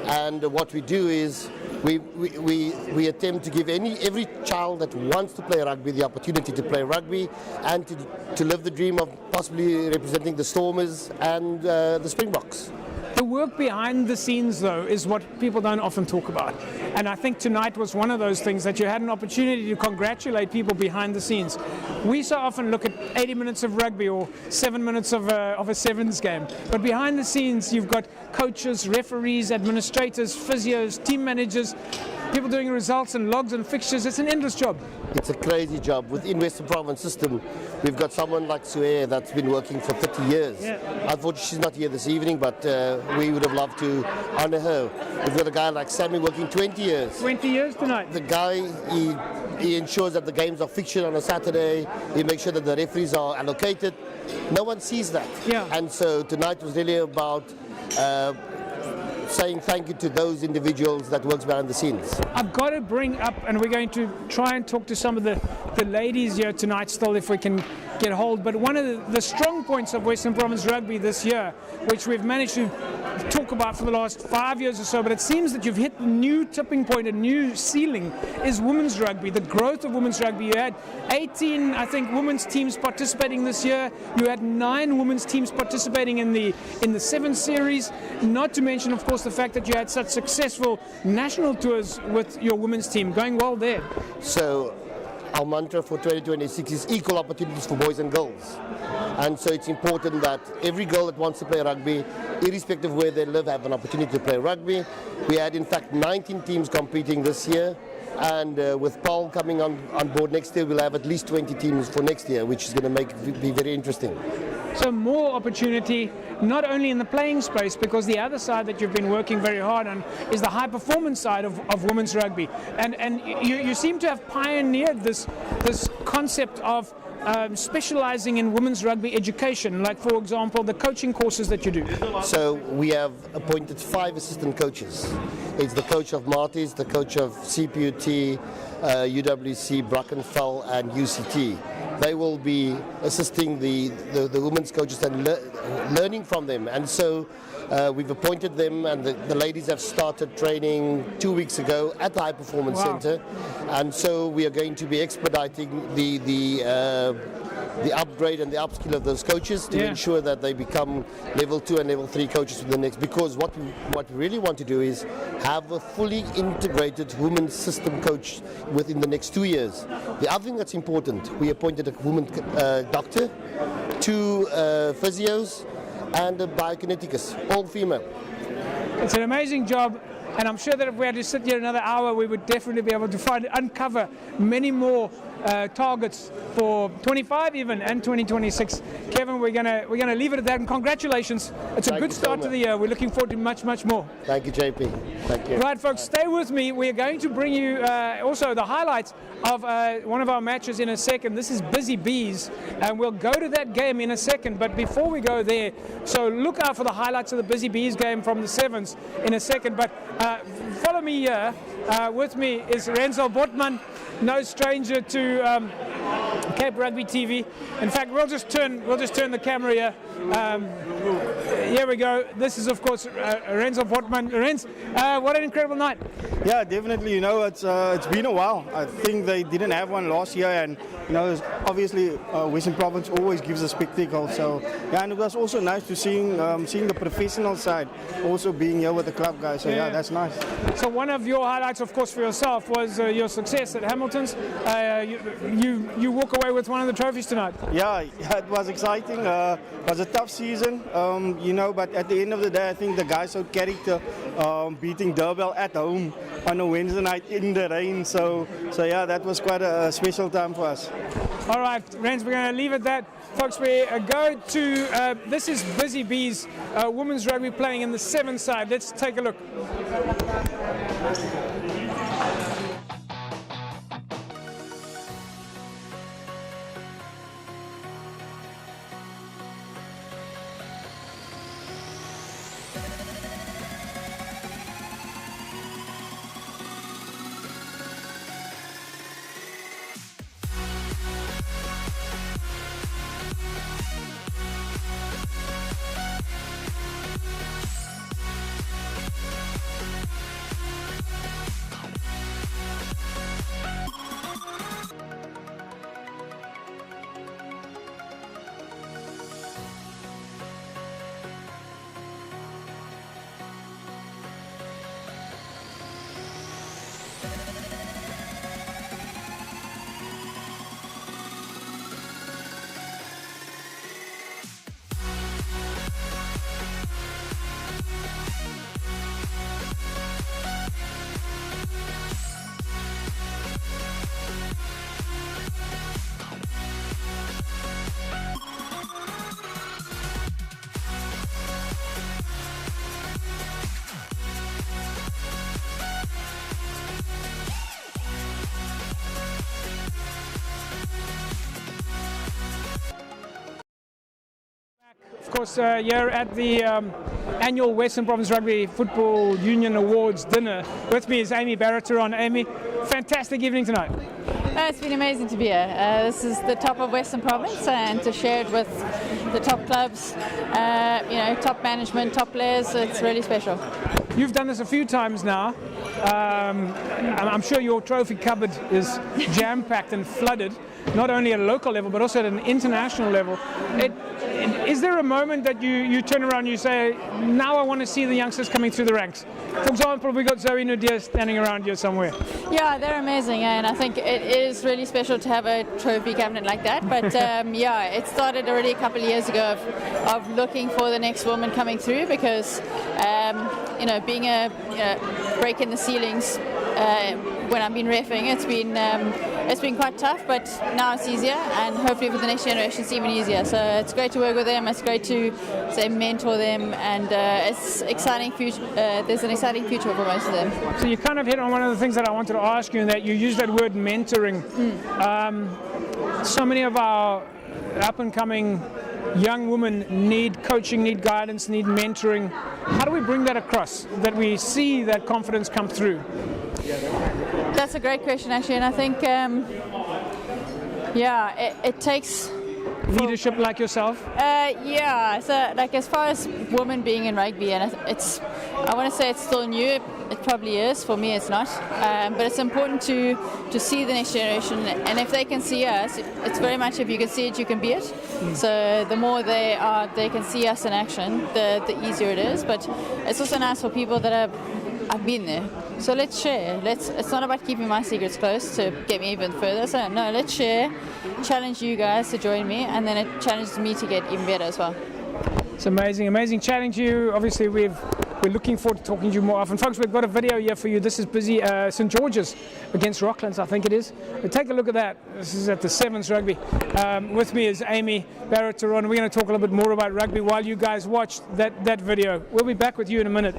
And what we do is we attempt to give every child that wants to play rugby the opportunity to play rugby, and to live the dream of possibly representing the Stormers and the Springboks. The work behind the scenes, though, is what people don't often talk about. And I think tonight was one of those things that you had an opportunity to congratulate people behind the scenes. We so often look at 80 minutes of rugby or 7 minutes of a sevens game. But behind the scenes, you've got coaches, referees, administrators, physios, team managers, people doing results and logs and fixtures. It's an endless job. It's a crazy job. Within Western Province system, we've got someone like Sue that's been working for 30 years. Yeah. Unfortunately, she's not here this evening, but we would have loved to honor her. We've got a guy like Sammy working 20 years. 20 years tonight. The guy, he ensures that the games are fixtured on a Saturday. He makes sure that the referees are allocated. No one sees that. Yeah. And so tonight was really about saying thank you to those individuals that works behind the scenes. I've got to bring up, and we're going to try and talk to some of the ladies here tonight still, if we can get hold. But one of the strong points of Western Province Rugby this year, which we've managed to talk about for the last 5 years or so, but it seems that you've hit a new tipping point, a new ceiling, is women's rugby, the growth of women's rugby. You had 18, I think, women's teams participating this year. You had 9 women's teams participating in the 7 series, not to mention, of course, the fact that you had such successful national tours with your women's team. Going well there. So our mantra for 2026 is equal opportunities for boys and girls. And so it's important that every girl that wants to play rugby, irrespective of where they live, have an opportunity to play rugby. We had, in fact, 19 teams competing this year. And with Paul coming on board next year, we'll have at least 20 teams for next year, which is going to be very interesting. So more opportunity, not only in the playing space, because the other side that you've been working very hard on is the high performance side of women's rugby. And you seem to have pioneered this concept of specializing in women's rugby education, like, for example, the coaching courses that you do. So we have appointed 5 assistant coaches. It's the coach of Marty's, the coach of CPUT, UWC, Brackenfell and UCT. they will be assisting the women's coaches and learning from them. And so we've appointed them, and the ladies have started training 2 weeks ago at the High Performance Centre. And so we are going to be expediting the upgrade and the upskill of those coaches to ensure that they become level 2 and level 3 coaches for the next. Because what we really want to do is have a fully integrated women's system coach within the next 2 years. The other thing that's important, we appointed a woman doctor, 2 physios, and a biokineticist, all female. It's an amazing job, and I'm sure that if we had to sit here another hour, we would definitely be able to uncover many more targets for 25 even and 2026. Kevin, we're gonna leave it at that, and congratulations. It's a good start to the year. We're looking forward to much more. Thank you, JP. Thank you. Right, folks, stay with me. We're going to bring you also the highlights of one of our matches in a second. This is Busy Bees, and we'll go to that game in a second. But before we go there, so look out for the highlights of the Busy Bees game from the Sevens in a second. But follow me here. With me is Renzo Botman, no stranger to Cape Rugby TV. In fact, we'll just turn the camera here. Here we go. This is, of course, Renzo Botman. Renz, what an incredible night. Yeah, definitely. You know, it's been a while. I think they didn't have one last year, and you know, obviously Western Province always gives a spectacle. So yeah, and it was also nice to seeing the professional side also being here with the club guys. So yeah, that's nice. So one of your highlights, of course, for yourself was your success at Hamilton's. You walk away with one of the trophies tonight. Yeah, it was exciting. It was a tough season, you know, but at the end of the day, I think the guys showed character, beating Durban at home on a Wednesday night in the rain. So yeah, that was quite a special time for us. All right, Rens, we're going to leave it at that. Folks, we go to, this is Busy Bees, women's rugby playing in the 7th side. Let's take a look. Of course, here at the annual Western Province Rugby Football Union Awards dinner. With me is Amy Barrett-Turon. Amy, fantastic evening tonight. It's been amazing to be here. This is the top of Western Province, and to share it with the top clubs, you know, top management, top players, it's really special. You've done this a few times now. I'm sure your trophy cupboard is jam-packed and flooded, not only at a local level, but also at an international level. Is there a moment that you turn around and you say, now I want to see the youngsters coming through the ranks? For example, we got Zoe Nadir standing around here somewhere. Yeah, they're amazing, and I think it is really special to have a trophy cabinet like that. But yeah, it started already a couple of years ago of looking for the next woman coming through, because you know, being a break in the ceilings when I've been reffing, it's been quite tough, but now it's easier, and hopefully for the next generation it's even easier. So it's great to work with them, it's great to mentor them, and it's exciting future. There's an exciting future for most of them. So you kind of hit on one of the things that I wanted to ask you, in that you use that word mentoring. So many of our up-and-coming young women need coaching, need guidance, need mentoring. How do we bring that across, that we see that confidence come through? That's a great question, actually, and I think Yeah, it takes leadership like yourself. Yeah, so like as far as women being in rugby, and I want to say it's still new. It probably is. For me, it's not. But it's important to see the next generation, and if they can see us, it's very much if you can see it, you can be it. So the more they can see us in action, the easier it is. But it's also nice for people that have been there. So let's share. It's not about keeping my secrets close to get me even further. So no, let's share. Challenge you guys to join me, and then it challenges me to get even better as well. It's amazing challenge you. Obviously, we're looking forward to talking to you more often. Folks, we've got a video here for you. This is busy St. George's against Rocklands, I think it is. But take a look at that. This is at the Sevens Rugby. With me is Amy Barrett-Turon. We're going to talk a little bit more about rugby while you guys watch that video. We'll be back with you in a minute.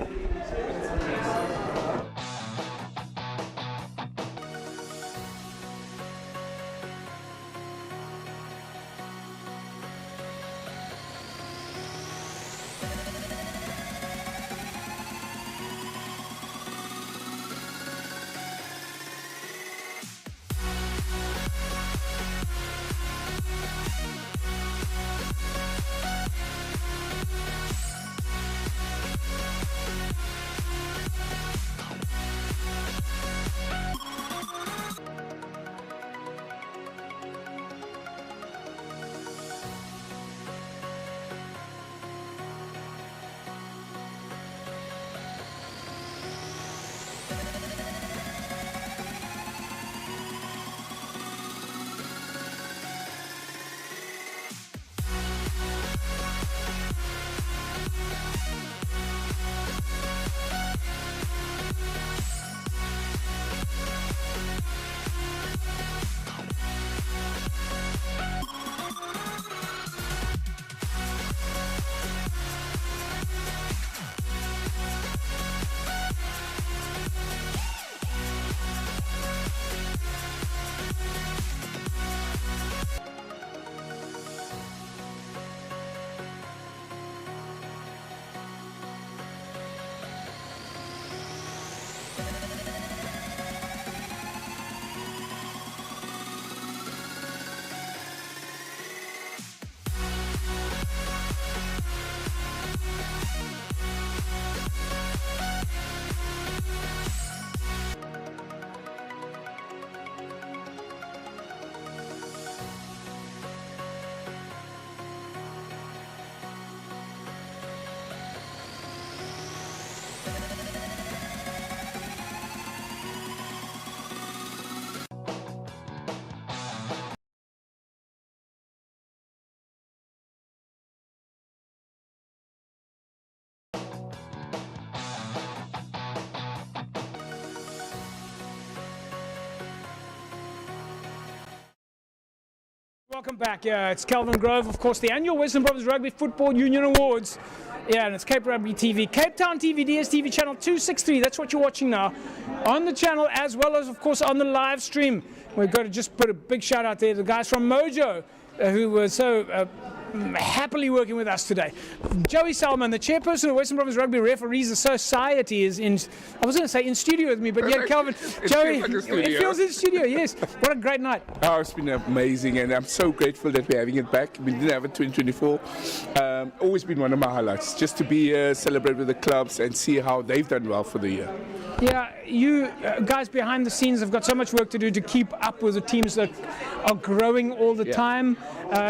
Welcome back. Yeah, it's Kelvin Grove, of course, the annual Western Province Rugby Football Union Awards. Yeah, and it's Cape Rugby TV. Cape Town TV, DSTV channel 263. That's what you're watching now. On the channel, as well as, of course, on the live stream. We've got to just put a big shout out there to the guys from Mojo, who were so happily working with us today. Joey Salman, the chairperson of Western Province Rugby Referees Society, is in, I was going to say in studio with me, but yeah, Kelvin, Joey, it feels in studio, yes. What a great night. Oh, it's been amazing, and I'm so grateful that we're having it back. We didn't have it 2024. Always been one of my highlights, just to be here, celebrate with the clubs and see how they've done well for the year. Yeah, you guys behind the scenes have got so much work to do to keep up with the teams that are growing all the time.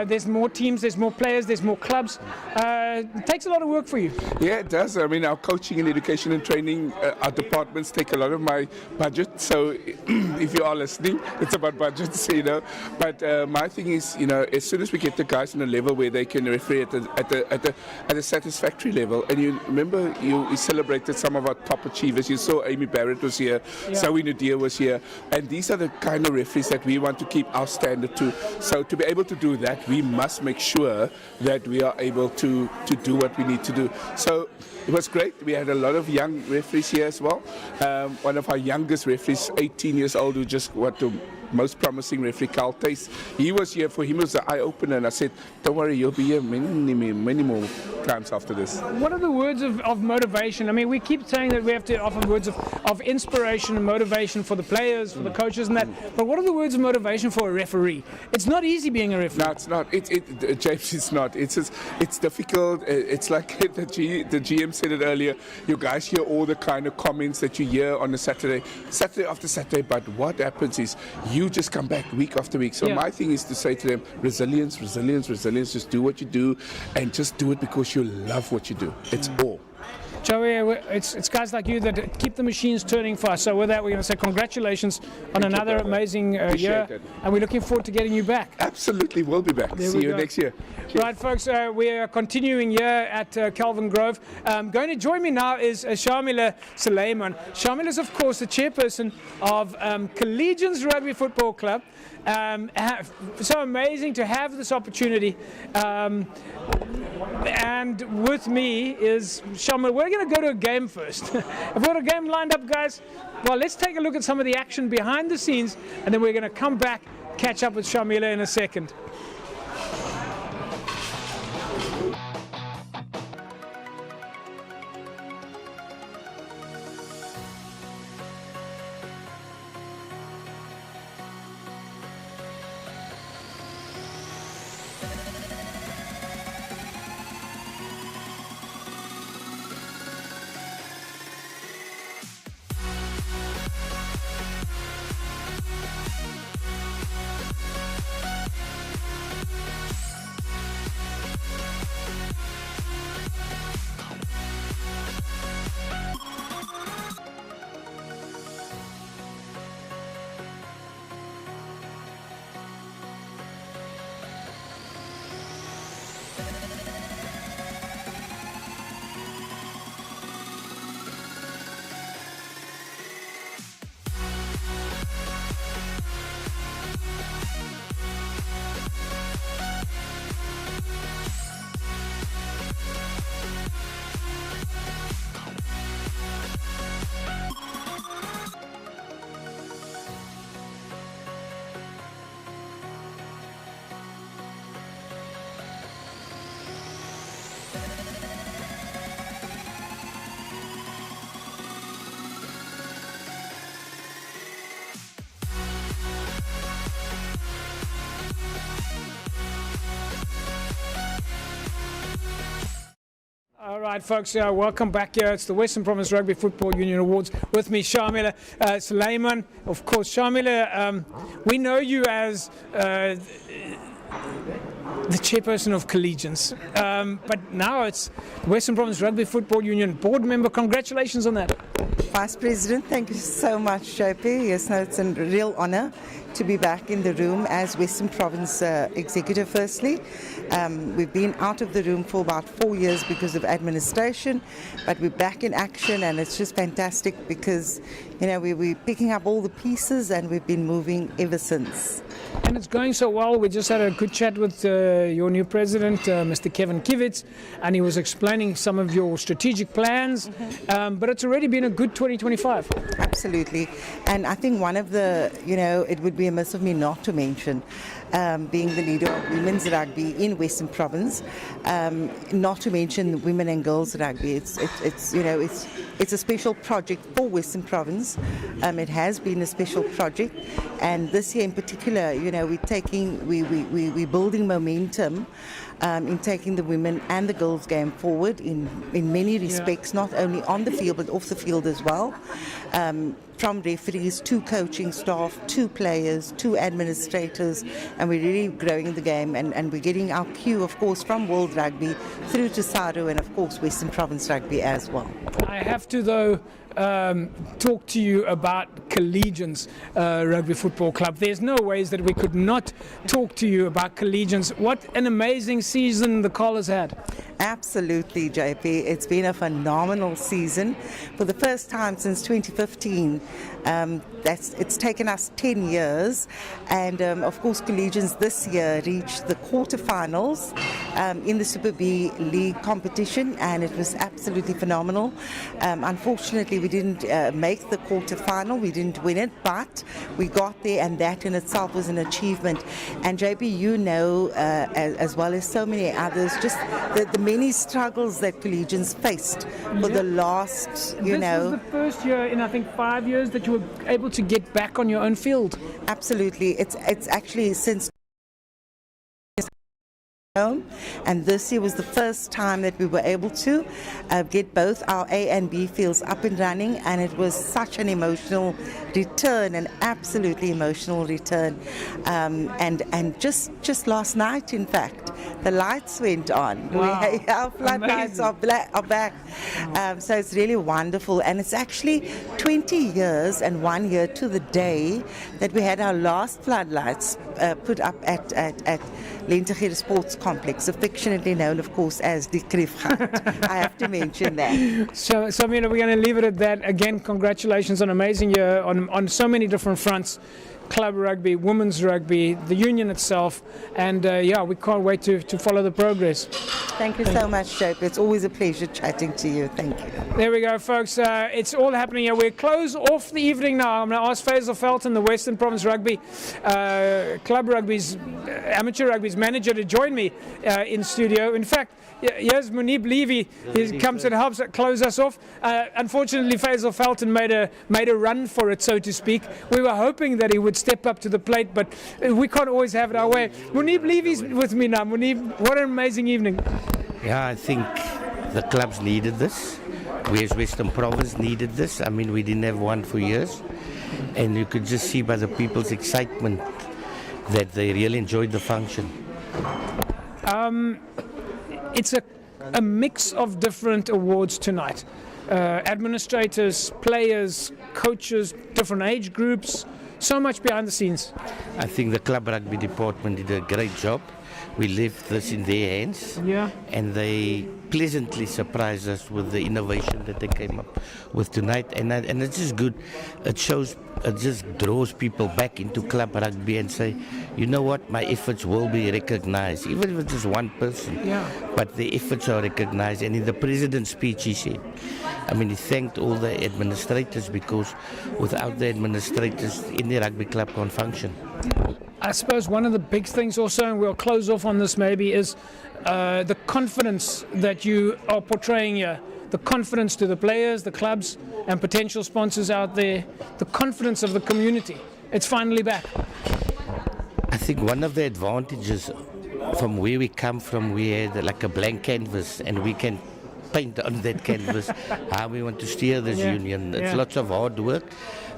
There's more teams, there's more players, there's more clubs. It takes a lot of work for you. Yeah, it does. I mean, our coaching and education and training, our departments take a lot of my budget. So if you are listening, it's about budgets, you know. But my thing is, you know, as soon as we get the guys on a level where they can referee at a satisfactory level, and you remember you celebrated some of our top achievers. You saw Amy Barrett was here, Zoe Nadir was here, and these are the kind of referees that we want to keep our standard to. So to be able to do that, we must make sure that we are able to do what we need to do. So it was great. We had a lot of young referees here as well. One of our youngest referees, 18 years old, who just want to most promising referee, Carl Tace. He was here. For him, it was an eye-opener, and I said, don't worry, you'll be here many more times after this. What are the words of motivation? I mean, we keep saying that we have to offer words of inspiration and motivation for the players, for the coaches and that, but what are the words of motivation for a referee? It's not easy being a referee. No, it's not. James, it's not. It's difficult. It's like the GM said it earlier. You guys hear all the kind of comments that you hear on a Saturday after Saturday, but what happens is you just come back week after week. So my thing is to say to them, resilience. Just do what you do, and just do it because you love what you do. It's all. Joey, it's guys like you that keep the machines turning for us. So with that, we're going to say congratulations on another amazing year, and we're looking forward to getting you back. Absolutely, we'll be back. See you next year. Right, folks, we are continuing here at Kelvin Grove. Going to join me now is Shamila Suleiman. Shamila is, of course, the chairperson of Collegians Rugby Football Club. So amazing to have this opportunity. And with me is Shamila. We're going to go to a game first. Have we got a game lined up, guys? Well, let's take a look at some of the action behind the scenes, and then we're going to come back, catch up with Shamila in a second. All right, folks, welcome back here. It's the Western Province Rugby Football Union Awards. With me, Shamila Suleiman. Of course, Shamila, we know you as the chairperson of Collegians, but now it's the Western Province Rugby Football Union board member. Congratulations on that. Vice President, thank you so much, JP. Yes, no, it's a real honour to be back in the room as Western Province Executive firstly. We've been out of the room for about 4 years because of administration, but we're back in action, and it's just fantastic because, you know, we're picking up all the pieces and we've been moving ever since. And it's going so well. We just had a good chat with your new president, Mr. Kelvin, and he was explaining some of your strategic plans, but it's already been a good 2025. Absolutely. And I think one of the, you know, it would be amiss of me not to mention, being the leader of women's rugby in Western Province, not to mention women and girls rugby. It's you know, it's a special project for Western Province. It has been a special project, and this year in particular, you know, we're building momentum in taking the women and the girls game forward in many respects, not only on the field but off the field as well. From referees to coaching staff to players to administrators, and we're really growing the game, and we're getting our cue, of course, from World Rugby through to SARU and of course Western Province Rugby as well. I have to though talk to you about Collegians Rugby Football Club. There's no ways that we could not talk to you about Collegians. What an amazing season the Collars had. Absolutely, JP. It's been a phenomenal season. For the first time since 2015, it's taken us 10 years. And of course, Collegians this year reached the quarterfinals in the Super B League competition, and it was absolutely phenomenal. Unfortunately, we didn't make the quarterfinal. We didn't win it, but we got there, and that in itself was an achievement. And JP, you know, as well as so many others, just the many struggles that Collegians faced for the last, you know. This was the first year in, I think, 5 years that you were able to get back on your own field. Absolutely. It's actually since home, and this year was the first time that we were able to get both our A and B fields up and running, and it was such an emotional return, an absolutely emotional return. And just last night, in fact, the lights went on. Wow. Our floodlights are back. So it's really wonderful, and it's actually 20 years and 1 year to the day that we had our last floodlights put up at Lentegere Sports Complex, affectionately known, of course, as the Kriefgat. I have to mention that. So Mina, we're going to leave it at that. Again, congratulations on an amazing year on so many different fronts. Club rugby, women's rugby, the union itself, and we can't wait to follow the progress. Thank you so much, Jope. It's always a pleasure chatting to you. Thank you. There we go, folks. It's all happening here. We close off the evening now. I'm going to ask Faisal Felton, the Western Province Rugby, Club Rugby's, Amateur Rugby's manager, to join me in studio. In fact, here's Munib Levy. He comes and helps close us off. Unfortunately, Faisal Felton made a run for it, so to speak. We were hoping that he would step up to the plate, but we can't always have it our way. Munib Levy's with me now. Munib, what an amazing evening. Yeah, I think the clubs needed this. We as Western Province needed this. I mean, we didn't have one for years. And you could just see by the people's excitement that they really enjoyed the function. It's a mix of different awards tonight. Administrators, players, coaches, different age groups, so much behind the scenes. I think the club rugby department did a great job. We left this in their hands, and they pleasantly surprised us with the innovation that they came up with tonight. And it's just good. It just draws people back into club rugby and say, you know what, my efforts will be recognized, even if it's just one person. But the efforts are recognized. And in the president's speech, he said, I mean, he thanked all the administrators, because without the administrators, any rugby club can't function. I suppose one of the big things also, and we'll close off on this maybe, is the confidence that you are portraying here. The confidence to the players, the clubs, and potential sponsors out there. The confidence of the community. It's finally back. I think one of the advantages from where we come from, we had like a blank canvas, and we can paint on that canvas how we want to steer this union. It's lots of hard work,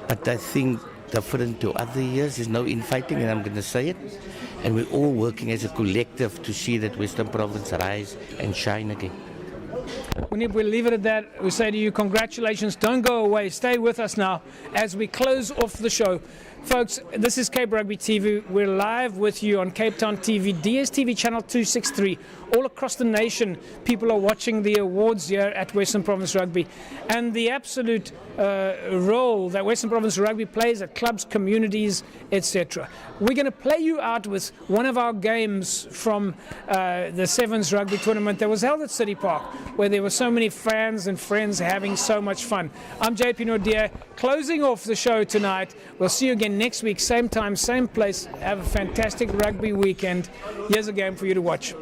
but I think different to other years, there's no infighting, and I'm going to say it, and we're all working as a collective to see that Western Province rise and shine again. We'll leave it at that. We say to you, congratulations. Don't go away. Stay with us now as we close off the show. Folks, this is Cape Rugby TV. We're live with you on Cape Town TV, DSTV channel 263. All across the nation, people are watching the awards here at Western Province Rugby, and the absolute role that Western Province Rugby plays at clubs, communities, etc. We're going to play you out with one of our games from the Sevens Rugby tournament that was held at City Park, where there were so many fans and friends having so much fun. I'm JP Nordier, closing off the show tonight. We'll see you again next week, same time, same place. Have a fantastic rugby weekend. Here's a game for you to watch.